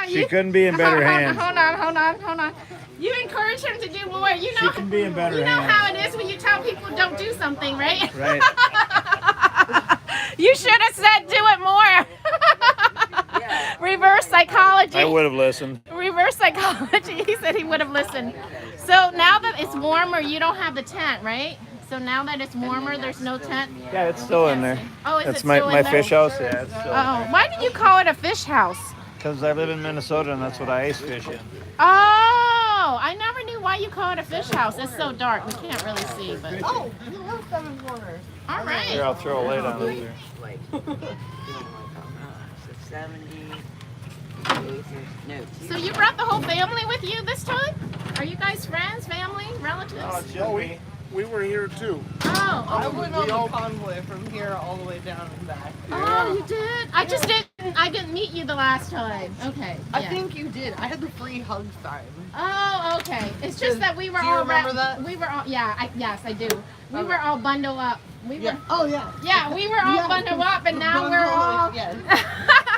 [SPEAKER 14] She couldn't be in better hands.
[SPEAKER 1] Hold on. You encourage him to do more. You know,
[SPEAKER 14] she can be in better hands.
[SPEAKER 1] You know how it is when you tell people don't do something, right?
[SPEAKER 14] Right.
[SPEAKER 1] You should have said do it more. Reverse psychology.
[SPEAKER 14] I would have listened.
[SPEAKER 1] Reverse psychology. He said he would have listened. So now that it's warmer, you don't have the tent, right? So now that it's warmer, there's no tent?
[SPEAKER 14] Yeah, it's still in there.
[SPEAKER 1] Oh, is
[SPEAKER 14] That's
[SPEAKER 1] it still
[SPEAKER 14] my
[SPEAKER 1] in there?
[SPEAKER 14] fish house. Yeah, it's still in
[SPEAKER 1] Oh,
[SPEAKER 14] there.
[SPEAKER 1] why did you call it a fish house?
[SPEAKER 14] Because I live in Minnesota and that's what I ice fish in.
[SPEAKER 1] Oh, I never knew why you call it a fish house. It's so dark, we can't really see. But
[SPEAKER 13] Oh, you have 7 corners.
[SPEAKER 1] all right.
[SPEAKER 14] Here, I'll throw a light on it here.
[SPEAKER 5] 70.
[SPEAKER 1] So you brought the whole family with you this time? Are you guys friends, family, relatives?
[SPEAKER 9] We were here too.
[SPEAKER 1] Oh,
[SPEAKER 13] I went on the convoy from here all the way down and back.
[SPEAKER 1] Oh, you did? I didn't meet you the last time. Okay.
[SPEAKER 13] I
[SPEAKER 1] yeah.
[SPEAKER 13] think you did. I had the free hug sign.
[SPEAKER 1] Oh, okay. It's just that we were
[SPEAKER 13] Do you
[SPEAKER 1] all
[SPEAKER 13] remember that?
[SPEAKER 1] We were all yes, I do. We were all bundled up. We were.
[SPEAKER 13] Oh yeah.
[SPEAKER 1] Yeah, we were all bundled up, and now we're all.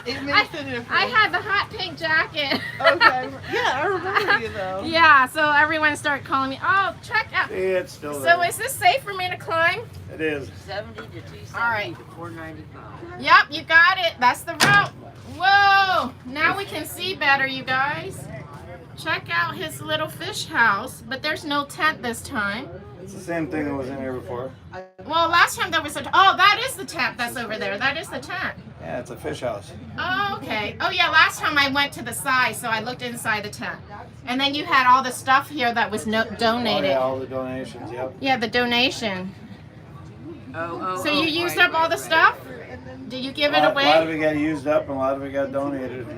[SPEAKER 13] It makes a difference.
[SPEAKER 1] I had the hot pink jacket.
[SPEAKER 13] Okay. Yeah, I remember you though.
[SPEAKER 1] Yeah, so everyone started calling me. Oh, check out.
[SPEAKER 14] See, it's still
[SPEAKER 1] So
[SPEAKER 14] there.
[SPEAKER 1] is this safe for me to climb?
[SPEAKER 14] It is.
[SPEAKER 5] 70 to 270
[SPEAKER 1] All right.
[SPEAKER 5] to 495.
[SPEAKER 1] Yep, you got it. That's the route. Whoa! Now we can see better, you guys. Check out his little fish house, but there's no tent this time.
[SPEAKER 14] It's the same thing that was in here before.
[SPEAKER 1] Well, last time there was a. Oh, that is the tent that's over there. That is the tent.
[SPEAKER 14] Yeah, it's a fish house.
[SPEAKER 1] Oh, okay. Oh, yeah, last time I went to the side, so I looked inside the tent. And then you had all the stuff here that was donated.
[SPEAKER 14] Oh, yeah, all the donations, yep.
[SPEAKER 1] Yeah, the donation. So you used up all the stuff? Did you give it
[SPEAKER 14] A lot of
[SPEAKER 1] away?
[SPEAKER 14] it got used up and a lot of it got donated.
[SPEAKER 1] Oh,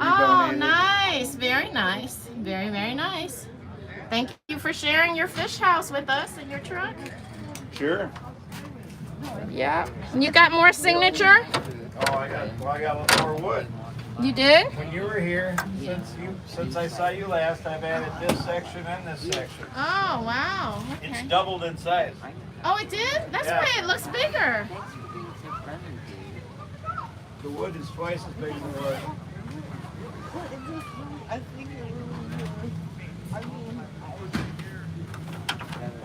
[SPEAKER 14] redonated.
[SPEAKER 1] nice. Very nice. Very, very nice. Thank you for sharing your fish house with us in your truck.
[SPEAKER 14] Sure.
[SPEAKER 1] Yeah. You got more signature?
[SPEAKER 14] Oh, I got one more wood.
[SPEAKER 1] You did?
[SPEAKER 14] When you were here, since I saw you last, I've added this section and this section.
[SPEAKER 1] Oh, wow. Okay.
[SPEAKER 14] It's doubled in size.
[SPEAKER 1] Oh, it did? That's
[SPEAKER 14] Yeah.
[SPEAKER 1] why it looks bigger.
[SPEAKER 14] The wood is twice as big as the wood.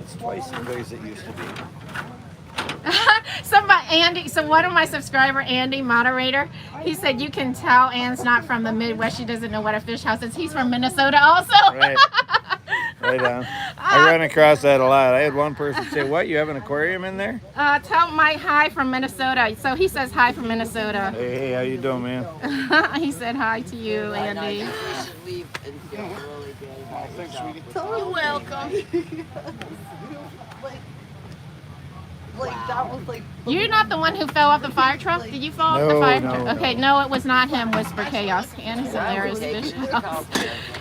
[SPEAKER 14] It's twice as big as it used to be.
[SPEAKER 1] So one of my subscriber, Andy, moderator, he said you can tell Ann's not from the Midwest. She doesn't know what a fish house is. He's from Minnesota also.
[SPEAKER 14] Right. Right on. I run across that a lot. I had one person say, "What? You have an aquarium in there?"
[SPEAKER 1] Tell Mike hi from Minnesota. So he says hi from Minnesota.
[SPEAKER 14] Hey, how you doing, man?
[SPEAKER 1] He said hi to you, Andy.
[SPEAKER 9] Thanks, sweetie.
[SPEAKER 1] You're welcome.
[SPEAKER 5] That was like.
[SPEAKER 1] You're not the one who fell off the fire truck? Did you fall off the
[SPEAKER 14] No,
[SPEAKER 1] fire
[SPEAKER 14] no,
[SPEAKER 1] truck? Okay, no, it was not him, Whisper Chaos. Annie's hilarious fish house.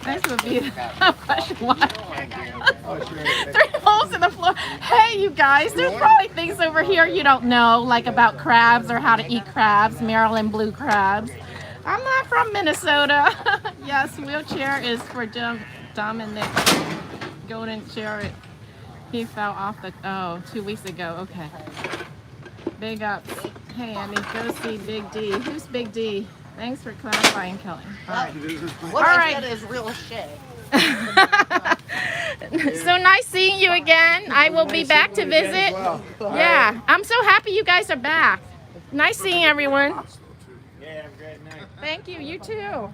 [SPEAKER 1] This would be a question. Why? 3 holes in the floor. Hey, you guys, there's probably things over here you don't know, like about crabs or how to eat crabs, Maryland blue crabs. I'm not from Minnesota. Yes, wheelchair is for Dominic. Golden chair. He fell off the, 2 weeks ago. Okay. Big ups. Hey, Andy, go see Big D. Who's Big D? Thanks for clarifying, Kelly. All right.
[SPEAKER 5] What
[SPEAKER 1] All
[SPEAKER 5] I
[SPEAKER 1] right.
[SPEAKER 5] said is real shit.
[SPEAKER 1] So nice seeing you again. I will be back to visit. Yeah, I'm so happy you guys are back. Nice seeing everyone.
[SPEAKER 14] Yeah, have a great night.
[SPEAKER 1] Thank you. You too.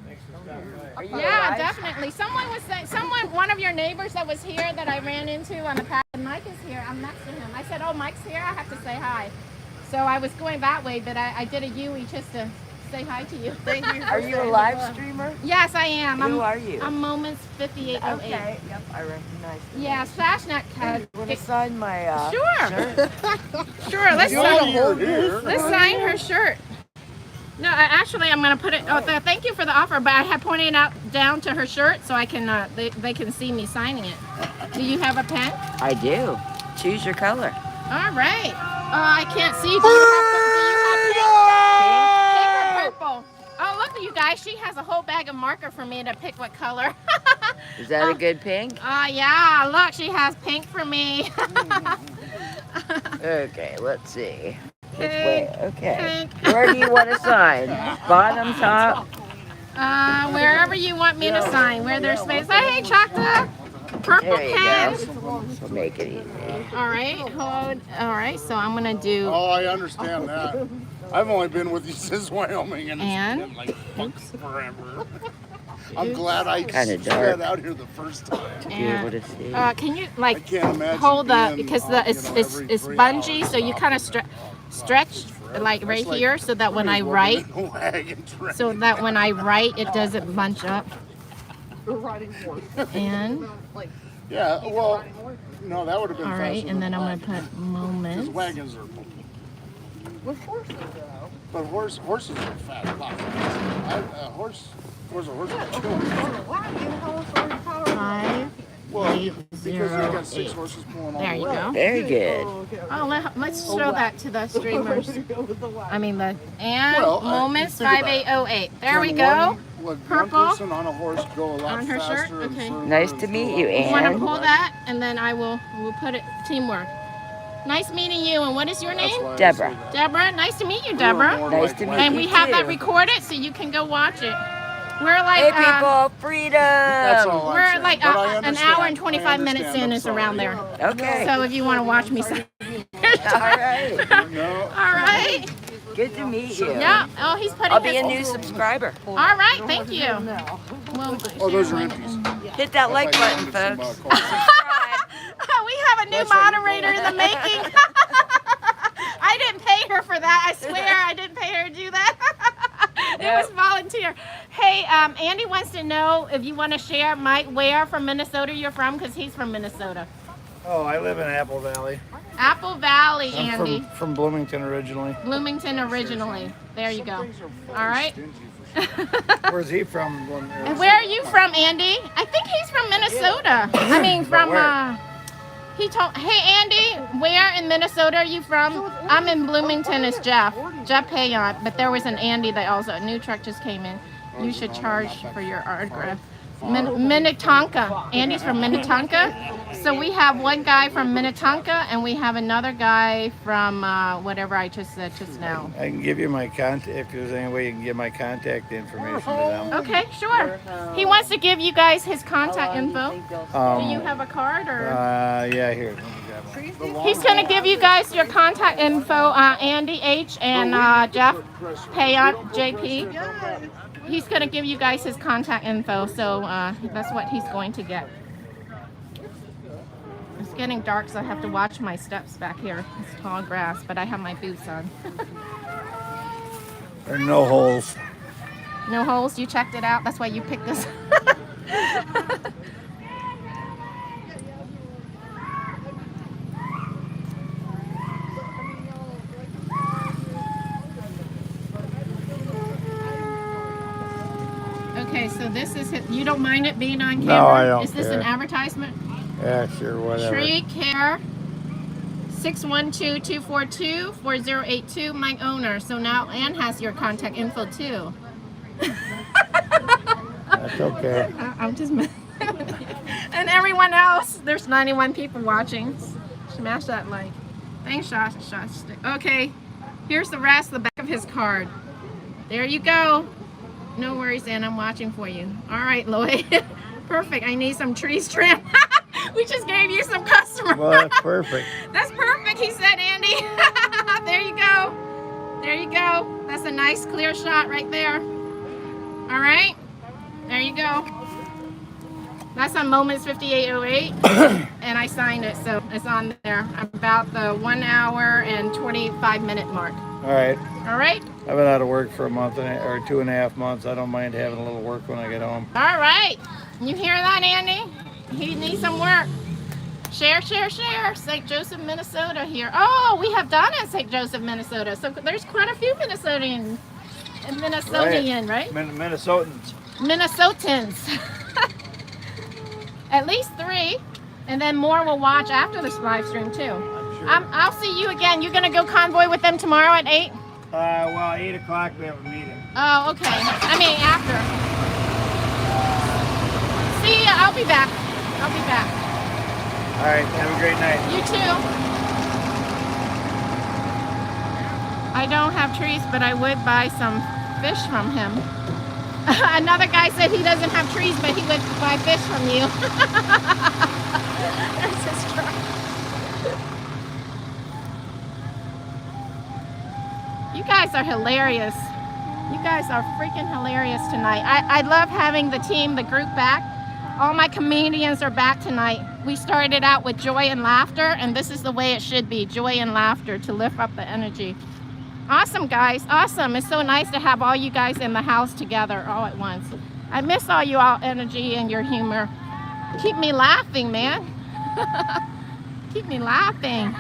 [SPEAKER 1] Yeah, definitely. Someone was saying, one of your neighbors that was here that I ran into on the path. Mike is here. I'm next to him. I said, "Oh, Mike's here. I have to say hi." So I was going that way, but I did a U-E just to say hi to you.
[SPEAKER 5] Thank you. Are you a live streamer?
[SPEAKER 1] Yes, I am.
[SPEAKER 5] Who are you?
[SPEAKER 1] I'm Moments 5808.
[SPEAKER 5] Okay. Yep, I recognize you.
[SPEAKER 1] Yeah, Flashnet.
[SPEAKER 5] You want to sign my
[SPEAKER 1] Sure.
[SPEAKER 5] shirt?
[SPEAKER 1] Sure. Let's
[SPEAKER 5] Let's
[SPEAKER 1] sign her shirt. No, actually, I'm gonna put it. Oh, thank you for the offer, but I have pointed out down to her shirt so I can they can see me signing it. Do you have a pen?
[SPEAKER 5] I do. Choose your color.
[SPEAKER 1] All right. I can't see. Do you have pink or purple? Oh, look, you guys. She has a whole bag of marker for me to pick what color.
[SPEAKER 5] Is that a good pink?
[SPEAKER 1] Yeah. Look, she has pink for me.
[SPEAKER 5] Okay, let's see. Which
[SPEAKER 1] Pink,
[SPEAKER 5] way? Okay.
[SPEAKER 1] pink.
[SPEAKER 5] Where do you want to sign? Bottom, top?
[SPEAKER 1] Wherever you want me to sign. Where there's space. Hey, chocolate. Purple
[SPEAKER 5] There you
[SPEAKER 1] pen.
[SPEAKER 5] go. We'll make it easy.
[SPEAKER 1] All right. Hold. All right. So I'm gonna do.
[SPEAKER 9] Oh, I understand that. I've only been with you since Wyoming, and it's
[SPEAKER 1] And?
[SPEAKER 9] been like forever. I'm glad I
[SPEAKER 5] Kinda
[SPEAKER 9] got
[SPEAKER 5] dark.
[SPEAKER 9] out here the first time.
[SPEAKER 5] To be able to see.
[SPEAKER 1] Can you
[SPEAKER 9] I can't imagine
[SPEAKER 1] hold the
[SPEAKER 9] being,
[SPEAKER 1] because it's
[SPEAKER 9] every 3
[SPEAKER 1] spongy,
[SPEAKER 9] hours
[SPEAKER 1] so you kind of stretch like right here, so that when I write, it doesn't bunch up. And
[SPEAKER 9] Yeah, well, no, that would have been
[SPEAKER 1] all right,
[SPEAKER 9] faster
[SPEAKER 1] and
[SPEAKER 9] than
[SPEAKER 1] then I'm gonna
[SPEAKER 9] wagons.
[SPEAKER 1] put moments.
[SPEAKER 9] Because wagons are.
[SPEAKER 5] With horses, though.
[SPEAKER 9] But horses are fast. Where's a horse?
[SPEAKER 1] Five.
[SPEAKER 9] Well,
[SPEAKER 1] Eight,
[SPEAKER 9] because you
[SPEAKER 1] zero,
[SPEAKER 9] got 6
[SPEAKER 1] eight.
[SPEAKER 9] horses pulling all
[SPEAKER 1] There
[SPEAKER 9] the
[SPEAKER 1] you
[SPEAKER 9] way.
[SPEAKER 1] go.
[SPEAKER 5] Very good.
[SPEAKER 1] Oh, let's show that to the streamers. I mean the and
[SPEAKER 9] Well,
[SPEAKER 1] moments
[SPEAKER 9] think about it.
[SPEAKER 1] 5808. There
[SPEAKER 9] Can
[SPEAKER 1] we go.
[SPEAKER 9] One
[SPEAKER 1] Purple.
[SPEAKER 9] person on a horse go a lot
[SPEAKER 1] On her shirt?
[SPEAKER 9] faster and
[SPEAKER 1] Okay.
[SPEAKER 9] further
[SPEAKER 5] Nice
[SPEAKER 9] and
[SPEAKER 5] to meet
[SPEAKER 9] go
[SPEAKER 5] you,
[SPEAKER 9] a lot
[SPEAKER 1] You want to
[SPEAKER 5] Ann.
[SPEAKER 1] pull that, and then we'll put it teamwork. Nice meeting you. And what is your
[SPEAKER 9] That's
[SPEAKER 1] name?
[SPEAKER 9] why I
[SPEAKER 5] Deborah.
[SPEAKER 9] say that.
[SPEAKER 1] Deborah. Nice to meet you,
[SPEAKER 9] We're
[SPEAKER 1] Deborah.
[SPEAKER 9] more
[SPEAKER 5] Nice
[SPEAKER 9] like
[SPEAKER 5] to meet
[SPEAKER 9] wagons.
[SPEAKER 1] And we
[SPEAKER 5] you
[SPEAKER 1] have that
[SPEAKER 5] too.
[SPEAKER 1] recorded, so you can go watch it. We're like
[SPEAKER 5] Hey, people, freedom!
[SPEAKER 9] That's all I'm
[SPEAKER 1] we're
[SPEAKER 9] saying.
[SPEAKER 1] like
[SPEAKER 9] But I
[SPEAKER 1] an
[SPEAKER 9] understand.
[SPEAKER 1] hour and 25
[SPEAKER 9] I
[SPEAKER 1] minutes
[SPEAKER 9] understand.
[SPEAKER 1] in
[SPEAKER 9] I'm
[SPEAKER 1] is around
[SPEAKER 9] sorry.
[SPEAKER 1] there.
[SPEAKER 5] Okay.
[SPEAKER 1] So if you want to watch me, say.
[SPEAKER 5] All right.
[SPEAKER 9] No.
[SPEAKER 1] All right.
[SPEAKER 5] Good to meet you.
[SPEAKER 1] Yeah. Oh, he's putting.
[SPEAKER 5] I'll be a
[SPEAKER 1] his-
[SPEAKER 5] new subscriber.
[SPEAKER 1] All right. Thank you. Well,
[SPEAKER 9] Oh, those are empties.
[SPEAKER 5] Hit that like button,
[SPEAKER 9] Some,
[SPEAKER 5] folks.
[SPEAKER 9] coffee.
[SPEAKER 1] we have a new moderator in the making. I didn't pay her for that. I swear I didn't pay her to do that. It was volunteer. Hey, Andy wants to know if you want to share, Mike, where from Minnesota you're from, because he's from Minnesota.
[SPEAKER 14] Oh, I live in Apple Valley.
[SPEAKER 1] Apple Valley,
[SPEAKER 14] I'm
[SPEAKER 1] Andy.
[SPEAKER 14] from Bloomington originally.
[SPEAKER 1] Bloomington originally. There you go. All right.
[SPEAKER 14] Where's he from?
[SPEAKER 1] And where are you from, Andy? I think he's from Minnesota. I mean, from, he told, hey, Andy, where in Minnesota are you from? I'm in Bloomington, it's Jeff Payon, but there was an Andy that also, a new truck just came in. You should charge for your autograph. Minnetonka. Andy's from Minnetonka. So we have one guy from Minnetonka and we have another guy from whatever I just said just now.
[SPEAKER 14] I can give you my contact, if there's any way you can get my contact information to them.
[SPEAKER 1] Okay, sure. He wants to give you guys his contact info. Do you have a card or?
[SPEAKER 14] Yeah, here.
[SPEAKER 1] He's going to give you guys your contact info, Andy H. and Jeff Payon, JP. He's going to give you guys his contact info, so that's what he's going to get. It's getting dark, so I have to watch my steps back here. It's tall grass, but I have my boots on.
[SPEAKER 14] There are no holes.
[SPEAKER 1] No holes? You checked it out? That's why you picked this. Okay, so this is it. You don't mind it being on camera?
[SPEAKER 14] No, I don't
[SPEAKER 1] Is this
[SPEAKER 14] care.
[SPEAKER 1] an advertisement?
[SPEAKER 14] Yeah, sure, whatever.
[SPEAKER 1] Tree Care 612-242-4082, my owner. So now Ann has your contact info too.
[SPEAKER 14] That's okay.
[SPEAKER 1] I'm just and everyone else, there's 91 people watching. Smash that like. Thanks, Josh. Okay, here's the rest, the back of his card. There you go. No worries, Ann, I'm watching for you. All right, Lloyd. Perfect. I need some trees trimmed. We just gave you some customers.
[SPEAKER 14] Well, that's perfect.
[SPEAKER 1] That's perfect, he said, Andy. There you go. There you go. That's a nice clear shot right there. All right. There you go. That's on Moments 5808. And I signed it, so it's on there. About the 1 hour and 25-minute mark.
[SPEAKER 14] All right.
[SPEAKER 1] All right.
[SPEAKER 14] I've been out of work for a month or 2.5 months. I don't mind having a little work when I get home.
[SPEAKER 1] All right. You hear that, Andy? He needs some work. Share, share, share. St. Joseph, Minnesota here. Oh, we have Donna in St. Joseph, Minnesota. So there's quite a few Minnesotian, right?
[SPEAKER 14] Minnesotans.
[SPEAKER 1] Minnesotans. At least 3. And then more will watch after this live stream too.
[SPEAKER 14] Sure.
[SPEAKER 1] I'll see you again. You're going to go convoy with them tomorrow at 8?
[SPEAKER 14] Well, 8 o'clock we have a meeting.
[SPEAKER 1] Oh, okay. I mean, after. See ya. I'll be back. I'll be back.
[SPEAKER 14] All right. Have a great night.
[SPEAKER 1] You too. I don't have trees, but I would buy some fish from him. Another guy said he doesn't have trees, but he would buy fish from you. There's his truck. You guys are hilarious. You guys are freaking hilarious tonight. I love having the team, the group back. All my comedians are back tonight. We started out with joy and laughter, and this is the way it should be, joy and laughter to lift up the energy. Awesome, guys. Awesome. It's so nice to have all you guys in the house together all at once. I miss all you all energy and your humor. Keep me laughing, man. Keep me laughing.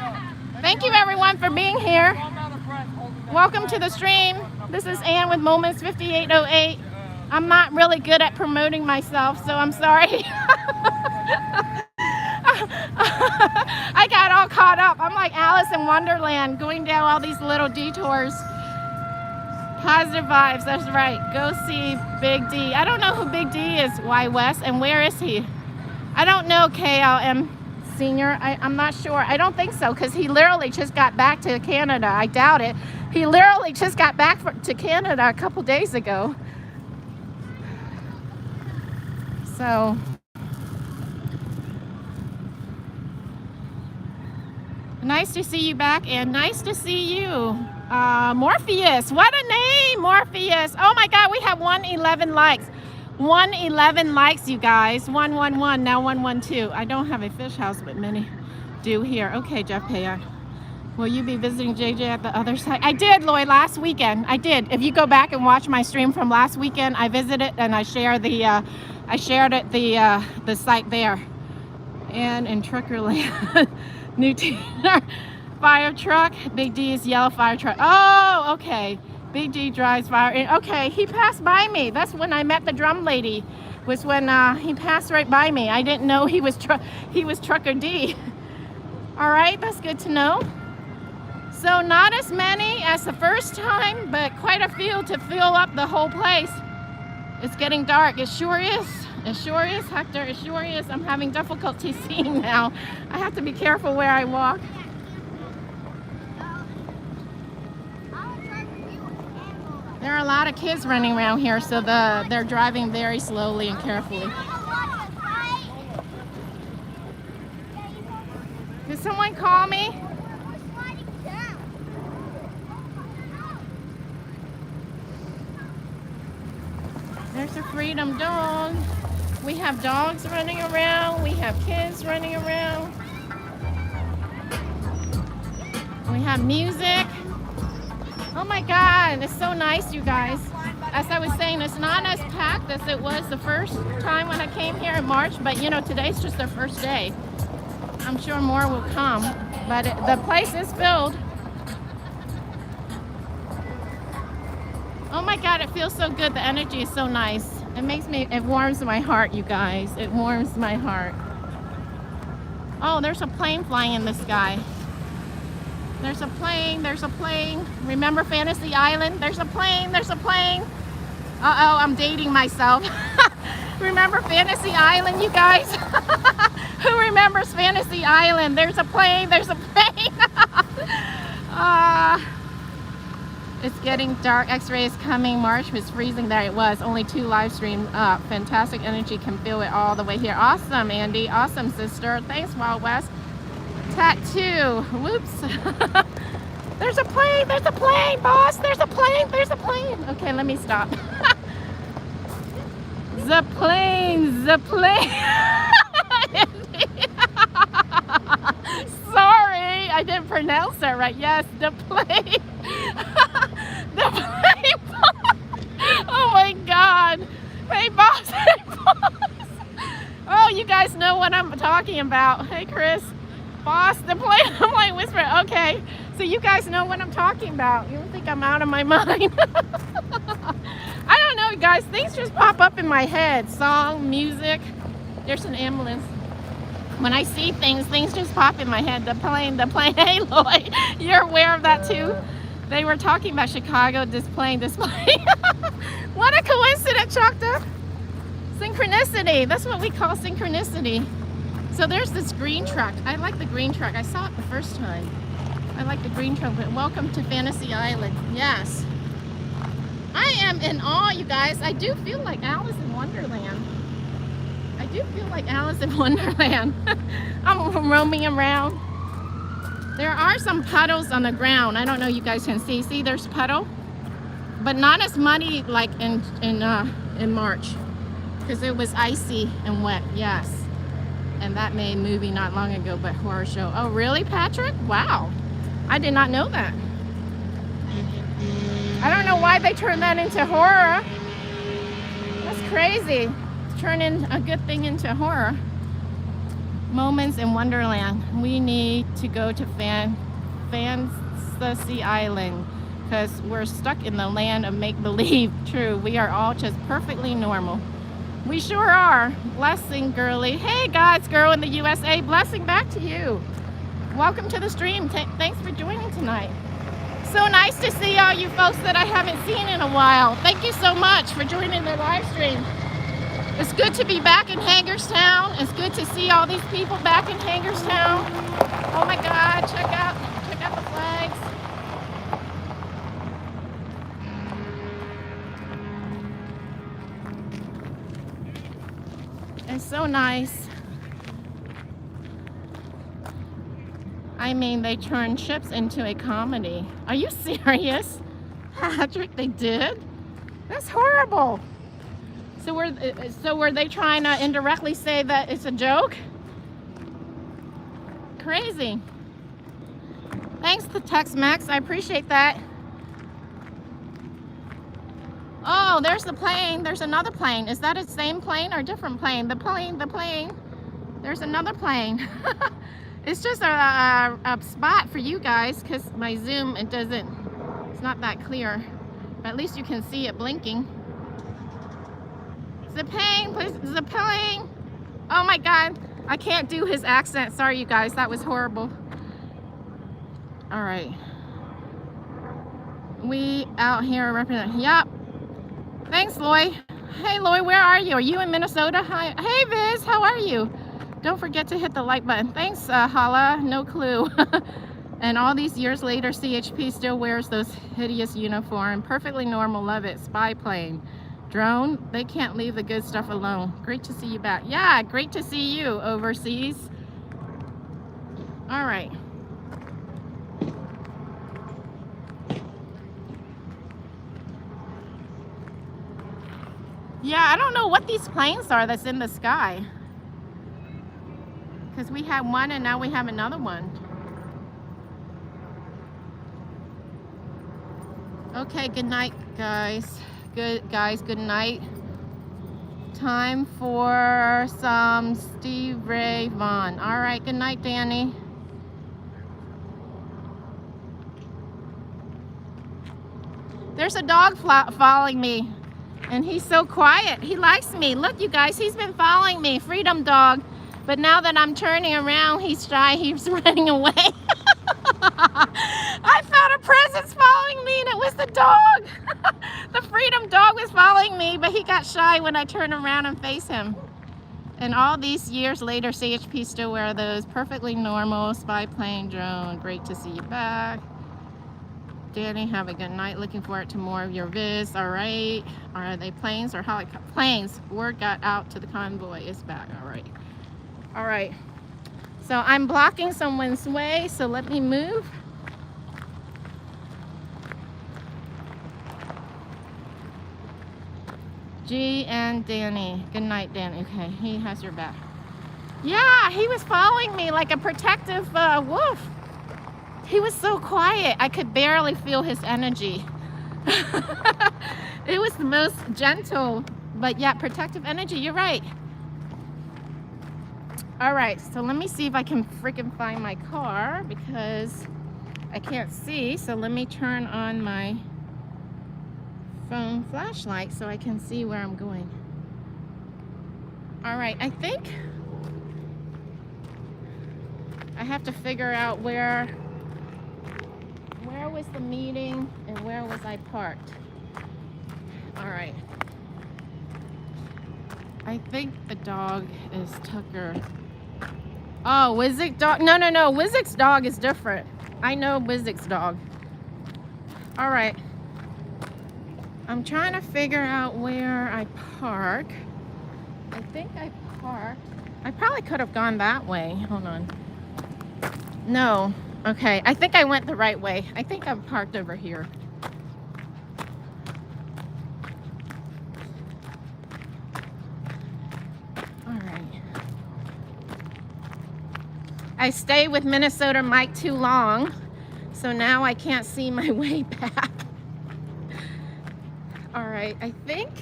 [SPEAKER 1] Thank you, everyone, for being here. Welcome to the stream. This is Ann with Moments 5808. I'm not really good at promoting myself, so I'm sorry. I got all caught up. I'm like Alice in Wonderland, going down all these little detours. Positive vibes, that's right. Go see Big D. I don't know who Big D is, Y West, and where is he? I don't know, KLM Senior. I'm not sure. I don't think so, because he literally just got back to Canada. I doubt it. He literally just got back to Canada a couple days ago. So, nice to see you back, and nice to see you. Morpheus, what a name, Morpheus. Oh my God, we have 111 likes. 111 likes, you guys. 111, now 112. I don't have a fish house, but many do here. Okay, Jeff Payak. Will you be visiting JJ at the other side? I did, Lloyd, last weekend. I did. If you go back and watch my stream from last weekend, I visited and I shared the, the site there. And in trucker land, new fire truck. Big D's yellow fire truck. Oh, okay. Big D drives fire. Okay, he passed by me. That's when I met the drum lady. Was when he passed right by me. I didn't know he was Trucker D. All right, that's good to know. So not as many as the first time, but quite a few to fill up the whole place. It's getting dark. It sure is. It sure is, Hector. It sure is. I'm having difficulty seeing now. I have to be careful where I walk. There are a lot of kids running around here, so they're driving very slowly and carefully. Did someone call me? There's a freedom dog. We have dogs running around. We have kids running around. We have music. Oh my God, it's so nice, you guys. As I was saying, it's not as packed as it was the first time when I came here in March, but you know, today's just the first day. I'm sure more will come, but the place is filled. Oh my God, it feels so good. The energy is so nice. It warms my heart, you guys. It warms my heart. Oh, there's a plane flying in the sky. There's a plane, there's a plane. Remember Fantasy Island? There's a plane, there's a plane. Uh-oh, I'm dating myself. Remember Fantasy Island, you guys? Who remembers Fantasy Island? There's a plane, there's a plane. It's getting dark. X-ray is coming. March was freezing. There it was. Only 2 live streams up. Fantastic energy. Can feel it all the way here. Awesome, Andy. Awesome, sister. Thanks, Wild West. Tattoo. Whoops. There's a plane. There's a plane, boss. There's a plane. There's a plane. Okay, let me stop. The plane. The plane. Sorry, I didn't pronounce that right. Yes, the plane. The plane. Oh my God. Hey, boss. Hey, boss. Oh, you guys know what I'm talking about. Hey, Chris. Boss, the plane. I'm like whispering. Okay, so you guys know what I'm talking about. You don't think I'm out of my mind? I don't know, guys. Things just pop up in my head. Song, music. There's an ambulance. When I see things just pop in my head. The plane. Hey, Lloyd, you're aware of that too? They were talking about Chicago, this plane. What a coincidence, Choctaw. Synchronicity. That's what we call synchronicity. So there's this green truck. I like the green truck. I saw it the first time. I like the green truck, but welcome to Fantasy Island. Yes. I am in awe, you guys. I do feel like Alice in Wonderland. I do feel like Alice in Wonderland. I'm roaming around. There are some puddles on the ground. I don't know, you guys can see. See, there's puddle, but not as muddy like in March, because it was icy and wet. Yes. And that made a movie not long ago, but horror show. Oh, really, Patrick? Wow. I did not know that. I don't know why they turned that into horror. That's crazy. Turning a good thing into horror. Moments in Wonderland. We need to go to Fantasy Island because we're stuck in the land of make-believe. True, we are all just perfectly normal. We sure are. Blessing, girly. Hey, God's girl in the USA. Blessing back to you. Welcome to the stream. Thanks for joining tonight. So nice to see all you folks that I haven't seen in a while. Thank you so much for joining the live stream. It's good to be back in Hagerstown. It's good to see all these people back in Hagerstown. Oh my God, check out the flags. It's so nice. I mean, they turned ships into a comedy. Are you serious? Patrick, they did? That's horrible. So were they trying to indirectly say that it's a joke? Crazy. Thanks to Tex-Mex, I appreciate that. Oh, there's the plane. There's another plane. Is that a same plane or a different plane? The plane. There's another plane. It's just a spot for you guys because my zoom, it's not that clear. But at least you can see it blinking. The plane, please, the plane. Oh my God, I can't do his accent. Sorry, you guys, that was horrible. All right. We out here representing, yep. Thanks, Loy. Hey, Loy, where are you? Are you in Minnesota? Hi. Hey, Viz, how are you? Don't forget to hit the like button. Thanks, Hala, no clue. And all these years later, CHP still wears those hideous uniform. Perfectly normal, love it. Spy plane. Drone, they can't leave the good stuff alone. Great to see you back. Yeah, great to see you overseas. All right. Yeah, I don't know what these planes are that's in the sky. Because we had one and now we have another one. Okay, good night, guys. Good night. Time for some Steve Ray Vaughan. All right, good night, Danny. There's a dog following me, and he's so quiet. He likes me. Look, you guys, he's been following me. Freedom dog. But now that I'm turning around, he's shy. He's running away. I found a presence following me, and it was the dog. The freedom dog was following me, but he got shy when I turned around and faced him. And all these years later, CHP still wear those. Perfectly normal spy plane drone. Great to see you back. Danny, have a good night. Looking forward to more of your vids. All right. Are they planes or helicopters? Planes. Word got out to the convoy. It's back. All right. All right. So I'm blocking someone's way, so let me move. G and Danny. Good night, Danny. Okay, he has your back. Yeah, he was following me like a protective wolf. He was so quiet. I could barely feel his energy. It was the most gentle, but yeah, protective energy. You're right. All right, so let me see if I can freaking find my car because I can't see. So let me turn on my phone flashlight so I can see where I'm going. All right, I think I have to figure out where was the meeting and where was I parked. All right. I think the dog is Tucker. Oh, Wizzick dog. No. Wizzick's dog is different. I know Wizzick's dog. All right. I'm trying to figure out where I park. I think I parked. I probably could have gone that way. Hold on. No. Okay. I think I went the right way. I think I'm parked over here. I stayed with Minnesota Mike too long, so now I can't see my way back. All right, I think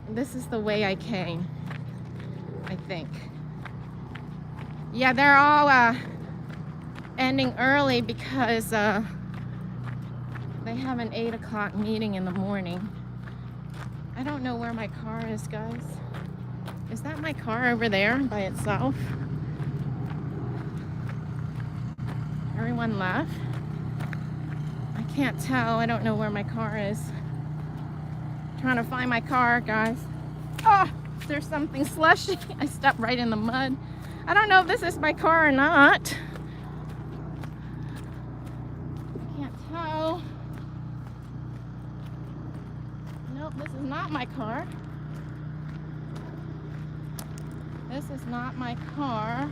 [SPEAKER 1] this is the way I came. I think. Yeah, they're all ending early because they have an 8 o'clock meeting in the morning. I don't know where my car is, guys. Is that my car over there by itself? Everyone left. I can't tell. I don't know where my car is. Trying to find my car, guys. Oh, there's something slushy. I stepped right in the mud. I don't know if this is my car or not. I can't tell. Nope, this is not my car. This is not my car.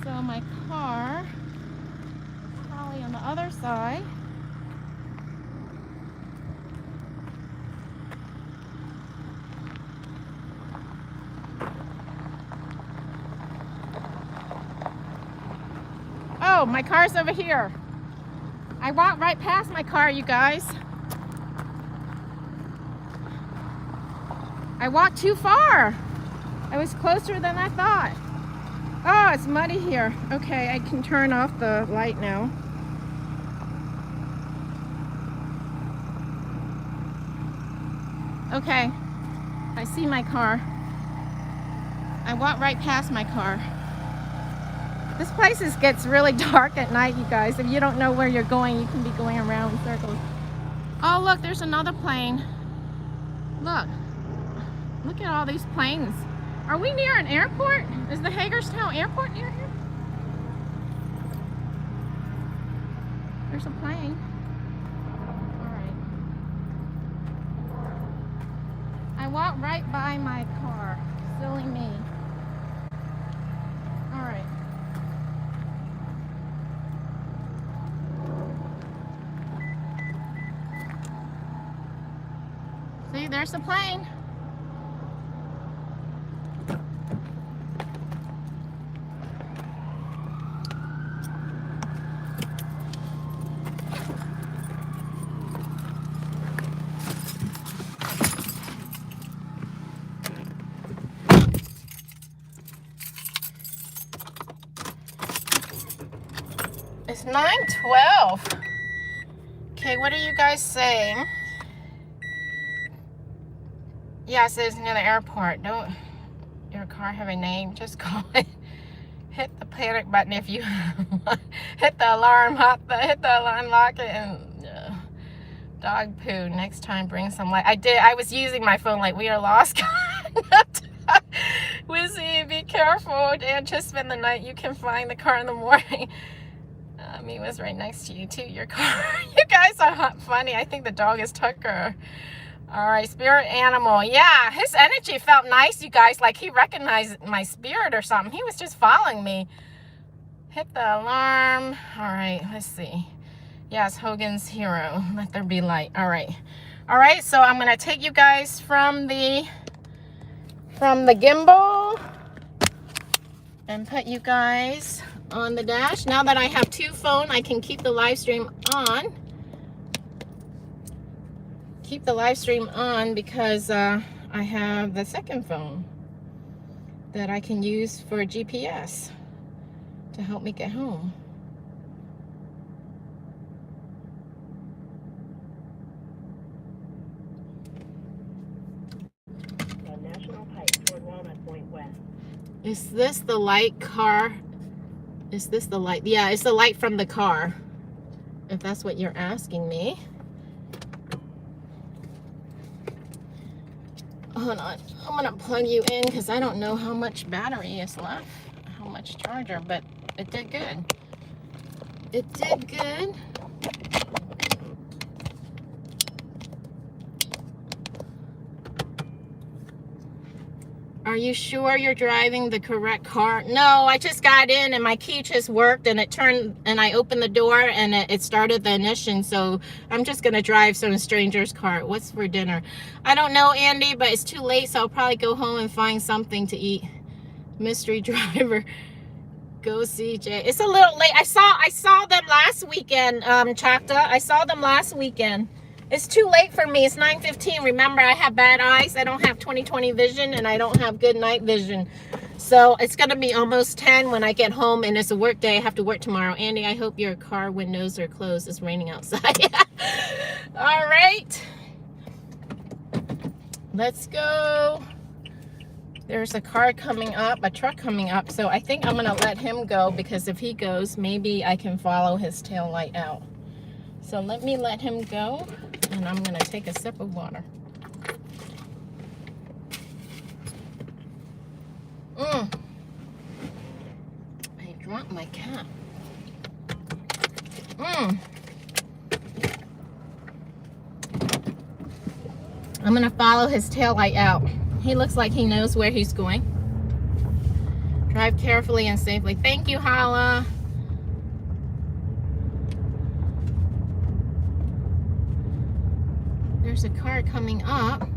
[SPEAKER 1] So my car is probably on the other side. Oh, my car's over here. I walked right past my car, you guys. I walked too far. It was closer than I thought. Oh, it's muddy here. Okay, I can turn off the light now. Okay, I see my car. I walked right past my car. This place gets really dark at night, you guys. If you don't know where you're going, you can be going around in circles. Oh, look, there's another plane. Look. Look at all these planes. Are we near an airport? Is the Hagerstown airport near here? There's a plane. All right. I walked right by my car. Silly me. All right. See, there's a plane. It's 9:12. Okay, what are you guys saying? Yes, it's near the airport. Don't your car have a name? Just call it. Hit the panic button if you hit the alarm, hit the alarm, lock it, and dog poo. Next time, bring some light. I was using my phone like we are lost. Wizzy, be careful. Dan, just spend the night. You can find the car in the morning. Me was right next to you too. Your car. You guys are funny. I think the dog is Tucker. All right, spirit animal. Yeah, his energy felt nice, you guys. Like he recognized my spirit or something. He was just following me. Hit the alarm. All right, let's see. Yes, Hogan's hero. Let there be light. All right. All right, so I'm going to take you guys from the gimbal and put you guys on the dash. Now that I have two phones, I can keep the live stream on. Keep the live stream on because I have the second phone that I can use for GPS to help me get home.
[SPEAKER 15] National Pike toward Walnut Point West.
[SPEAKER 1] Is this the light car? Is this the light? Yeah, it's the light from the car, if that's what you're asking me. Hold on, I'm gonna plug you in because I don't know how much battery is left, how much charger, but it did good. It did good. Are you sure you're driving the correct car? No, I just got in and my key just worked and it turned and I opened the door and it started the ignition. So I'm just going to drive some stranger's car. What's for dinner? I don't know, Andy, but it's too late. So I'll probably go home and find something to eat. Mystery driver. Go CJ. It's a little late. I saw them last weekend, Chakta. I saw them last weekend. It's too late for me. It's 9:15. Remember, I have bad eyes. I don't have 20/20 vision, and I don't have good night vision. So it's going to be almost 10 when I get home, and it's a work day. I have to work tomorrow. Andy, I hope your car windows are closed. It's raining outside. All right. Let's go. There's a car coming up, a truck coming up. So I think I'm going to let him go because if he goes, maybe I can follow his tail light out. So let me let him go, and I'm going to take a sip of water. I dropped my cap. I'm going to follow his tail light out. He looks like he knows where he's going. Drive carefully and safely. Thank you, Hala. There's a car coming up.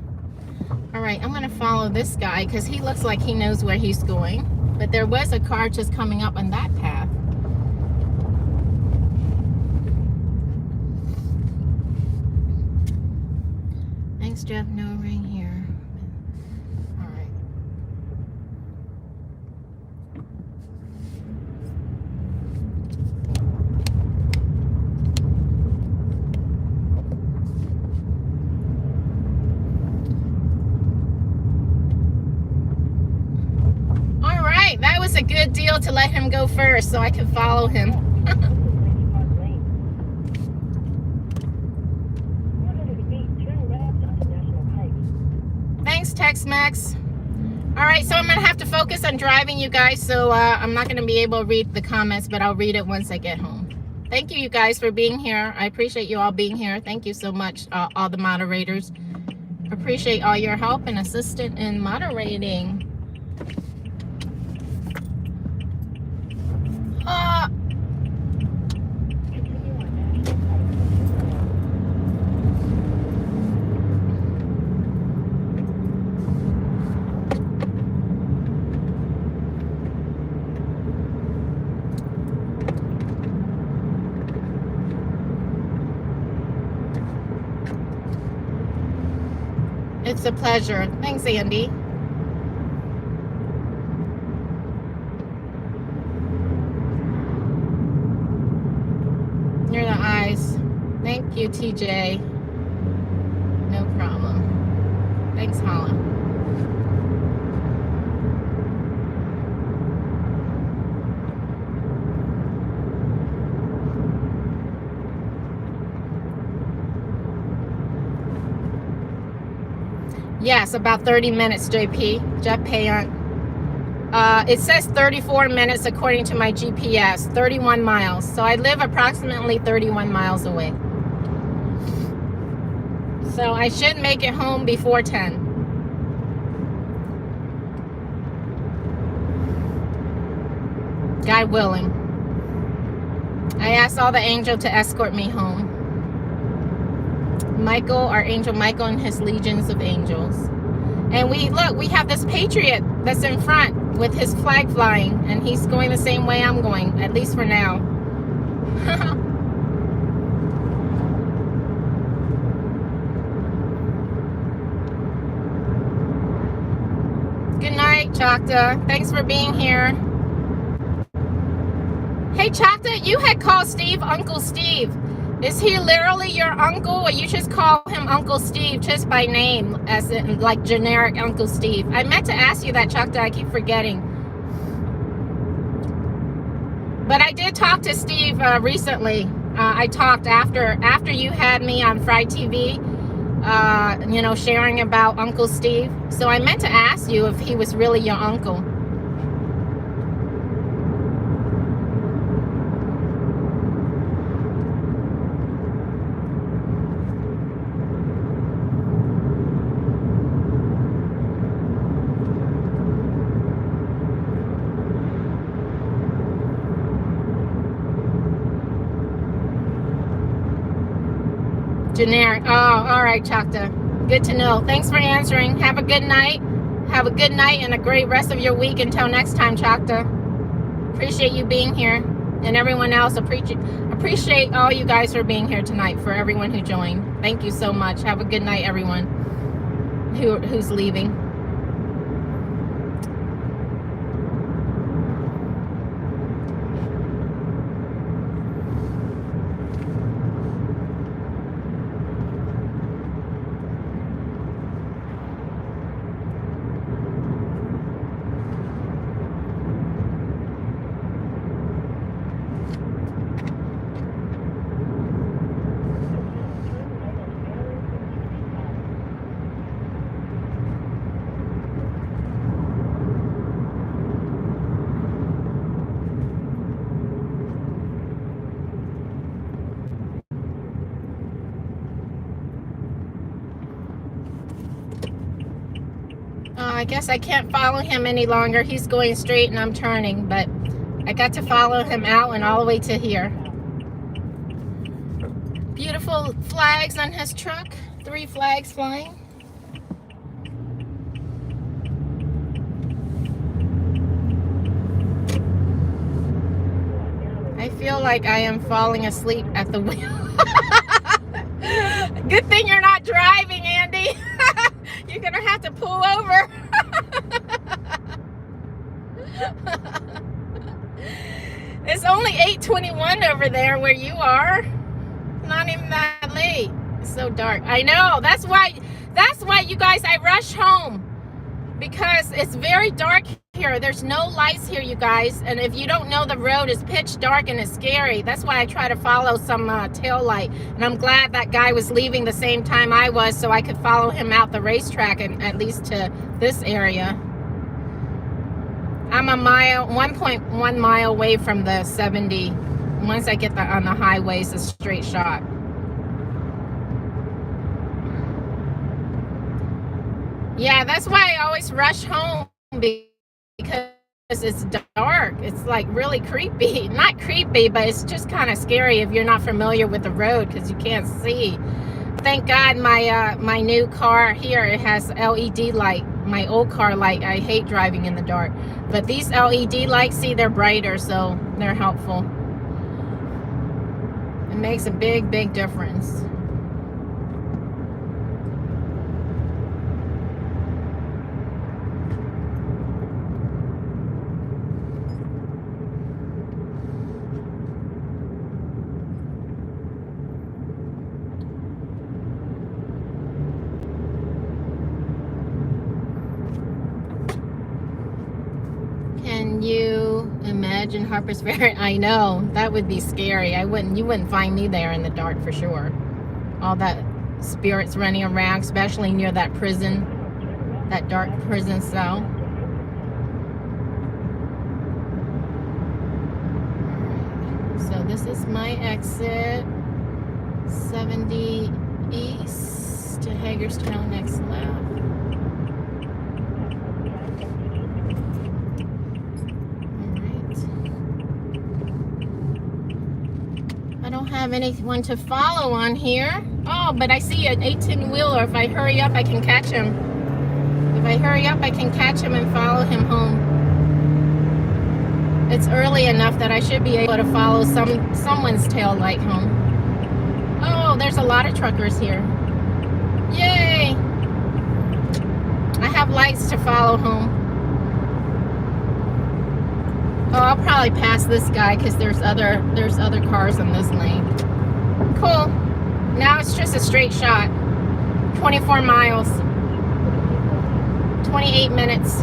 [SPEAKER 1] All right, I'm gonna follow this guy because he looks like he knows where he's going. But there was a car just coming up on that path. Thanks, Jeff. No rain here. All right. deal to let him go first so I can follow him. Thanks, Tex-Mex. All right, so I'm gonna have to focus on driving, you guys, so I'm not gonna be able to read the comments, but I'll read it once I get home. Thank you, you guys, for being here. I appreciate you all being here. Thank you so much, all the moderators. Appreciate all your help and assistance in moderating. It's a pleasure. Thanks, Andy. You're the eyes. Thank you, TJ. No problem. Thanks, Holland. Yes, about 30 minutes, JP. Jet Payon. It says 34 minutes according to my GPS, 31 miles. So I live approximately 31 miles away. So I should make it home before 10. God willing. I asked all the angels to escort me home. Michael, our angel Michael, and his legions of angels. And we have this patriot that's in front with his flag flying, and he's going the same way I'm going, at least for now. Good night, Chocta. Thanks for being here. Hey, Chocta, you had called Steve Uncle Steve. Is he literally your uncle, or you just call him Uncle Steve just by name, as in like generic Uncle Steve? I meant to ask you that, Chocta. I keep forgetting. But I did talk to Steve recently. I talked after you had me on Friday TV, you know, sharing about Uncle Steve. So I meant to ask you if he was really your uncle. Generic. Oh, all right, Chocta. Good to know. Thanks for answering. Have a good night. Have a good night and a great rest of your week. Until next time, Chocta. Appreciate you being here. And everyone else, appreciate all you guys for being here tonight, for everyone who joined. Thank you so much. Have a good night, everyone who's leaving. I guess I can't follow him any longer. He's going straight and I'm turning, but I got to follow him out and all the way to here. Beautiful flags on his truck. 3 flags flying. I feel like I am falling asleep at the wheel. Good thing you're not driving, Andy. You're gonna have to pull over. It's only 8:21 over there where you are. Not even that late. It's so dark. I know. That's why you guys, I rush home because it's very dark here. There's no lights here, you guys. And if you don't know, the road is pitch dark and it's scary. That's why I try to follow some tail light. And I'm glad that guy was leaving the same time I was, so I could follow him out the racetrack and at least to this area. I'm a mile, 1.1 mile away from the 70. Once I get on the highway, it's a straight shot. Yeah, that's why I always rush home, because it's dark. It's like really creepy. Not creepy, but it's just kind of scary if you're not familiar with the road because you can't see. Thank God my new car here, it has LED light. My old car light, I hate driving in the dark. But these LED lights, see, they're brighter, so they're helpful. It makes a big, big difference. Can you imagine Harper's Ferry? I know, that would be scary. You wouldn't find me there in the dark for sure. All that spirits running around, especially near that prison, that dark prison cell. So this is my exit, 70 east to Hagerstown, next left. I don't have anyone to follow on here. Oh, but I see an 18-wheeler. If I hurry up, I can catch him. If I hurry up, I can catch him and follow him home. It's early enough that I should be able to follow someone's tail light home. Oh, there's a lot of truckers here. Yay! I have lights to follow home. Oh, I'll probably pass this guy because there's other cars in this lane. Cool. Now it's just a straight shot. 24 miles. 28 minutes.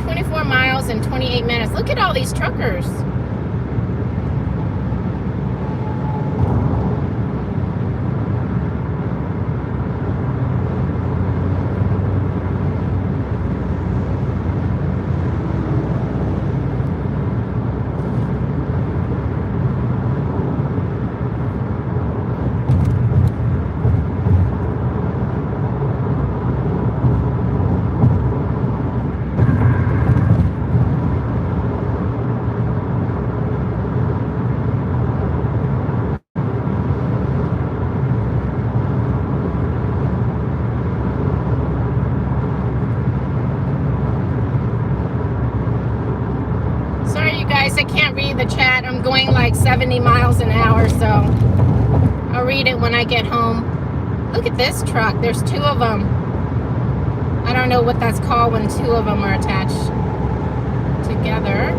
[SPEAKER 1] 24 miles and 28 minutes. Look at all these truckers. I can't read the chat. I'm going like 70 miles an hour, so I'll read it when I get home. Look at this truck. There's two of them. I don't know what that's called when two of them are attached together.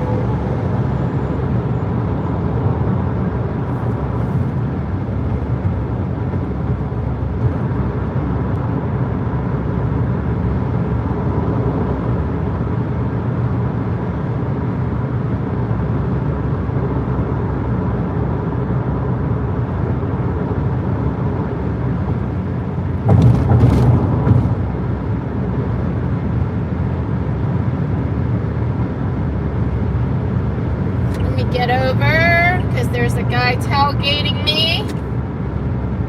[SPEAKER 1] Get over, because there's a guy tailgating me.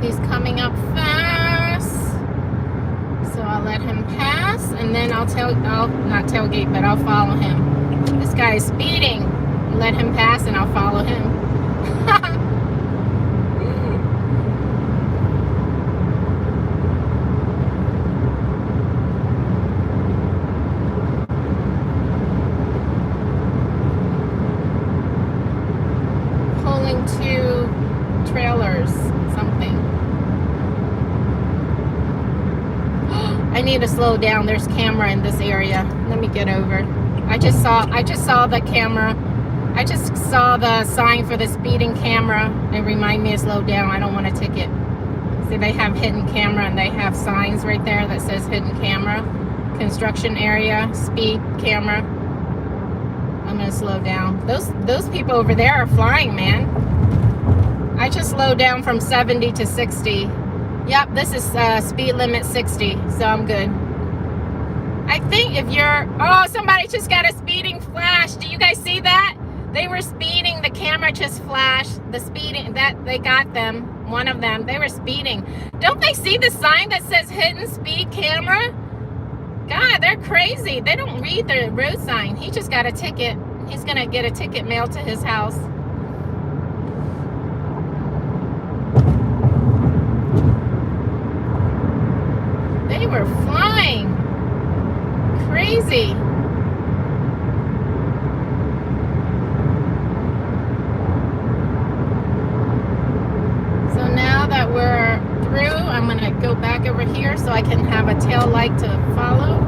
[SPEAKER 1] He's coming up fast, so I'll let him pass, and then I'll not tailgate, but I'll follow him. This guy is speeding. Let him pass, and I'll follow him. Two trailers, something. I need to slow down. There's camera in this area. Let me get over. I just saw the camera. I just saw the sign for the speeding camera. It reminded me to slow down. I don't want a ticket. See, they have hidden camera and they have signs right there that says hidden camera. construction area, speed camera. I'm gonna slow down. Those people over there are flying, man. I just slowed down from 70 to 60. Yep, this is speed limit 60, so I'm good. I think if you're, oh, somebody just got a speeding flash. Do you guys see that? They were speeding, the camera just flashed. The speeding, that they got them, one of them, they were speeding. Don't they see the sign that says hidden speed camera? God, they're crazy. They don't read the road sign. He just got a ticket. He's gonna get a ticket mailed to his house. They were flying. Crazy. So now that we're through, I'm gonna go back over here so I can have a tail light to follow.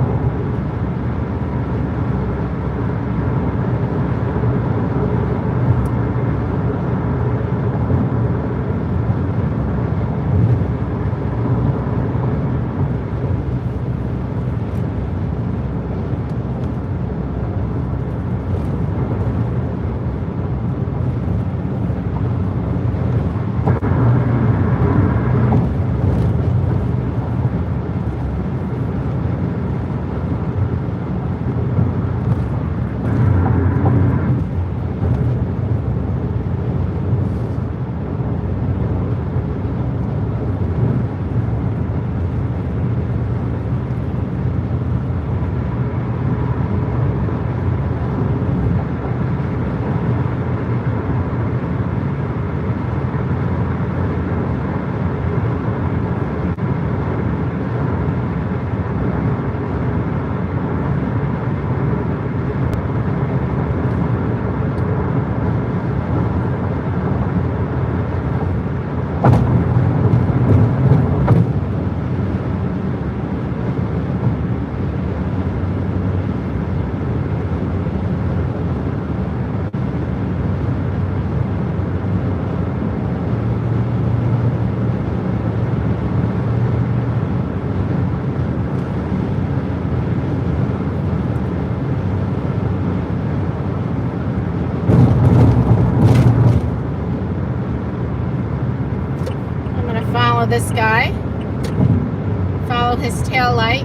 [SPEAKER 1] This guy, follow his tail light.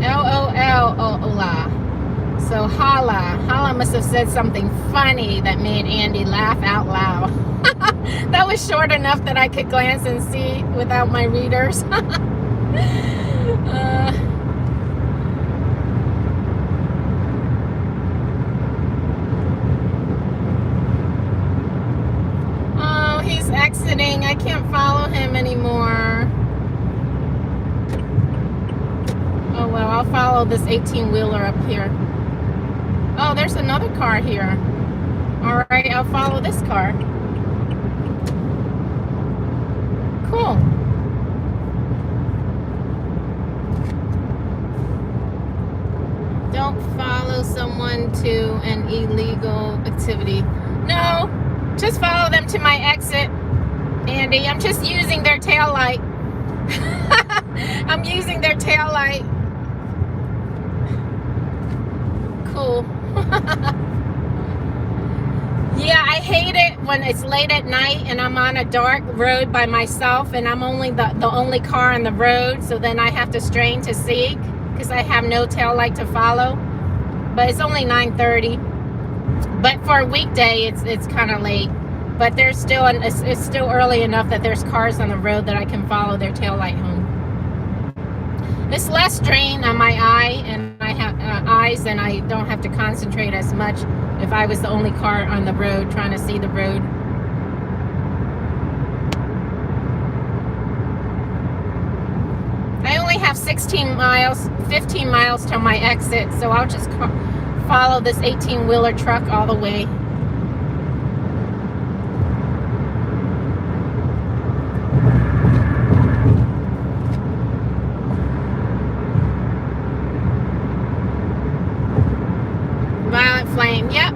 [SPEAKER 1] L-O-L-O-La. So Hala must have said something funny that made Andy laugh out loud. That was short enough that I could glance and see without my readers. Exiting. I can't follow him anymore. Oh well, I'll follow this 18-wheeler up here. Oh, there's another car here. All right, I'll follow this car. Cool. Don't follow someone to an illegal activity. No, just follow them to my exit. Andy, I'm just using their tail light. I'm using their tail light. Cool. Yeah, I hate it when it's late at night and I'm on a dark road by myself and I'm only the only car on the road, so then I have to strain to see because I have no tail light to follow. But it's only 9:30. But for a weekday, it's kind of late. But there's still it's still early enough that there's cars on the road that I can follow their tail light home. It's less strain on my eye, and I have eyes, and I don't have to concentrate as much if I was the only car on the road trying to see the road. I only have 15 miles to my exit, so I'll just follow this 18-wheeler truck all the way. Violet flame, yep.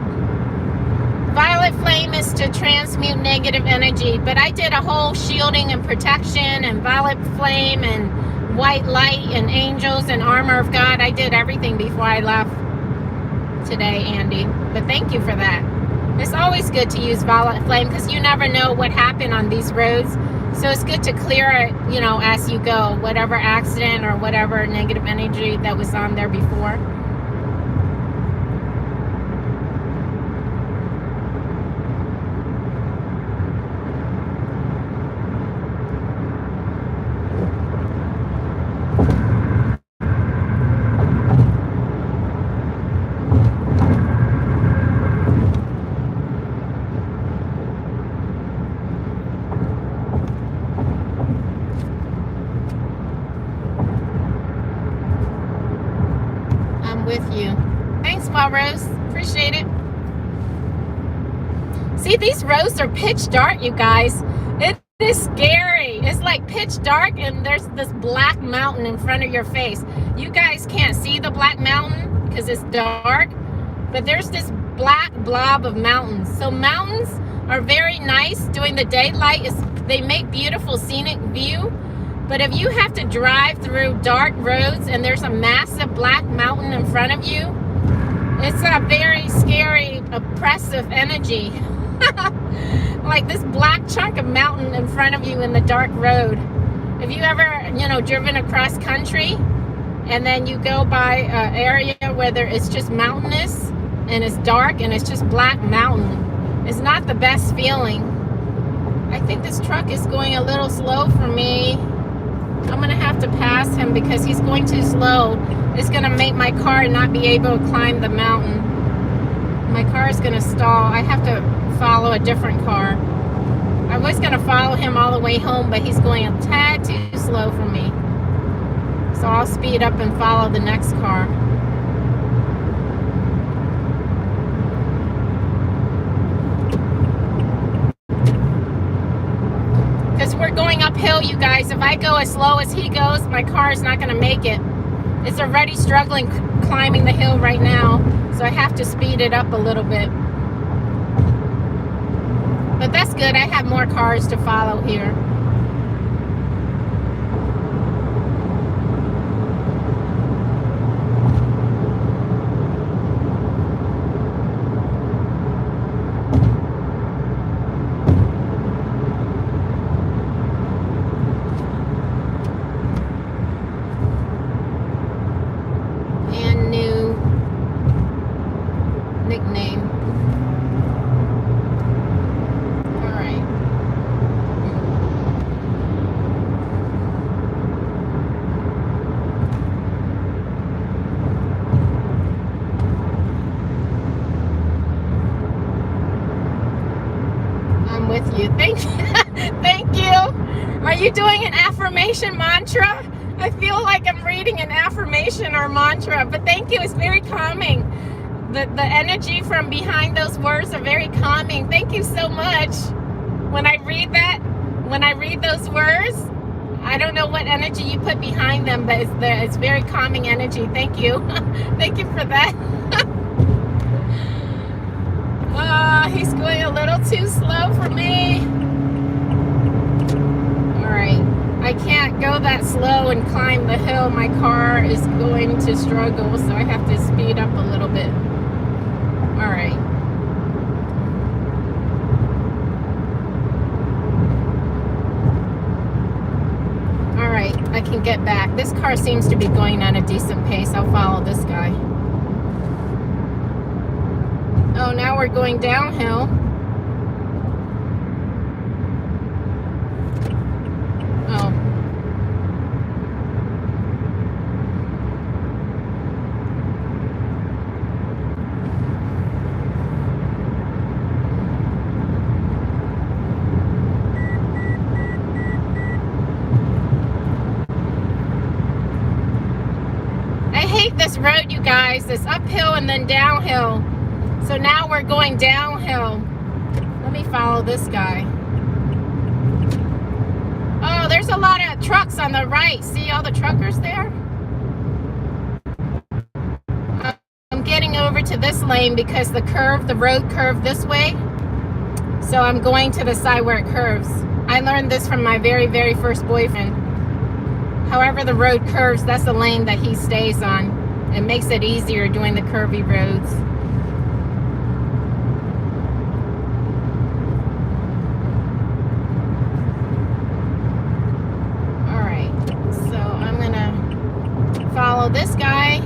[SPEAKER 1] negative energy. But I did a whole shielding and protection and violet flame and white light and angels and armor of God. I did everything before I left today, Andy. But thank you for that. It's always good to use violet flame because you never know what happened on these roads. So it's good to clear it, you know, as you go, whatever accident or whatever negative energy that was on there before. With you. Thanks, Paul Rose. Appreciate it. See, these roads are pitch dark, you guys. It is scary. It's like pitch dark and there's this black mountain in front of your face. You guys can't see the black mountain because it's dark, but there's this black blob of mountains. So mountains are very nice during the daylight. They make beautiful scenic view. But if you have to drive through dark roads and there's a massive black mountain in front of you, it's a very scary, oppressive energy. Like this black chunk of mountain in front of you in the dark road. If you ever, you know, driven across country and then you go by an area where it's just mountainous and it's dark and it's just black mountain, it's not the best feeling. I think this truck is going a little slow for me. I'm gonna have to pass him because he's going too slow. It's gonna make my car not be able to climb the mountain. My car is gonna stall. I have to follow a different car. I was gonna follow him all the way home, but he's going a tad too slow for me. So I'll speed up and follow the next car. Because we're going uphill, you guys. If I go as slow as he goes, my car is not going to make it. It's already struggling climbing the hill right now, so I have to speed it up a little bit. But that's good. I have more cars to follow here. Thank you. Are you doing an affirmation mantra? I feel like I'm reading an affirmation or mantra, but thank you. It's very calming. The energy from behind those words are very calming. Thank you so much. When I read those words, I don't know what energy you put behind them, but it's very calming energy. Thank you. Thank you for that. He's going a little too slow for me. All right, I can't go that slow and climb the hill. My car is going to struggle, so I have to speed up a little bit. All right. All right, I can get back. This car seems to be going at a decent pace. I'll follow this guy. Oh, now we're going downhill. Oh. I hate this road, you guys. It's uphill and then downhill. So now we're going downhill. Let me follow this guy. Oh, there's a lot of trucks on the right. See all the truckers there? I'm getting over to this lane because the road curved this way. So I'm going to the side where it curves. I learned this from my very, very first boyfriend. However the road curves, that's the lane that he stays on. It makes it easier doing the curvy roads. Follow this guy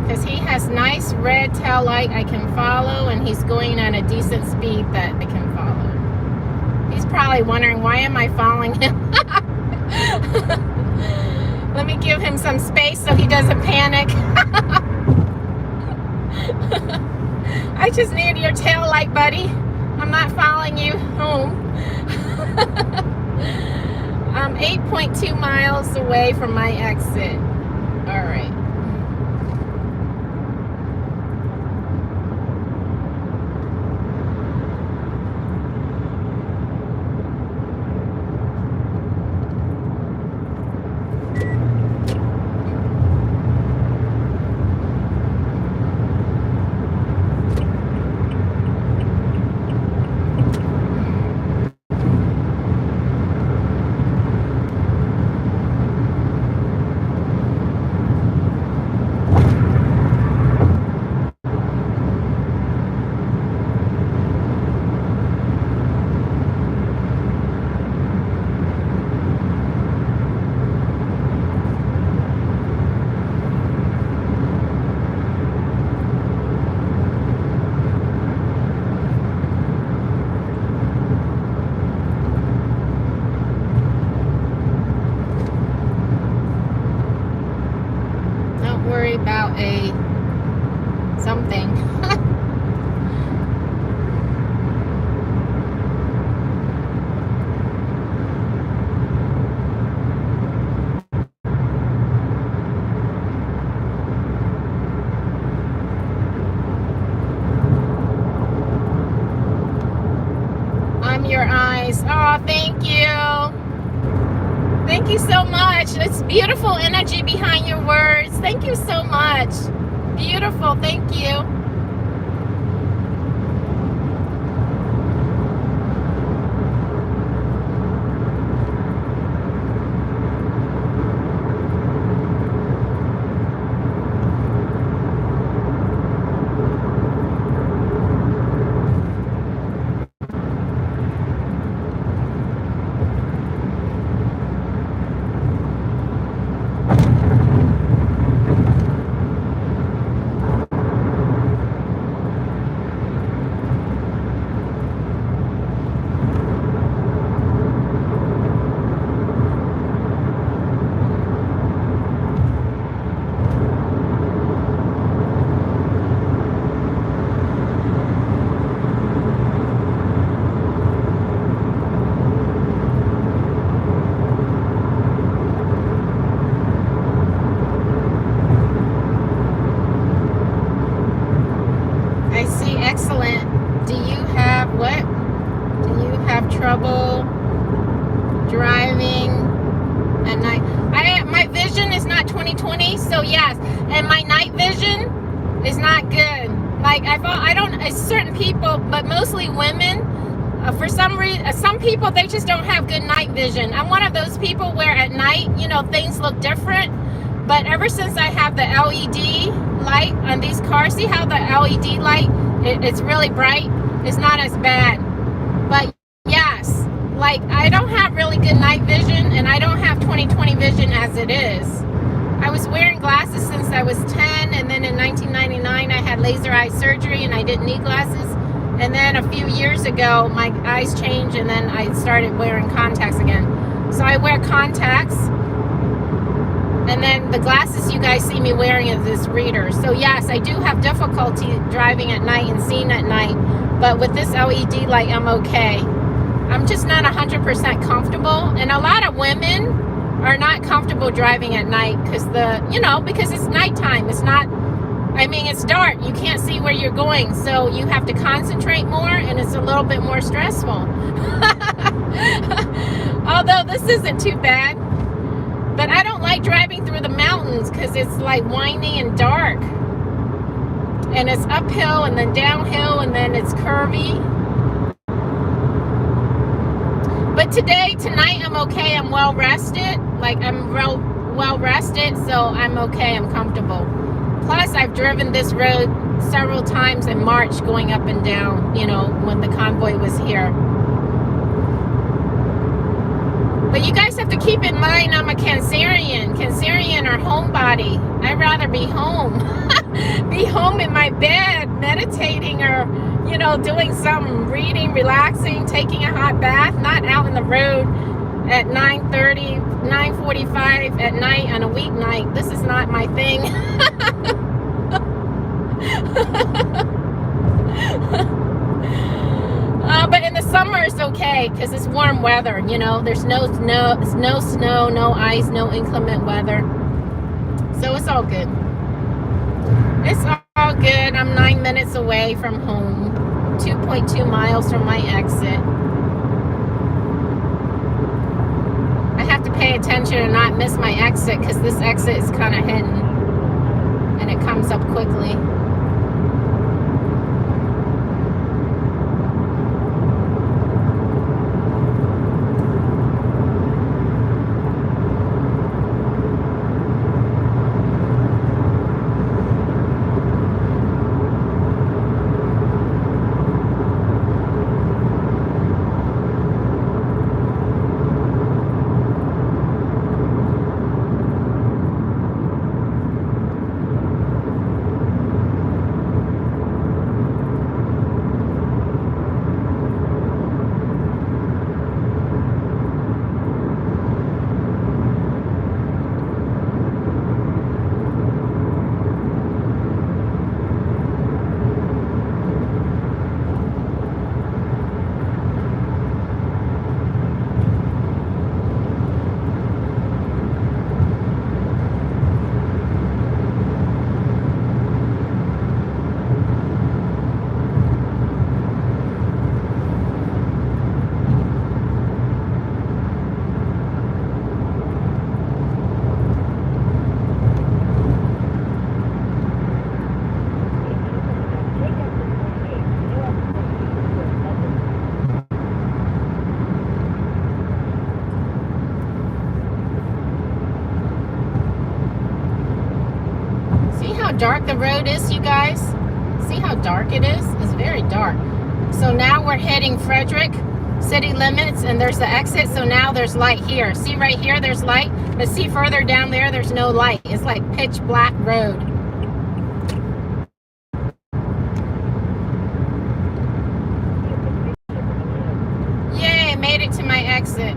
[SPEAKER 1] because he has nice red tail light I can follow, and he's going at a decent speed that I can follow. He's probably wondering, why am I following him? Let me give him some space so he doesn't panic. I just need your tail light, buddy. I'm not following you home. I'm 8.2 miles away from my exit. All right. About a something. I'm your eyes. Oh, thank you. Thank you so much. It's beautiful energy behind your words. Thank you so much. Beautiful. Thank you. Excellent. Do you have what? Do you have trouble driving at night? My vision is not 20/20, so yes. And my night vision is not good. Like I don't. It's certain people, but mostly women. For some reason, some people, they just don't have good night vision. I'm one of those people where at night, you know, things look different. But ever since I have the LED light on these cars, see how the LED light, it's really bright? It's not as bad. But yes, like I don't have really good night vision, and I don't have 20/20 vision as it is. I was wearing glasses since I was 10, and then in 1999 I had laser eye surgery and I didn't need glasses. And then a few years ago my eyes changed, and then I started wearing contacts again. So I wear contacts. And then the glasses you guys see me wearing is this reader. So yes, I do have difficulty driving at night and seeing at night. But with this LED light, I'm okay. I'm just not 100% comfortable. And a lot of women are not comfortable driving at night because because it's nighttime. It's not, I mean, it's dark. You can't see where you're going. So you have to concentrate more, and it's a little bit more stressful. Although this isn't too bad. But I don't like driving through the mountains because it's like windy and dark. And it's uphill and then downhill and then it's curvy. But tonight I'm okay. I'm well rested. Like I'm real well rested, so I'm okay. I'm comfortable. Plus, I've driven this road several times in March, going up and down, you know, when the convoy was here. But you guys have to keep in mind, I'm a Cancerian. Cancerian are homebody. I'd rather be home. Be home in my bed, meditating or, you know, doing some reading, relaxing, taking a hot bath, not out in the road at 9:30, 9:45 at night on a weeknight. This is not my thing. But in the summer it's okay because it's warm weather, you know. There's no snow, no ice, no inclement weather. So it's all good. It's all good. I'm 9 minutes away from home, 2.2 miles from my exit. I have to pay attention and not miss my exit because this exit is kind of hidden and it comes up quickly. Dark the road is, you guys. See how dark it is? It's very dark. So now we're heading Frederick city limits and there's the exit, so now there's light here. See right here, there's light, but see further down there, there's no light. It's like pitch black road. Yay, made it to my exit.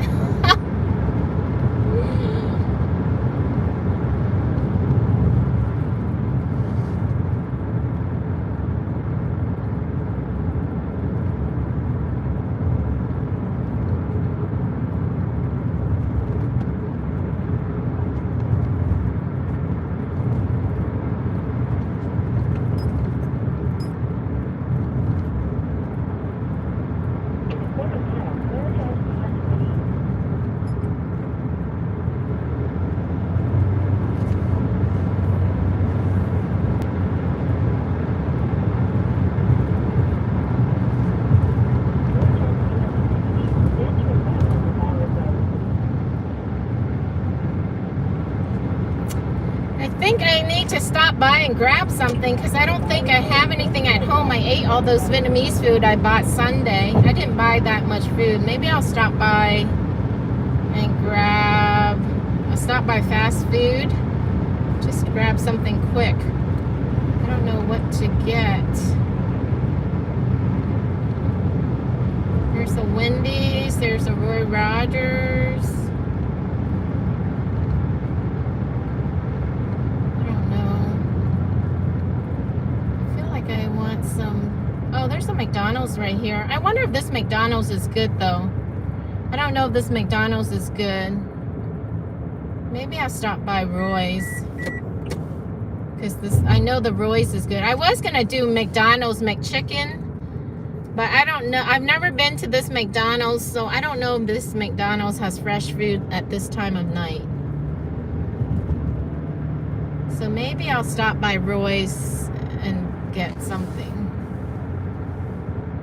[SPEAKER 1] I think I need to stop by and grab something because I don't think I have anything at home. I ate all those Vietnamese food I bought Sunday. I didn't buy that much food. Maybe I'll stop by and grab, I'll stop by fast food just to grab something quick. I don't know what to get. There's a Wendy's, there's a Roy Rogers. I want some, oh, there's a McDonald's right here. I wonder if this McDonald's is good though. I don't know if this McDonald's is good. Maybe I'll stop by Roy's because this, I know the Roy's is good. I was gonna do McDonald's McChicken, but I don't know. I've never been to this McDonald's, so I don't know if this McDonald's has fresh food at this time of night. So maybe I'll stop by Roy's and get something.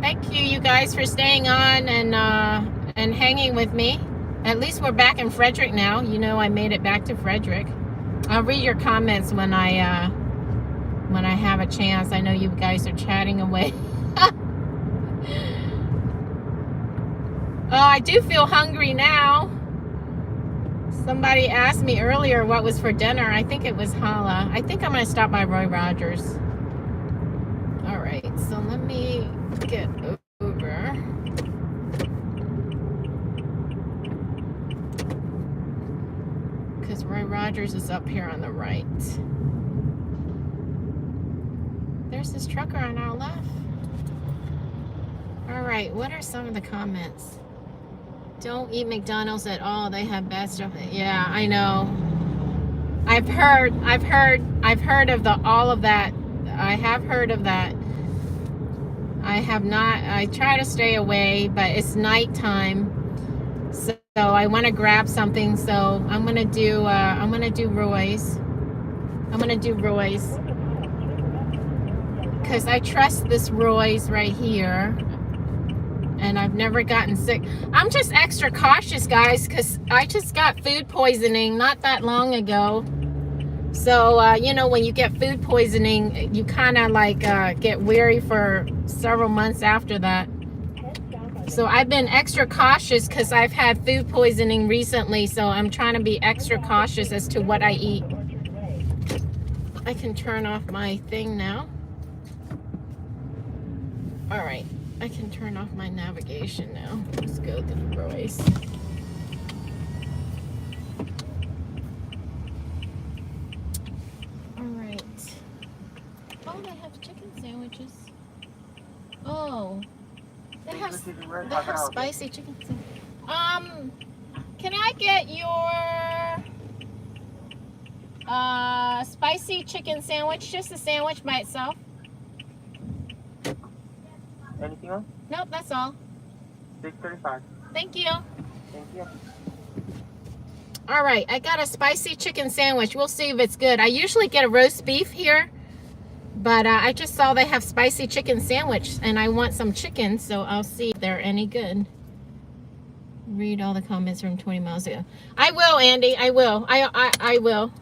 [SPEAKER 1] Thank you guys for staying on and and hanging with me. At least we're back in Frederick now. You know, I made it back to Frederick. I'll read your comments when I have a chance. I know you guys are chatting away. Oh, I do feel hungry now. Somebody asked me earlier what was for dinner. I think it was challah. I think I'm going to stop by Roy Rogers. All right, so let me get over. Because Roy Rogers is up here on the right. There's this trucker on our left. All right, what are some of the comments? Don't eat McDonald's at all. They have bad stuff. Yeah, I know. I've heard of all of that. I have heard of that. I have not. I try to stay away, but it's nighttime, so I want to grab something. So I'm gonna do Roy's. I'm gonna do Roy's because I trust this Roy's right here. And I've never gotten sick. I'm just extra cautious, guys, because I just got food poisoning not that long ago. So, you know, when you get food poisoning, you kind of like get weary for several months after that. So I've been extra cautious because I've had food poisoning recently. So I'm trying to be extra cautious as to what I eat. I can turn off my thing now. All right. I can turn off my navigation now. Let's go to the Roy's. All right. Oh, they have chicken sandwiches. Oh, they have spicy chicken sandwiches. Can I get your spicy chicken sandwich? Just a sandwich by itself.
[SPEAKER 16] Anything else?
[SPEAKER 1] Nope, that's all.
[SPEAKER 16] $6.35.
[SPEAKER 1] Thank you.
[SPEAKER 16] Thank you.
[SPEAKER 1] All right, I got a spicy chicken sandwich. We'll see if it's good. I usually get a roast beef here, but I just saw they have spicy chicken sandwich, and I want some chicken, so I'll see if they're any good. Read all the comments from 20 miles ago. I will, Andy. I will. I will.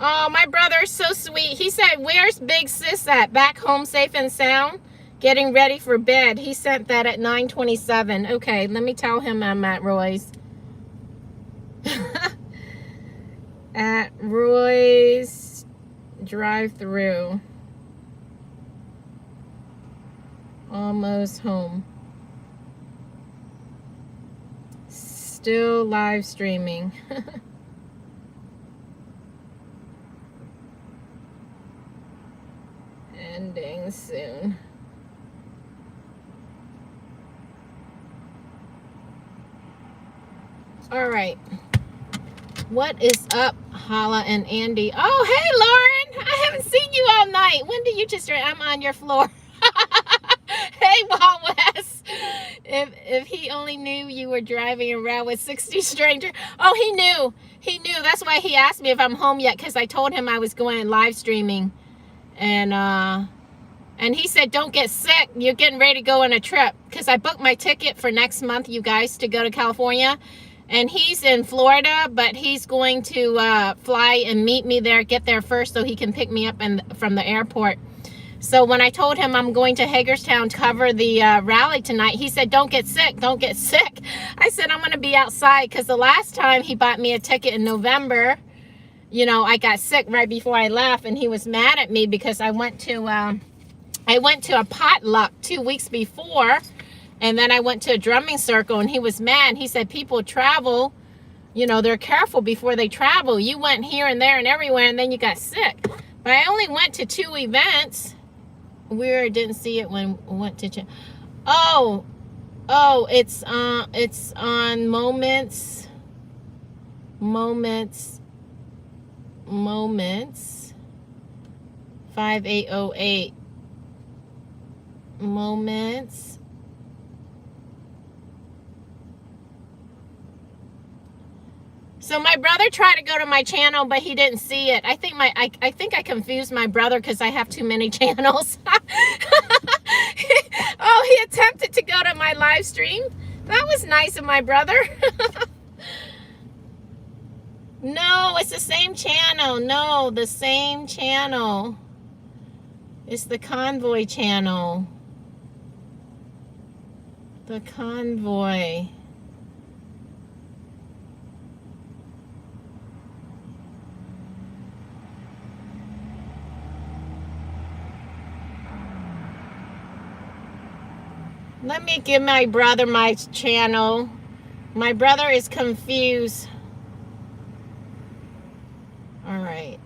[SPEAKER 1] Oh, my brother's so sweet. He said, where's Big Sis at? Back home safe and sound? Getting ready for bed. He sent that at 9:27. Okay, let me tell him I'm at Roy's. At Roy's drive-through. Almost home. Still live streaming. Ending soon. All right. What is up, Hala and Andy? Oh, hey, Lauren. I haven't seen you all night. When did you just... I'm on your floor. Hey, Wild West. If he only knew you were driving around with 60 strangers. Oh, he knew. He knew. That's why he asked me if I'm home yet, because I told him I was going live streaming. And he said, don't get sick. You're getting ready to go on a trip. Because I booked my ticket for next month, you guys, to go to California. And he's in Florida, but he's going to fly and meet me there, get there first so he can pick me up from the airport. So when I told him I'm going to Hagerstown to cover the rally tonight, he said, don't get sick, don't get sick. I said, I'm going to be outside, because the last time he bought me a ticket in November, you know, I got sick right before I left, and he was mad at me because I went to a potluck 2 weeks before, and then I went to a drumming circle, and he was mad. He said, people travel, you know, they're careful before they travel. You went here and there and everywhere, and then you got sick. But I only went to 2 events. We didn't see it when we went to... Oh, it's on Moments. 5808. Moments. So my brother tried to go to my channel, but he didn't see it. I think I confused my brother because I have too many channels. Oh, he attempted to go to my live stream. That was nice of my brother. No, it's the same channel. No, the same channel. It's the Convoy channel. The Convoy. Let me give my brother my channel. My brother is confused. All right.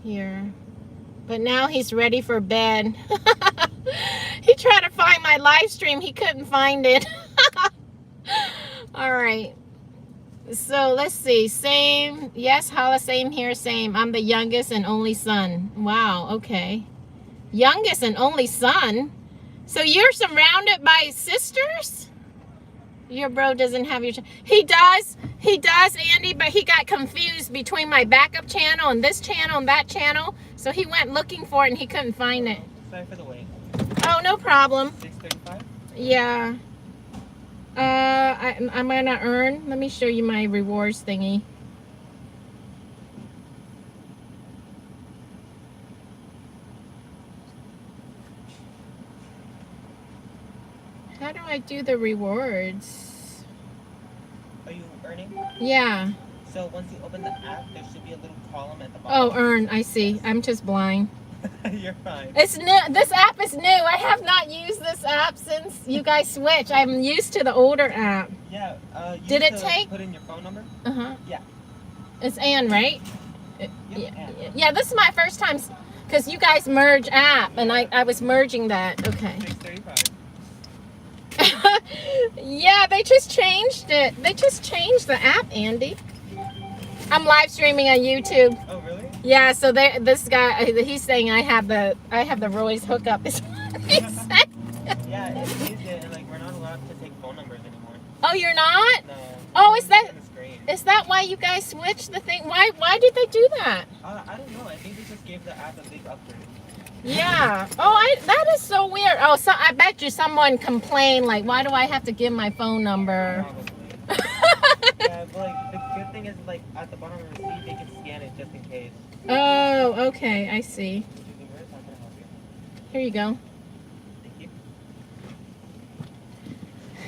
[SPEAKER 1] Here. But now he's ready for bed. He tried to find my live stream. He couldn't find it. All right. So let's see. Same. Yes, Hala, same here, same. I'm the youngest and only son. Wow, okay. Youngest and only son? So you're surrounded by sisters? Your bro doesn't have your... He does, Andy, but he got confused between my backup channel and this channel and that channel. So he went looking for it and he couldn't find it.
[SPEAKER 16] Sorry for the wait.
[SPEAKER 1] Oh, no problem.
[SPEAKER 16] 6:35?
[SPEAKER 1] Yeah. I'm gonna earn. Let me show you my rewards thingy. How do I do the rewards?
[SPEAKER 16] Are you earning?
[SPEAKER 1] Yeah.
[SPEAKER 16] So once you open the app, there should be a little column at the bottom.
[SPEAKER 1] Oh, earn. I see. I'm just blind.
[SPEAKER 16] You're fine.
[SPEAKER 1] It's new. This app is new. I have not used this app since you guys switched. I'm used to the older app.
[SPEAKER 16] Yeah.
[SPEAKER 1] Did it take?
[SPEAKER 16] Put in your phone number?
[SPEAKER 1] Uh-huh.
[SPEAKER 16] Yeah.
[SPEAKER 1] It's Ann, right?
[SPEAKER 16] Yeah.
[SPEAKER 1] Yeah, this is my first time because you guys merge app and I was merging that. Okay.
[SPEAKER 16] 6:35.
[SPEAKER 1] Yeah, they just changed it. They just changed the app, Andy. I'm live streaming on YouTube.
[SPEAKER 16] Oh, really?
[SPEAKER 1] Yeah, so this guy, he's saying I have the Roy's hookup. Is what he said.
[SPEAKER 16] Yeah, it's easy, and like we're not allowed to take phone numbers anymore.
[SPEAKER 1] Oh, you're not?
[SPEAKER 16] No.
[SPEAKER 1] Oh, is that why you guys switched the thing? Why did they do that?
[SPEAKER 16] I don't know. I think they just gave the app a big upgrade.
[SPEAKER 1] Yeah. Oh, that is so weird. Oh, so I bet you someone complained like, why do I have to give my phone number?
[SPEAKER 16] Yeah, but like the good thing is like at the bottom of the receipt they can scan it just in case.
[SPEAKER 1] Oh, okay. I see. Here you go.
[SPEAKER 16] Thank you.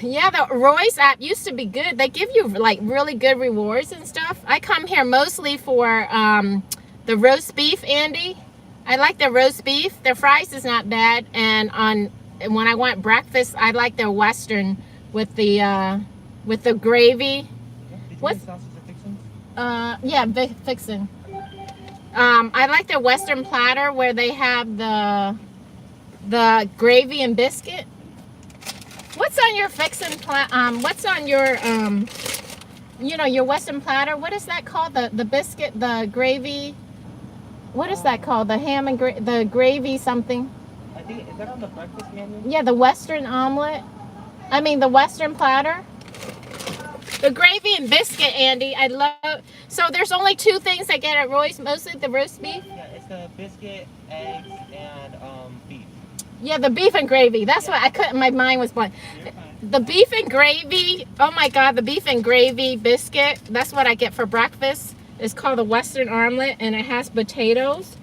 [SPEAKER 1] Yeah, the Roy's app used to be good. They give you like really good rewards and stuff. I come here mostly for the roast beef, Andy. I like the roast beef. Their fries is not bad. And when I want breakfast, I like their Western with the gravy. What? Yeah, fixin'. I like their Western platter where they have the gravy and biscuit. What's on your fixin' what's on your your Western platter? What is that called? The biscuit, the gravy. What is that called? The ham and the gravy something.
[SPEAKER 16] I think is that on the breakfast menu?
[SPEAKER 1] Yeah, the Western omelet. I mean the Western platter. The gravy and biscuit, Andy. I love. So there's only two things I get at Roy's. Mostly the roast beef.
[SPEAKER 16] Yeah, it's the biscuit, eggs, and beef.
[SPEAKER 1] Yeah, the beef and gravy. That's what I couldn't. My mind was blank. The beef and gravy. Oh my God, the beef and gravy biscuit. That's what I get for breakfast. It's called the Western omelet, and it has potatoes.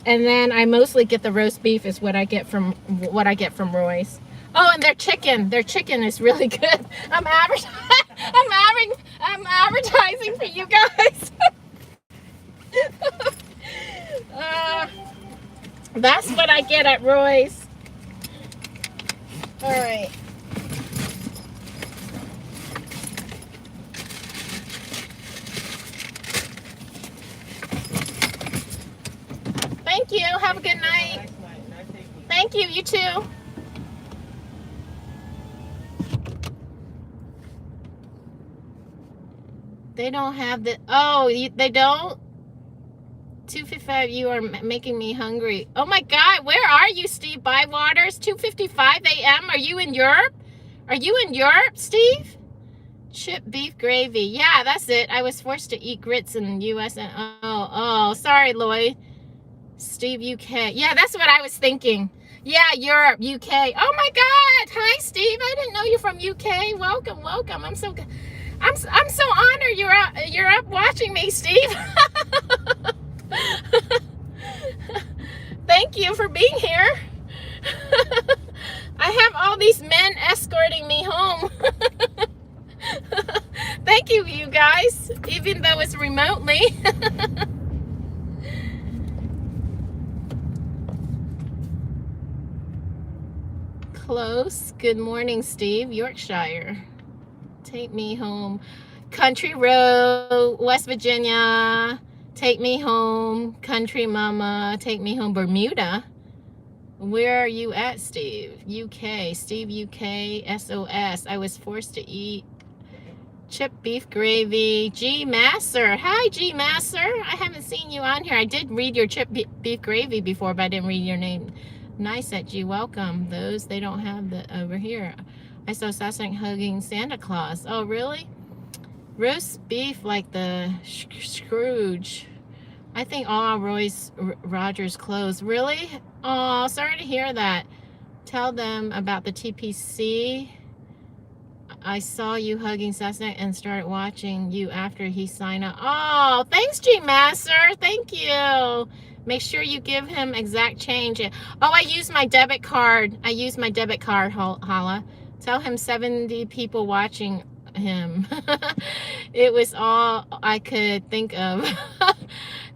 [SPEAKER 1] And then I mostly get the roast beef. Is what I get from Roy's. Oh, and their chicken. Their chicken is really good. I'm advertising for you guys. That's what I get at Roy's. All right. Thank you. Have a good night. Thank you. You too. They don't have the, oh, they don't? 2:55, you are making me hungry. Oh my God, where are you, Steve Bywaters? 2:55 a.m. Are you in Europe? Are you in Europe, Steve? Chip beef gravy. Yeah, that's it. I was forced to eat grits in the U.S. and oh, sorry, Lloyd. Steve, UK. Yeah, that's what I was thinking. Yeah, Europe, UK. Oh my God. Hi, Steve. I didn't know you're from UK. Welcome, welcome. I'm so honored you're up watching me, Steve. Thank you for being here. I have all these men escorting me home. Thank you, you guys, even though it's remotely. Close. Good morning, Steve. Yorkshire. Take me home. Country Road, West Virginia. Take me home. Country Mama. Take me home. Bermuda. Where are you at, Steve? UK. Steve, UK. SOS. I was forced to eat chip beef gravy. G Masser. Hi, G Masser. I haven't seen you on here. I did read your chip beef gravy before, but I didn't read your name. Nice at G. Welcome. Those, they don't have the over here. I saw Sassenach hugging Santa Claus. Oh, really? Roast beef like the Scrooge. I think all Royce Rogers clothes. Really? Oh, sorry to hear that. Tell them about the TPC. I saw you hugging Sassenach and started watching you after he signed up. Oh, thanks, G Master. Thank you. Make sure you give him exact change. Oh, I used my debit card. I used my debit card, Hala. Tell him 70 people watching him. It was all I could think of.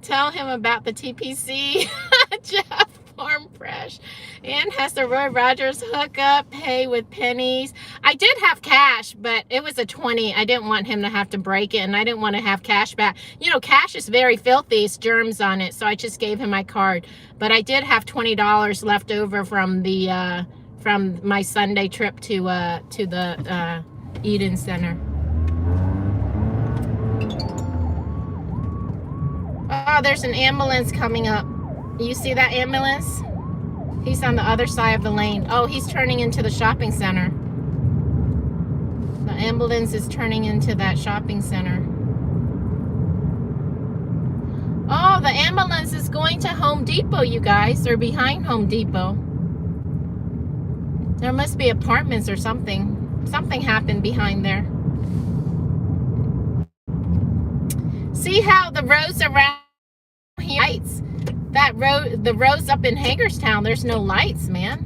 [SPEAKER 1] Tell him about the TPC. Jeff Farm Fresh. And has the Roy Rogers hookup, pay with pennies. I did have cash, but it was a 20. I didn't want him to have to break it, and I didn't want to have cash back. You know, cash is very filthy. It's germs on it, so I just gave him my card. But I did have $20 left over from the from my Sunday trip to the Eden Center. Oh, there's an ambulance coming up. You see that ambulance? He's on the other side of the lane. Oh, he's turning into the shopping center. The ambulance is turning into that shopping center. Oh, the ambulance is going to Home Depot, you guys, or behind Home Depot. There must be apartments or something. Something happened behind there. See how the roads around here, lights. That road, the roads up in Hagerstown, there's no lights, man.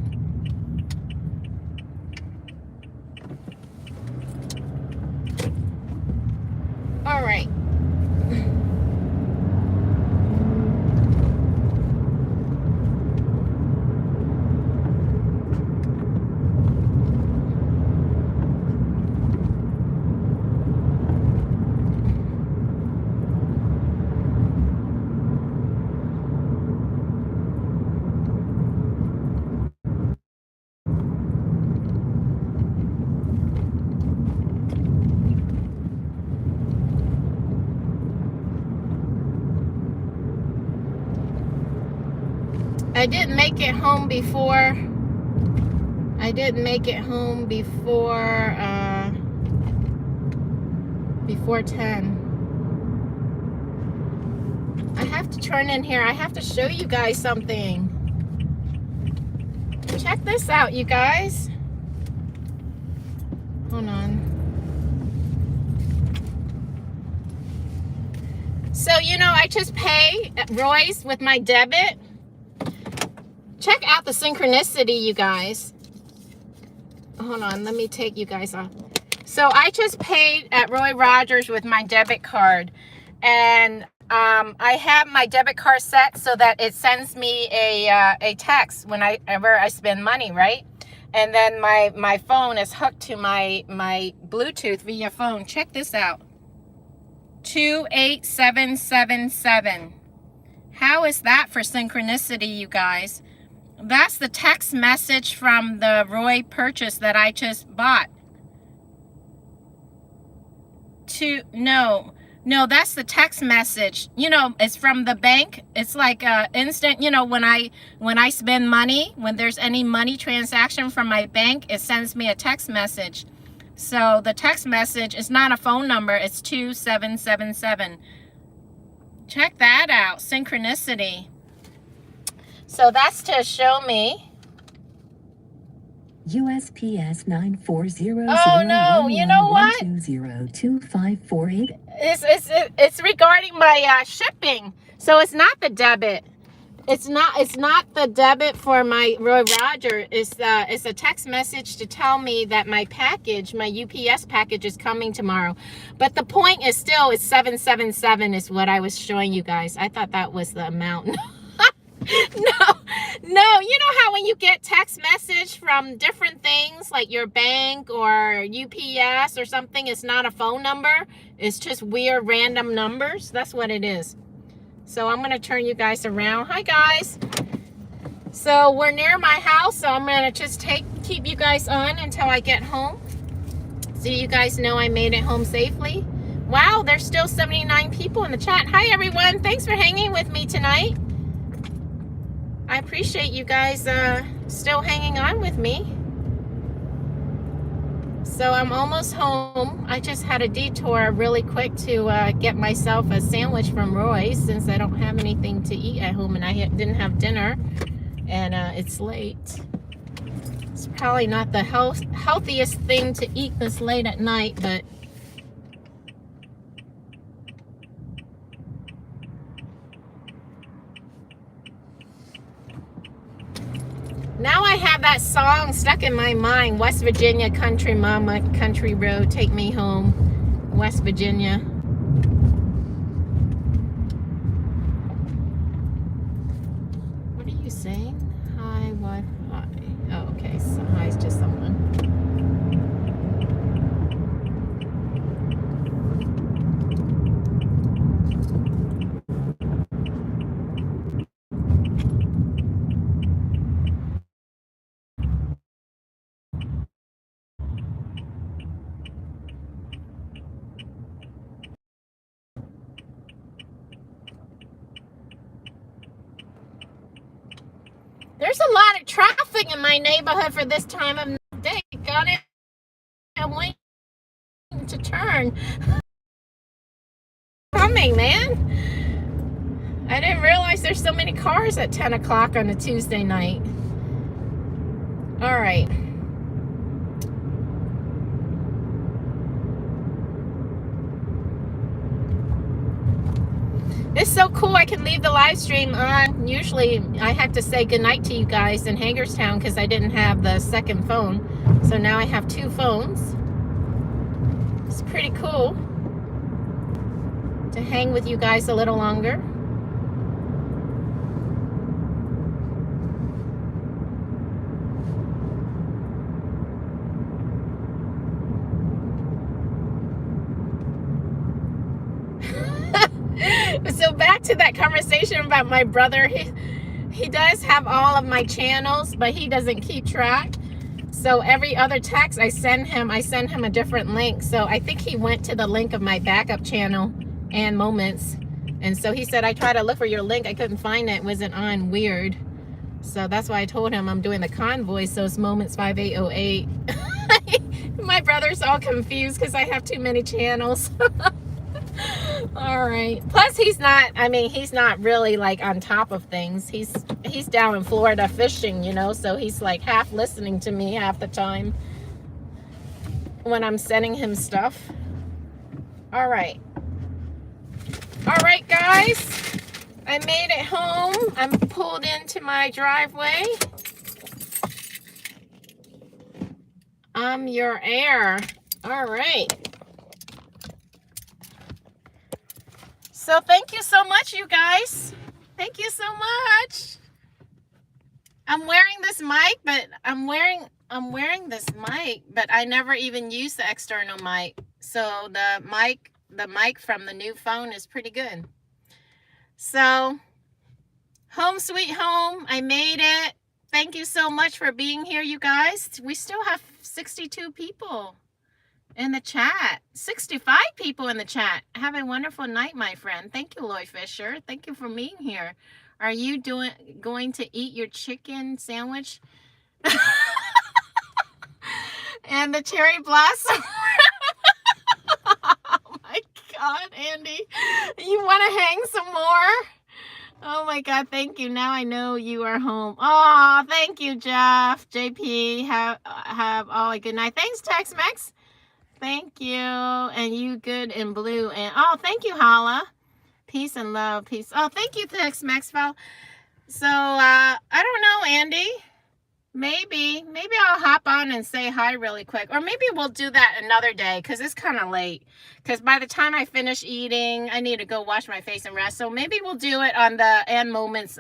[SPEAKER 1] All right. I didn't make it home before. I didn't make it home before 10. I have to turn in here. I have to show you guys something. Check this out, you guys. Hold on. So, you know, I just pay at Roy's with my debit. Check out the synchronicity, you guys. Hold on, let me take you guys off. So I just paid at Roy Rogers with my debit card. And I have my debit card set so that it sends me a text whenever I spend money, right? And then my phone is hooked to my Bluetooth via phone. Check this out. 28777. How is that for synchronicity, you guys? That's the text message from the Roy purchase that I just bought. No, No, that's the text message. You know, it's from the bank. It's like instant, you know, when I spend money, when there's any money transaction from my bank, it sends me a text message. So the text message is not a phone number, it's 2777. Check that out, synchronicity. So that's to show me.
[SPEAKER 17] USPS 940.
[SPEAKER 1] Oh no, you know what? It's regarding my shipping. So it's not the debit. It's not the debit for my Roy Roger. It's a text message to tell me that my package, my UPS package, is coming tomorrow. But the point is still, it's 777 is what I was showing you guys. I thought that was the amount. No, you know how when you get text message from different things like your bank or UPS or something, it's not a phone number, it's just weird random numbers. That's what it is. So I'm going to turn you guys around. Hi guys. So we're near my house, so I'm going to just keep you guys on until I get home. So you guys know I made it home safely. Wow, there's still 79 people in the chat. Hi everyone, thanks for hanging with me tonight. I appreciate you guys still hanging on with me. So I'm almost home. I just had a detour really quick to get myself a sandwich from Roy's since I don't have anything to eat at home and I didn't have dinner and it's late. It's probably not the healthiest thing to eat this late at night, but now I have that song stuck in my mind. West Virginia, country mama, country road, take me home. West Virginia. What are you saying? Hi, Wi-Fi. Oh, okay. So hi is just someone. There's a lot of traffic in my neighborhood for this time of day. Got it. I'm waiting to turn. Coming, man. I didn't realize there's so many cars at 10 o'clock on a Tuesday night. All right. It's so cool I can leave the live stream on. Usually I have to say goodnight to you guys in Hagerstown because I didn't have the second phone. So now I have two phones. It's pretty cool to hang with you guys a little longer. So back to that conversation about my brother. He does have all of my channels, but he doesn't keep track. So every other text I send him a different link. So I think he went to the link of my backup channel and Moments. And so he said, I tried to look for your link. I couldn't find it. It wasn't on. Weird. So that's why I told him I'm doing the Convoy. So it's Moments 5808. My brother's all confused because I have too many channels. All right. Plus he's not really like on top of things. He's down in Florida fishing, you know, so he's like half listening to me half the time when I'm sending him stuff. All right. All right, guys. I made it home. I'm pulled into my driveway. I'm your heir. All right. So thank you so much, you guys. Thank you so much. I'm wearing this mic, but I'm wearing this mic, but I never even use the external mic. So the mic from the new phone is pretty good. So home sweet home. I made it. Thank you so much for being here, you guys. We still have 62 people in the chat. 65 people in the chat. Have a wonderful night, my friend. Thank you, Loy Fisher. Thank you for being here. Are you going to eat your chicken sandwich? And the cherry blossom. Oh my God, Andy. You want to hang some more? Oh my God, thank you. Now I know you are home. Oh, thank you, Jeff. JP, have a good night. Thanks, Tex-Mex. Thank you. And you good in blue. And oh, thank you, Hala. Peace and love. Peace. Oh, thank you, Tex-Mex. So, I don't know, Andy. Maybe I'll hop on and say hi really quick. Or maybe we'll do that another day because it's kind of late. Because by the time I finish eating, I need to go wash my face and rest. So maybe we'll do it on the And Moments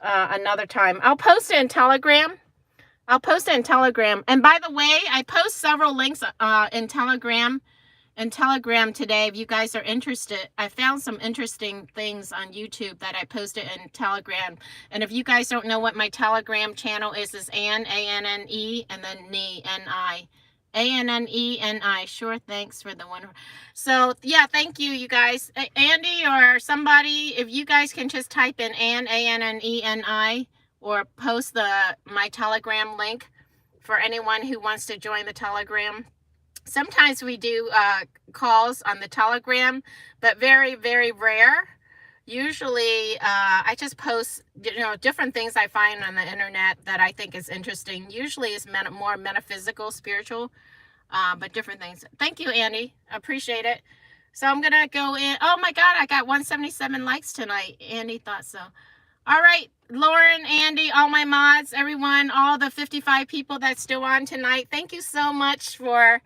[SPEAKER 1] another time. I'll post it in Telegram. And by the way, I post several links in Telegram today. If you guys are interested, I found some interesting things on YouTube that I posted in Telegram. And if you guys don't know what my Telegram channel is Anne, A-N-N-E, and then Ni, N-I. A-N-N-E-N-I. Sure, thanks for the wonderful. So, yeah, thank you, you guys. Andy or somebody, if you guys can just type in Anne, A-N-N-E-N-I, or post my Telegram link for anyone who wants to join the Telegram. Sometimes we do calls on the Telegram, but very, very rare. Usually, I just post, different things I find on the internet that I think is interesting. Usually, it's more metaphysical, spiritual, but different things. Thank you, Andy. Appreciate it. So I'm gonna go in. Oh my God, I got 177 likes tonight. Andy thought so. All right, Lauren, Andy, all my mods, everyone, all the 55 people that's still on tonight. Thank you so much for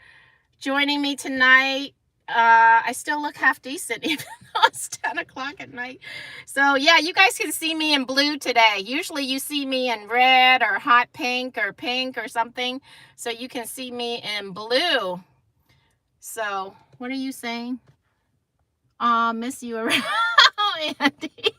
[SPEAKER 1] joining me tonight. I still look half decent even though it's 10 o'clock at night. So yeah, you guys can see me in blue today. Usually you see me in red or hot pink or something. So you can see me in blue. So what are you saying? Aw, miss you around, Andy.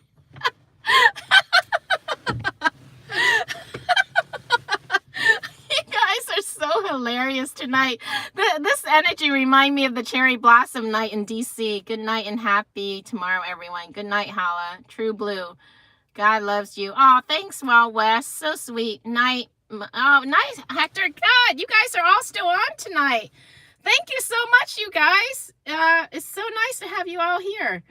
[SPEAKER 1] You guys are so hilarious tonight. This energy reminds me of the cherry blossom night in DC. Good night and happy tomorrow, everyone. Good night, Hala. True Blue. God loves you. Oh, thanks, Wild West. So sweet. Night. Oh, nice, Hector. God, you guys are all still on tonight. Thank you so much, you guys. It's so nice to have you all here.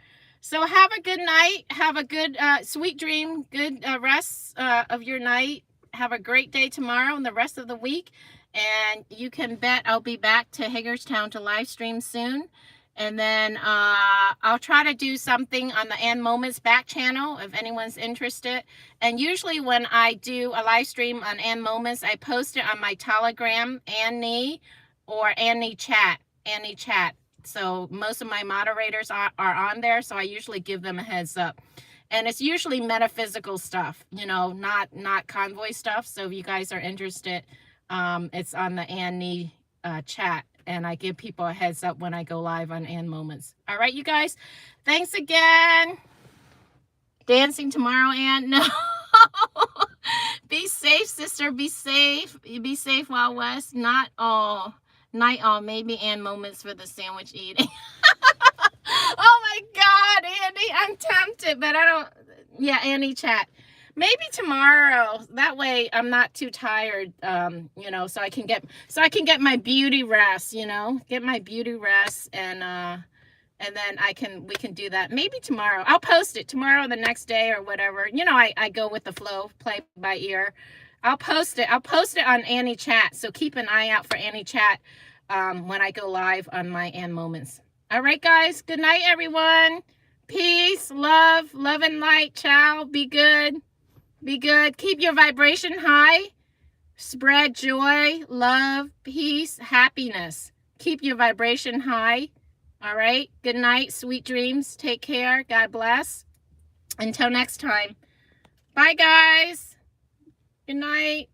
[SPEAKER 1] So have a good night. Have a good sweet dream. Good rest of your night. Have a great day tomorrow and the rest of the week. And you can bet I'll be back to Hagerstown to live stream soon. And then I'll try to do something on the And Moments back channel if anyone's interested. And usually when I do a live stream on And Moments, I post it on my Telegram, Annie, or Annie Chat. So most of my moderators are on there, so I usually give them a heads up. And it's usually metaphysical stuff, not Convoy stuff. So if you guys are interested, it's on the Annie chat. And I give people a heads up when I go live on And Moments. All right, you guys. Thanks again. Dancing tomorrow, Ann? No. Be safe, sister. Be safe. Be safe, Wild West. Not all. Night all. Maybe And Moments for the sandwich eating. Oh my God, Andy. I'm tempted, but I don't. Yeah, Annie chat. Maybe tomorrow. That way I'm not too tired, so I can get my beauty rest, get my beauty rest, and then we can do that. Maybe tomorrow. I'll post it tomorrow, the next day or whatever. I go with the flow, play by ear. I'll post it on Annie chat. So keep an eye out for Annie chat when I go live on my And Moments. All right, guys. Good night, everyone. Peace, love and light. Ciao. Be good. Be good. Keep your vibration high. Spread joy, love, peace, happiness. Keep your vibration high. All right. Good night. Sweet dreams. Take care. God bless. Until next time. Bye, guys. Good night.